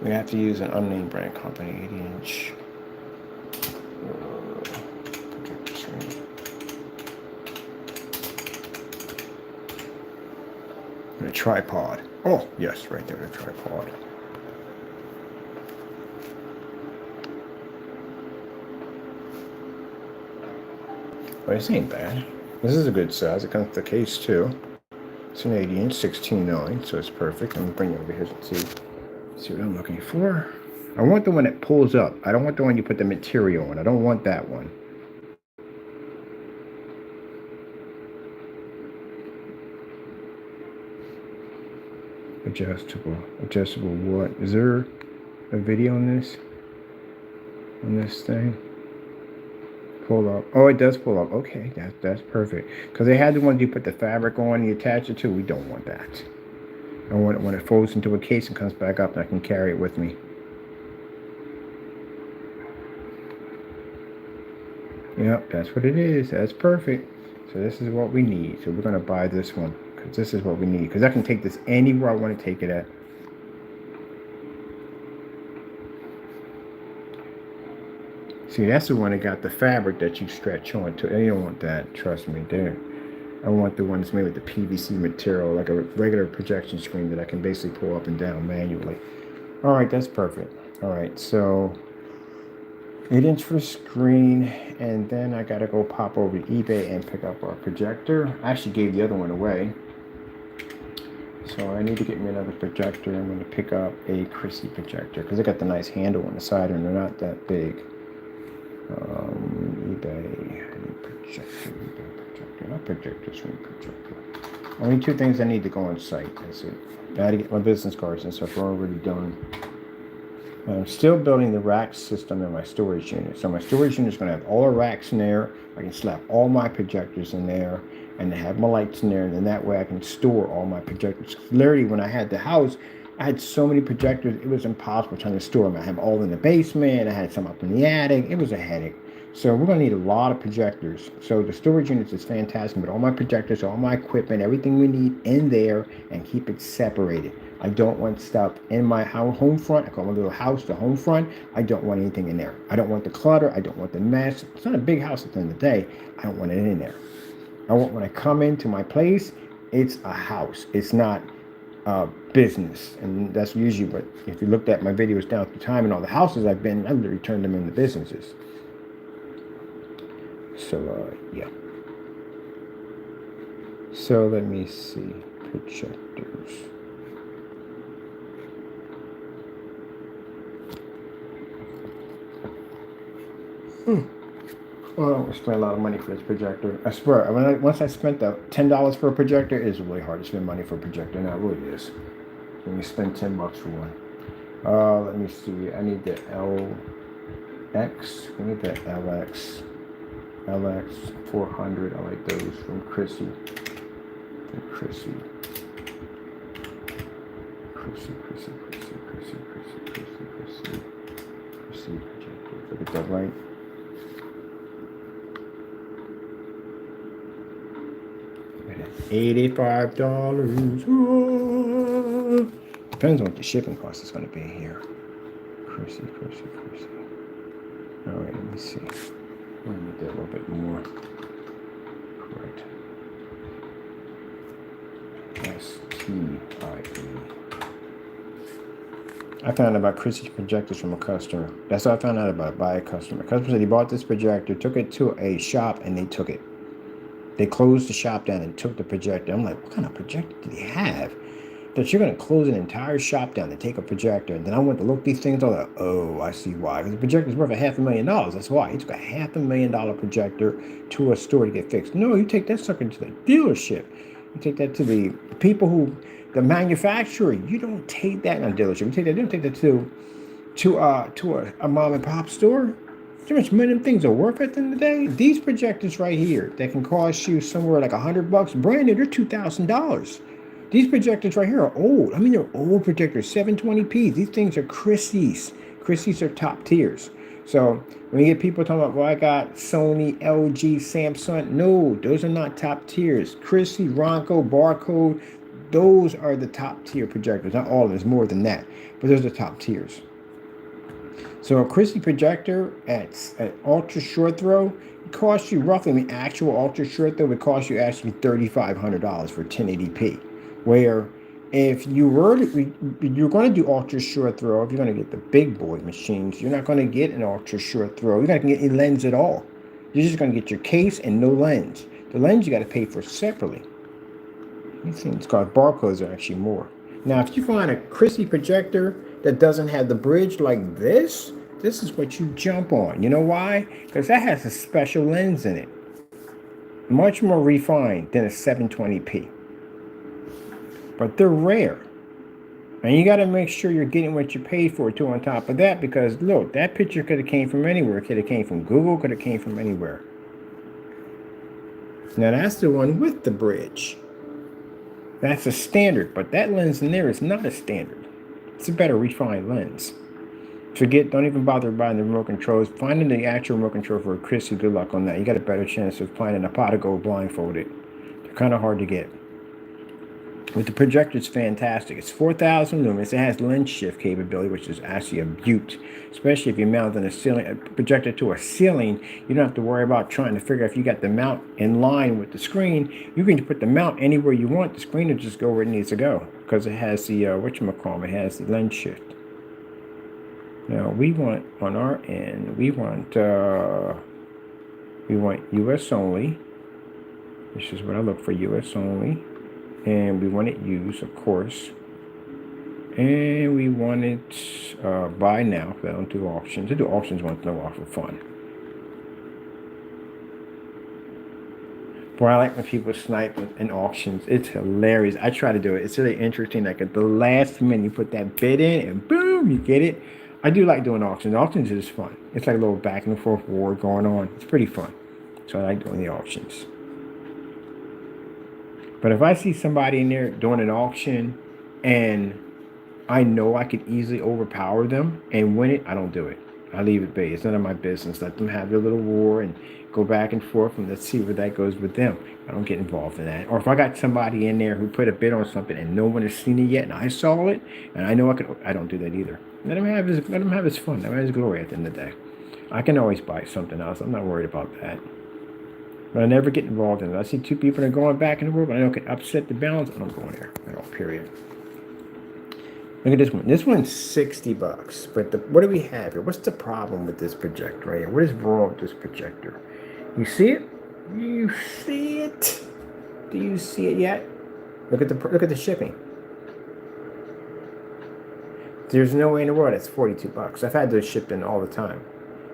We have to use an unnamed brand company, 80-inch. Projector screen. And a tripod. Oh, yes, right there, a tripod. But this ain't bad. This is a good size. It comes with the case too. It's an 80-inch, 16.9, so it's perfect. Let me bring it over here and see what I'm looking for. I want the one that pulls up. I don't want the one you put the material on. I don't want that one. Adjustable what? Is there a video on this? On this thing? Pull up. Oh, it does pull up. Okay, that's perfect. Because they had the ones you put the fabric on and you attach it to. We don't want that. I want it when it folds into a case and comes back up and I can carry it with me. Yep, that's what it is. That's perfect. So this is what we need. So we're going to buy this one because this is what we need. Because I can take this anywhere I want to take it at. See, that's the one that got the fabric that you stretch onto. You don't want that. Trust me, there. I want the one that's made with the PVC material, like a regular projection screen that I can basically pull up and down manually. All right, that's perfect. All right, so 8-inch for screen, and then I gotta go pop over to eBay and pick up our projector. I actually gave the other one away. So I need to get me another projector. I'm gonna pick up a Chrissy projector because they got the nice handle on the side and they're not that big. eBay, projector, not projector, screen projector. Only two things I need to go on site. That's it. I had to get my business cards and stuff already done. I'm still building the rack system in my storage unit. So my storage unit is going to have all the racks in there. I can slap all my projectors in there and have my lights in there. And then that way I can store all my projectors. Literally, when I had the house, I had so many projectors, it was impossible trying to store them. I have all in the basement. I had some up in the attic. It was a headache. So we're going to need a lot of projectors. So the storage units is fantastic, but all my projectors, all my equipment, everything we need in there and keep it separated. I don't want stuff in my home front. I call my little house the home front. I don't want anything in there. I don't want the clutter. I don't want the mess. It's not a big house at the end of the day. I don't want it in there. I want when I come into my place, it's a house. It's not business. And that's usually what, if you looked at my videos down through time and all the houses I've been, I literally turned them into businesses. So, yeah. So let me see. Projectors. Well, I spent a lot of money for this projector. I swear, once I spent the $10 for a projector, it is really hard to spend money for a projector. Now, it really is. When you spend $10 for one. Let me see. I need the LX. I need the LX. LX 400. I like those from Chrissy. Chrissy projector. Look at that light. $85. Oh. Depends on what the shipping cost is going to be here. Chrissy. All right, let me see. I'm going to need that a little bit more. Correct. STIE. I found out about Christie's projectors from a customer. That's what I found out about by a customer. A customer said he bought this projector, took it to a shop, and they took it. They closed the shop down and took the projector. I'm like, what kind of projector did he have? That you're going to close an entire shop down to take a projector. And then I went to look these things. I was like, oh, I see why. Because the projector is worth $500,000. That's why. He took a $500,000 projector to a store to get fixed. No, you take that sucker to the dealership. You take that to the people who, the manufacturer. You don't take that in a dealership. You don't take that to a mom and pop store. How much money them things are worth at the end of the day? These projectors right here that can cost you somewhere like $100, brand new, they're $2,000. These projectors right here are old. I mean, they're old projectors, 720p. These things are Christie's. Christie's are top tiers. So when you get people talking about, well, I got Sony, LG, Samsung. No, those are not top tiers. Christie, Ronco, Barcode, those are the top tier projectors. Not all of them, there's more than that. But those are the top tiers. So a Christie projector at ultra short throw, it costs you roughly, I mean, actual ultra short throw would cost you actually $3,500 for 1080p. Where if you were to, you're going to do ultra short throw, if you're going to get the big boy machines, you're not going to get an ultra short throw. You're not going to get any lens at all. You're just going to get your case and no lens. The lens you got to pay for separately. These things called barcodes are actually more. Now, if you find a Christie projector that doesn't have the bridge like this is what you jump on. You know why? Because that has a special lens in it. Much more refined than a 720p. But they're rare. And you got to make sure you're getting what you paid for too on top of that, because look, that picture could have came from anywhere. It could have came from Google, could have came from anywhere. Now that's the one with the bridge. That's a standard, but that lens in there is not a standard. It's a better refined lens. Don't even bother buying the remote controls. Finding the actual remote control for a Christie, good luck on that. You got a better chance of finding a pot of gold blindfolded. They're kind of hard to get. But the projector is fantastic. It's 4,000 lumens. It has lens shift capability, which is actually a beaut. Especially if you mount a projector to a ceiling, you don't have to worry about trying to figure out if you got the mount in line with the screen. You can put the mount anywhere you want. The screen will just go where it needs to go because it has the it has the lens shift. Now we want on our end, we want US only. This is what I look for, US only. And we want it used, of course. And we want it buy now, because I don't do auctions. I do auctions once in a while for fun. Boy, I like when people snipe in auctions. It's hilarious. I try to do it. It's really interesting. Like at the last minute, you put that bid in and boom, you get it. I do like doing auctions. Auctions is fun. It's like a little back and forth war going on. It's pretty fun. So I like doing the auctions. But if I see somebody in there doing an auction and I know I could easily overpower them and win it, I don't do it. I leave it be. It's none of my business. Let them have their little war and go back and forth, and let's see where that goes with them. I don't get involved in that. Or if I got somebody in there who put a bid on something and no one has seen it yet and I saw it and I know I don't do that either. Let him have his fun. Let him have his glory at the end of the day. I can always buy something else. I'm not worried about that. But I never get involved in it. I see two people that are going back and forth, and I know it can upset the balance. I don't go in there at all, period. Look at this one. This one's $60. But what do we have here? What's the problem with this projector right here? What is wrong with this projector? You see it? You see it? Do you see it yet? Look at the shipping. There's no way in the world that's $42. I've had those shipped in all the time.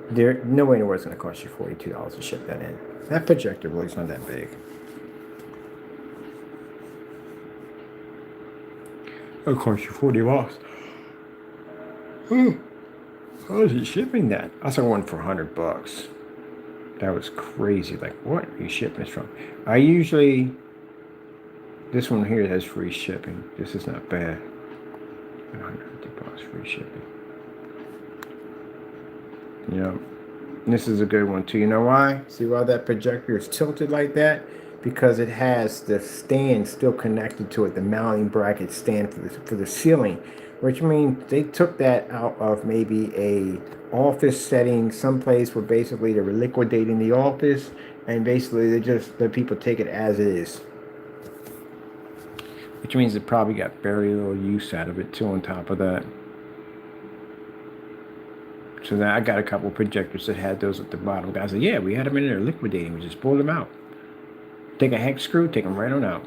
There's no way in the world it's going to cost you $42 to ship that in. That projector really is not that big. It'll cost you $40. How is he shipping that? I saw one for $100. That was crazy. Like, what are you shipping this from? This one here has free shipping. This is not bad. $150 free shipping. Yeah. This is a good one too. You know why? See why that projector is tilted like that? Because it has the stand still connected to it, the mounting bracket stand for the ceiling, which means they took that out of maybe a office setting, someplace where basically they were liquidating the office, and basically they just let people take it as it is. Which means it probably got very little use out of it too on top of that. So then I got a couple projectors that had those at the bottom. Guys said, yeah, we had them in there liquidating. We just pulled them out. Take a hex screw, take them right on out.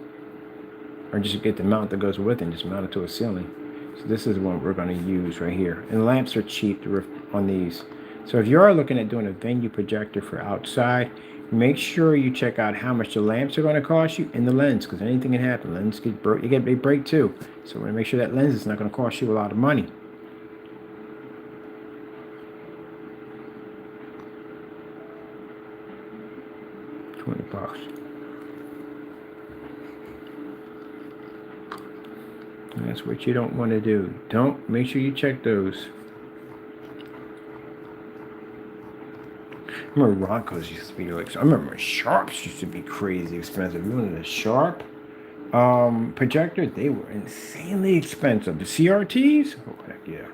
Or just get the mount that goes with it and just mount it to a ceiling. So this is what we're going to use right here. And the lamps are cheap on these. So if you are looking at doing a venue projector for outside, make sure you check out how much the lamps are going to cost you and the lens, because anything can happen. Lens get broke, they break too. So we're going to make sure that lens is not going to cost you a lot of money. $20. That's what you don't want to do. Don't make sure you check those. I remember Roncos used to be like, I remember Sharps used to be crazy expensive. You wanted a Sharp projector, they were insanely expensive. The CRTs, oh heck yeah,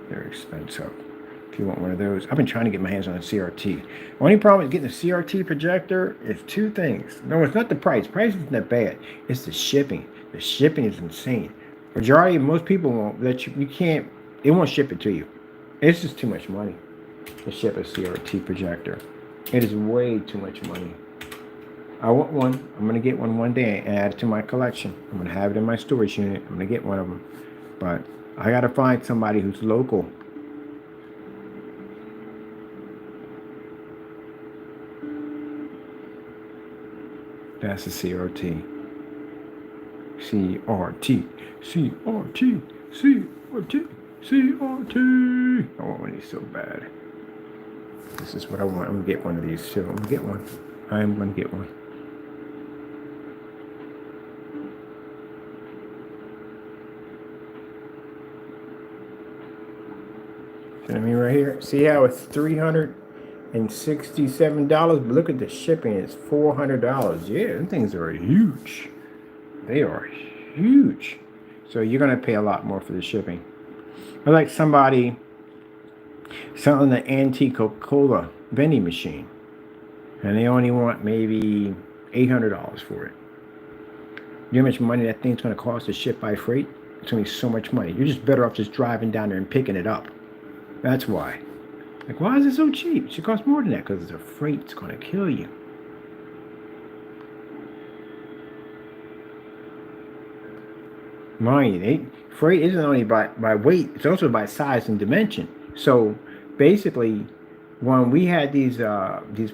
they're expensive. If you want one of those, I've been trying to get my hands on a CRT. Only problem with getting a CRT projector is two things. No, it's not the price. Price isn't that bad. It's the shipping. The shipping is insane. Majority of most people won't let you. You can't. They won't ship it to you. It's just too much money to ship a CRT projector. It is way too much money. I want one. I'm gonna get one day and add it to my collection. I'm gonna have it in my storage unit. I'm gonna get one of them, but I gotta find somebody who's local. That's a CRT. CRT. CRT. CRT. CRT. I want one of these so bad. This is what I want. I'm gonna get one of these too. I'm gonna get one. I am gonna get one. See what I mean right here? See how it's $367, but look at the shipping. It's $400. Yeah, them things are huge. They are huge. So you're gonna pay a lot more for the shipping. I like somebody selling an antique Coca-Cola vending machine, and they only want maybe $800 for it. You know how much money that thing's gonna cost to ship by freight? It's gonna be so much money. You're just better off just driving down there and picking it up. That's why. Like, why is it so cheap? It should cost more than that, because the freight's gonna kill you. Mind you, freight isn't only by weight, it's also by size and dimension. So basically, when we had these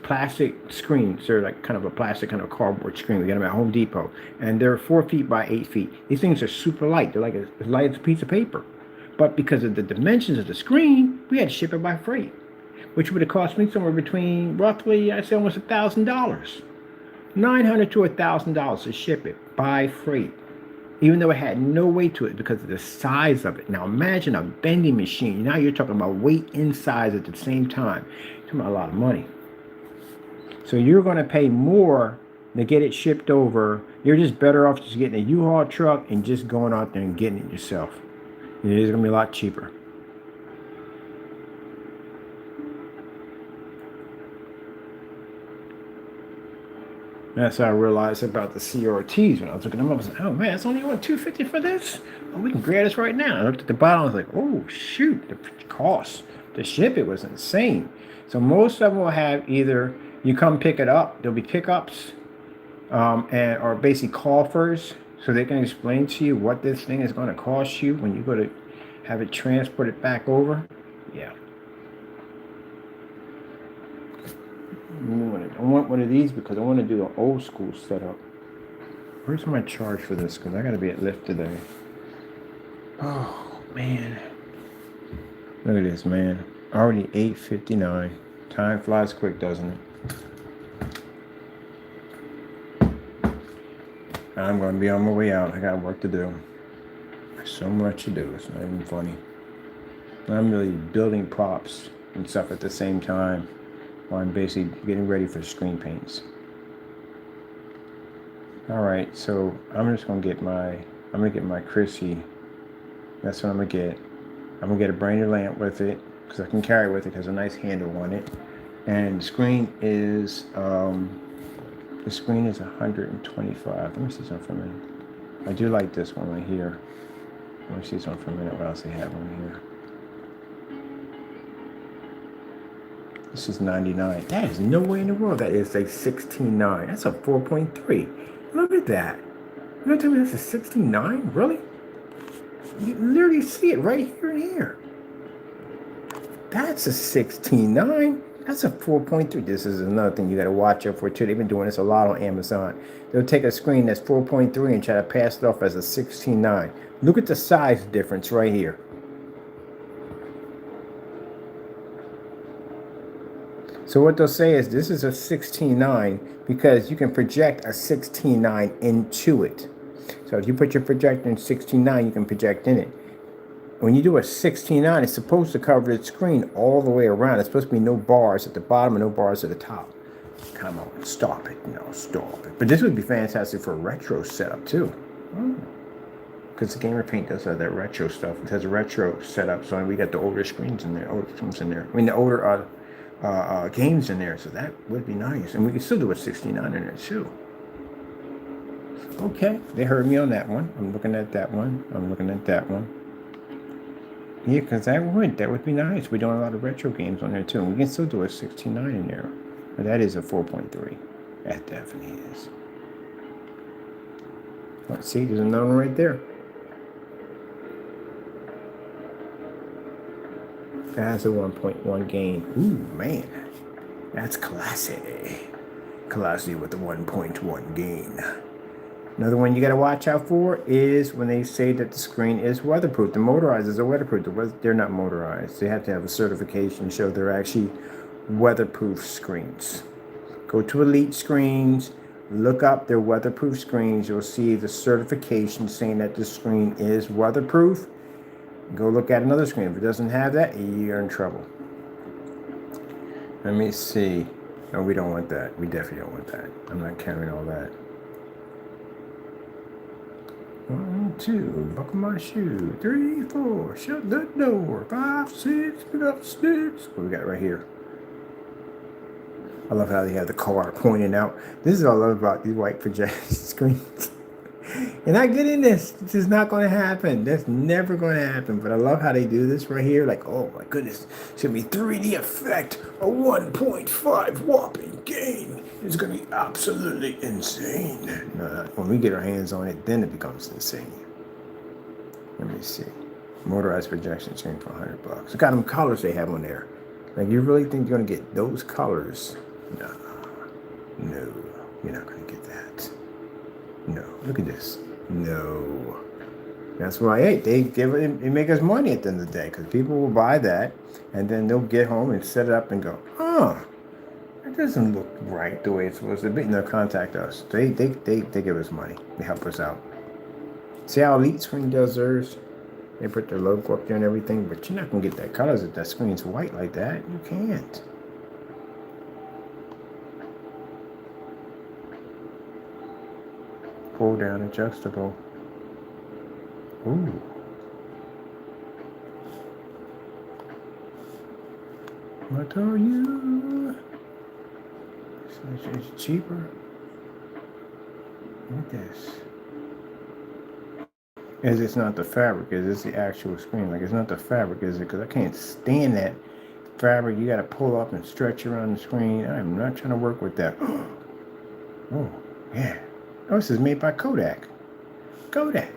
plastic screens, they're like kind of a plastic, kind of cardboard screen. We got them at Home Depot, and they're 4 feet by 8 feet. These things are super light. They're like as light as a piece of paper. But because of the dimensions of the screen, we had to ship it by freight, which would have cost me somewhere between roughly, I'd say almost $1,000, $900 to $1,000 to ship it by freight, even though it had no weight to it because of the size of it. Now imagine a vending machine. Now you're talking about weight and size at the same time. You're talking about a lot of money. So you're going to pay more to get it shipped over. You're just better off just getting a U-Haul truck and just going out there and getting it yourself. It is going to be a lot cheaper. That's how I realized about the CRTs when I was looking at them. I was like, oh man, it's only $250 for this? Oh, we can grab this right now. I looked at the bottom, I was like, oh shoot, the cost to ship it was insane. So most of them will have either you come pick it up, there'll be pickups, or basically coffers, so they can explain to you what this thing is going to cost you when you go to have it transported back over. Yeah. I want one of these because I want to do an old school setup. Where's my charge for this? Because I got to be at lift today. Oh, man. Look at this, man. Already 8:59. Time flies quick, doesn't it? I'm going to be on my way out. I got work to do. There's so much to do. It's not even funny. I'm really building props and stuff at the same time while I'm basically getting ready for screen paints. All right, so I'm just going to get my Chrissy. That's what I'm going to get. I'm going to get a brand new lamp with it because I can carry it with it. It has a nice handle on it. And the screen is 125. Let me see something for a minute. I do like this one right here. Let me see something for a minute. What else they have on here? This is 99. That is no way in the world that is a 16.9. That's a 4.3. Look at that. You're gonna tell me that's a 16.9? Really? You literally see it right here and here. That's a 16.9. That's a 4.3. This is another thing you got to watch out for too. They've been doing this a lot on Amazon. They'll take a screen that's 4.3 and try to pass it off as a 16.9. Look at the size difference right here. So what they'll say is this is a 16.9 because you can project a 16.9 into it. So if you put your projector in 16.9, you can project in it. When you do a 16.9, it's supposed to cover the screen all the way around. It's supposed to be no bars at the bottom and no bars at the top. Come on, stop it. No, stop it. But this would be fantastic for a retro setup too. Because the Gamer Paint does have that retro stuff. It has a retro setup, so we got the older screens in there, older films in there. I mean, the older games in there, so that would be nice. And we can still do a 16.9 in there too. Okay, they heard me on that one. I'm looking at that one. I'm looking at that one. Yeah, because that would be nice. We're doing a lot of retro games on there too. We can still do a 16.9 in there. But that is a 4.3. That definitely is. Let's see, there's another one right there. That's a 1.1 gain. Ooh, man. That's classy. Classy with the 1.1 gain. Another one you got to watch out for is when they say that the screen is weatherproof. The motorizers are weatherproof. They're not motorized. They have to have a certification to show they're actually weatherproof screens. Go to Elite Screens, look up their weatherproof screens. You'll see the certification saying that the screen is weatherproof. Go look at another screen. If it doesn't have that, you're in trouble. Let me see. No, we don't want that. We definitely don't want that. I'm not carrying all that. 1, 2, buckle my shoe. 3, 4, shut the door. 5, 6, pick up sticks. What we got right here? I love how they have the car pointing out. This is what I love about these white projection screens. And I get in this. This is not going to happen. That's never going to happen. But I love how they do this right here. Like, oh my goodness. It's going to be 3D effect. A 1.5 whopping gain. It's going to be absolutely insane. No, when we get our hands on it, then it becomes insane. Let me see. Motorized projection screen for $100. Look at them colors they have on there. Like, you really think you're going to get those colors? No. No. You're not going to get that. No, look at this. No. That's why, hey, they make us money at the end of the day, because people will buy that and then they'll get home and set it up and go, that doesn't look right the way it's supposed to be. And they'll contact us. They give us money. They help us out. See how Elite Screen does theirs? They put their logo up there and everything, but you're not going to get that colors if that screen's white like that. You can't. Pull down adjustable. Ooh. What are you? It's cheaper. Look at this. Is it's not the fabric? Is this the actual screen? Like, it's not the fabric, is it? Because I can't stand that fabric. You got to pull up and stretch around the screen. I'm not trying to work with that. Oh, yeah. Oh, this is made by Kodak. Kodak.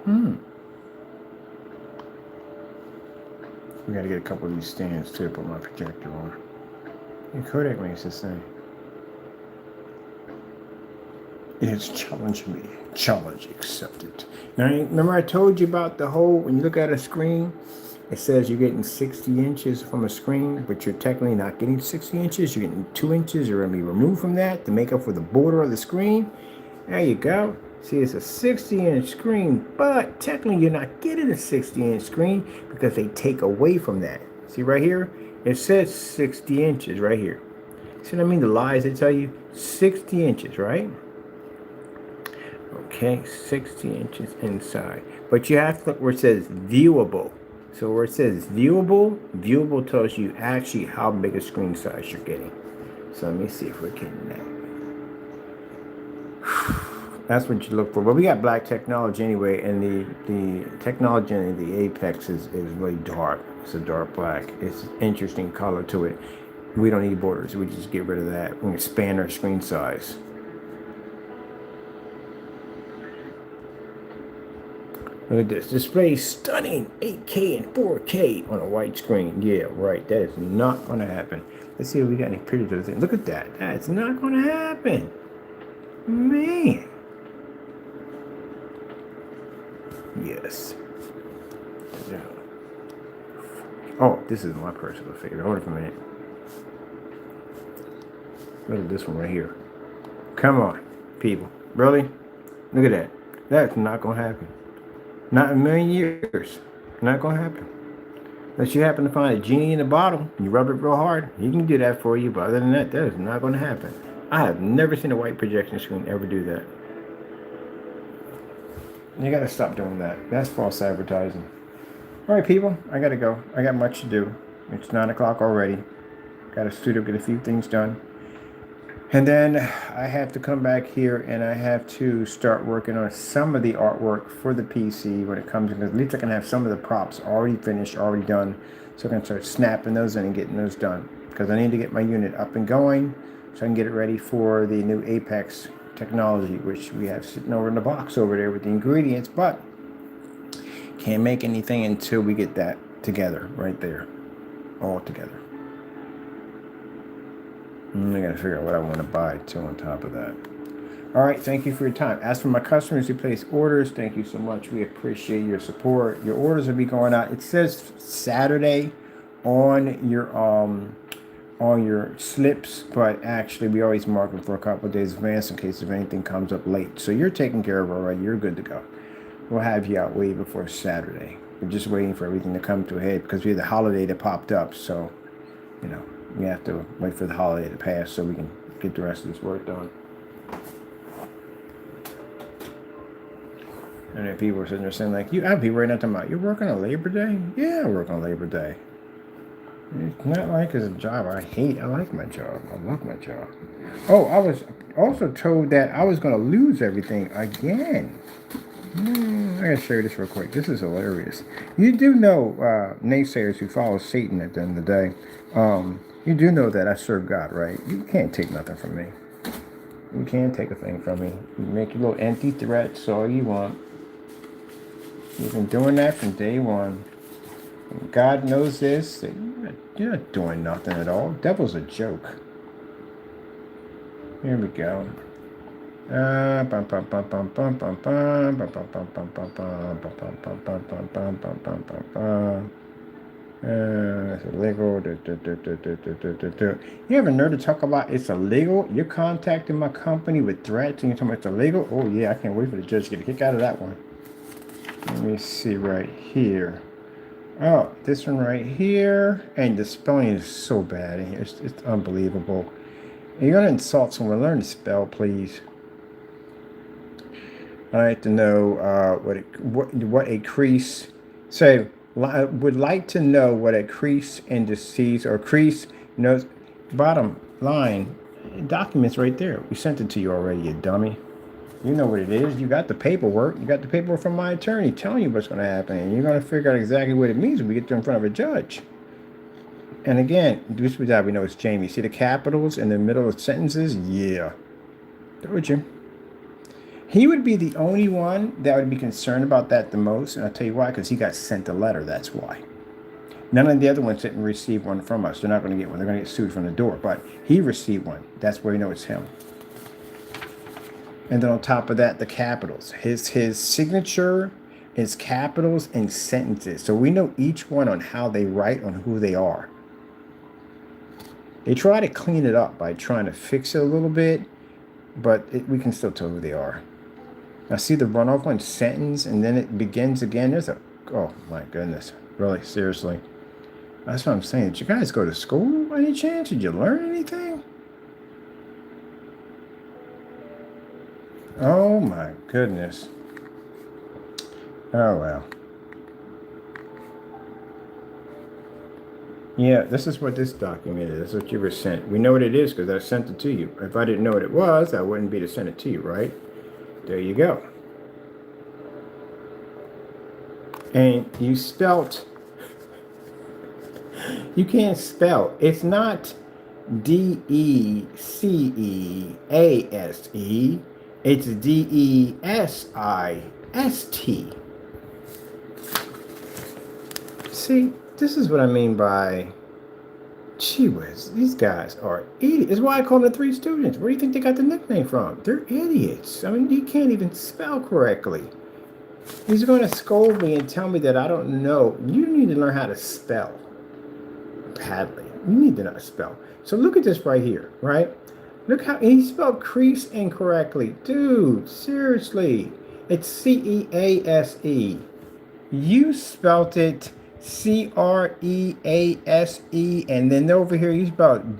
We got to get a couple of these stands too to put my projector on. And Kodak makes this thing. It has challenged me. Challenge accepted. Now, remember I told you about the whole, when you look at a screen, it says you're getting 60 inches from a screen, but you're technically not getting 60 inches. You're getting 2 inches. You're going to be removed from that to make up for the border of the screen. There you go. See, it's a 60-inch screen, but technically you're not getting a 60-inch screen because they take away from that. See right here? It says 60 inches right here. See what I mean? The lies they tell you? 60 inches, right? Okay, 60 inches inside. But you have to look where it says viewable. So where it says viewable, viewable tells you actually how big a screen size you're getting. So let me see if we're getting that. That's what you look for. But we got black technology anyway, and the technology in the Apex is really dark. It's a dark black. It's an interesting color to it. We don't need borders. We just get rid of that. We're going to expand our screen size. Look at this. Display stunning 8K and 4K on a white screen. Yeah, right. That is not going to happen. Let's see if we got any pictures of the thing. Look at that. That's not going to happen. Man. Yes. Oh, this is my personal favorite. Hold on for a minute. Look at this one right here. Come on, people. Really? Look at that. That's not going to happen. Not in a million years. Not going to happen. Unless you happen to find a genie in the bottle, you rub it real hard, he can do that for you. But other than that, that is not going to happen. I have never seen a white projection screen ever do that. You got to stop doing that. That's false advertising. All right, people, I got to go. I got much to do. It's 9 o'clock already. Got to suit up, get a few things done. And then I have to come back here and I have to start working on some of the artwork for the PC when it comes in. At least I can have some of the props already finished, already done. So I can start snapping those in and getting those done. Because I need to get my unit up and going so I can get it ready for the new Apex technology, which we have sitting over in the box over there with the ingredients. But can't make anything until we get that together right there. All together. I gotta figure out what I want to buy too on top of that. All right, thank you for your time. As for my customers who place orders, thank you so much. We appreciate your support. Your orders will be going out. It says Saturday on your slips, but actually we always mark them for a couple of days in advance in case if anything comes up late. So you're taken care of already. You're good to go. We'll have you out way before Saturday. We're just waiting for everything to come to a head because we had the holiday that popped up. So, you know, we have to wait for the holiday to pass so we can get the rest of this work done. And then people are sitting there saying, like, I have people right now talking about, you're working on Labor Day? Yeah, I work on Labor Day. It's not like it's a job I hate. I like my job. I love my job. Oh, I was also told that I was going to lose everything again. I gotta show you this real quick. This is hilarious. You do know, naysayers who follow Satan at the end of the day, you do know that I serve God, right? You can't take nothing from me. You can't take a thing from me. You make your little empty threats all you want. You've been doing that from day one. God knows this. That you're not doing nothing at all. Devil's a joke. Here we go. It's illegal. You ever heard to talk about it's illegal? You're contacting my company with threats and you're talking about it's illegal? Oh yeah, I can't wait for the judge to get a kick out of that one. Let me see right here. Oh, this one right here. And the spelling is so bad in here. It's unbelievable. You're going to insult someone. Learn to spell, please. I like to know what a crease. So, I would like to know what a crease indices or crease, bottom line documents right there. We sent it to you already, you dummy. You know what it is. You got the paperwork. You got the paperwork from my attorney telling you what's going to happen. And you're going to figure out exactly what it means when we get to in front of a judge. And again, this we know it's Jamie. See the capitals in the middle of sentences? Yeah. Told you. He would be the only one that would be concerned about that the most. And I'll tell you why, because he got sent a letter. That's why. None of the other ones didn't receive one from us. They're not going to get one. They're going to get sued from the door. But he received one. That's where you know it's him. And then on top of that, the capitals. His signature is capitals and sentences. So we know each one on how they write, on who they are. They try to clean it up by trying to fix it a little bit, but we can still tell who they are. Now see the runoff one, sentence, and then it begins again. There's a, oh my goodness, really, seriously. That's what I'm saying. Did you guys go to school by any chance? Did you learn anything? Oh my goodness. Oh well. Yeah, this is what this document is. That's what you were sent. We know what it is because I sent it to you. If I didn't know what it was, I wouldn't be to send it to you, right? There you go. And you spelt You can't spell. It's not Decease. It's Dessist. See, this is what I mean by, gee whiz, these guys are idiots. It's why I call them the Three Students. Where do you think they got the nickname from? They're idiots. I mean, you can't even spell correctly. He's going to scold me and tell me that I don't know. You need to learn how to spell. Badly. You need to know how to spell. So look at this right here, right? Look how he spelled crease incorrectly. Dude, seriously. It's Cease. You spelt it Crease, and then over here you spelled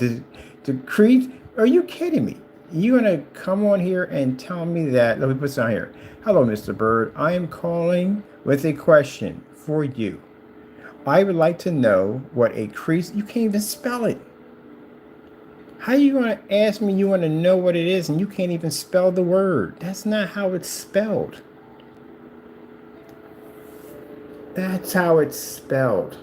decrease. Are you kidding me? You gonna come on here and tell me that? Let me put this on here. Hello, Mr. Bird. I am calling with a question for you. I would like to know what a crease. You can't even spell it. How are you gonna ask me? You want to know what it is, and you can't even spell the word? That's not how it's spelled. That's how it's spelled.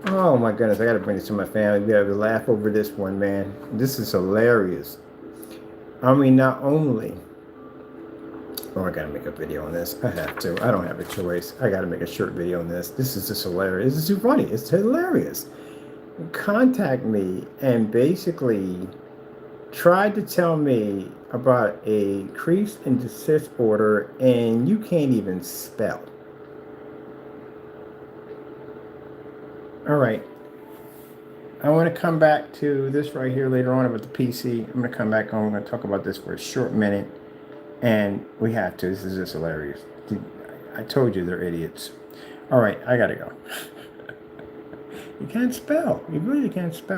Oh my goodness, I gotta bring this to my family. We gotta laugh over this one, man. This is hilarious. I mean, not only, oh, I gotta make a video on this. I have to. I don't have a choice. I gotta make a short video on this. This is just hilarious. This is too funny. It's hilarious. Contact me and basically tried to tell me about a cease and desist order, and you can't even spell. All right. I want to come back to this right here later on about the PC. I'm going to come back on. We're going to talk about this for a short minute. And we have to. This is just hilarious. I told you they're idiots. All right. I got to go. You can't spell. You really can't spell.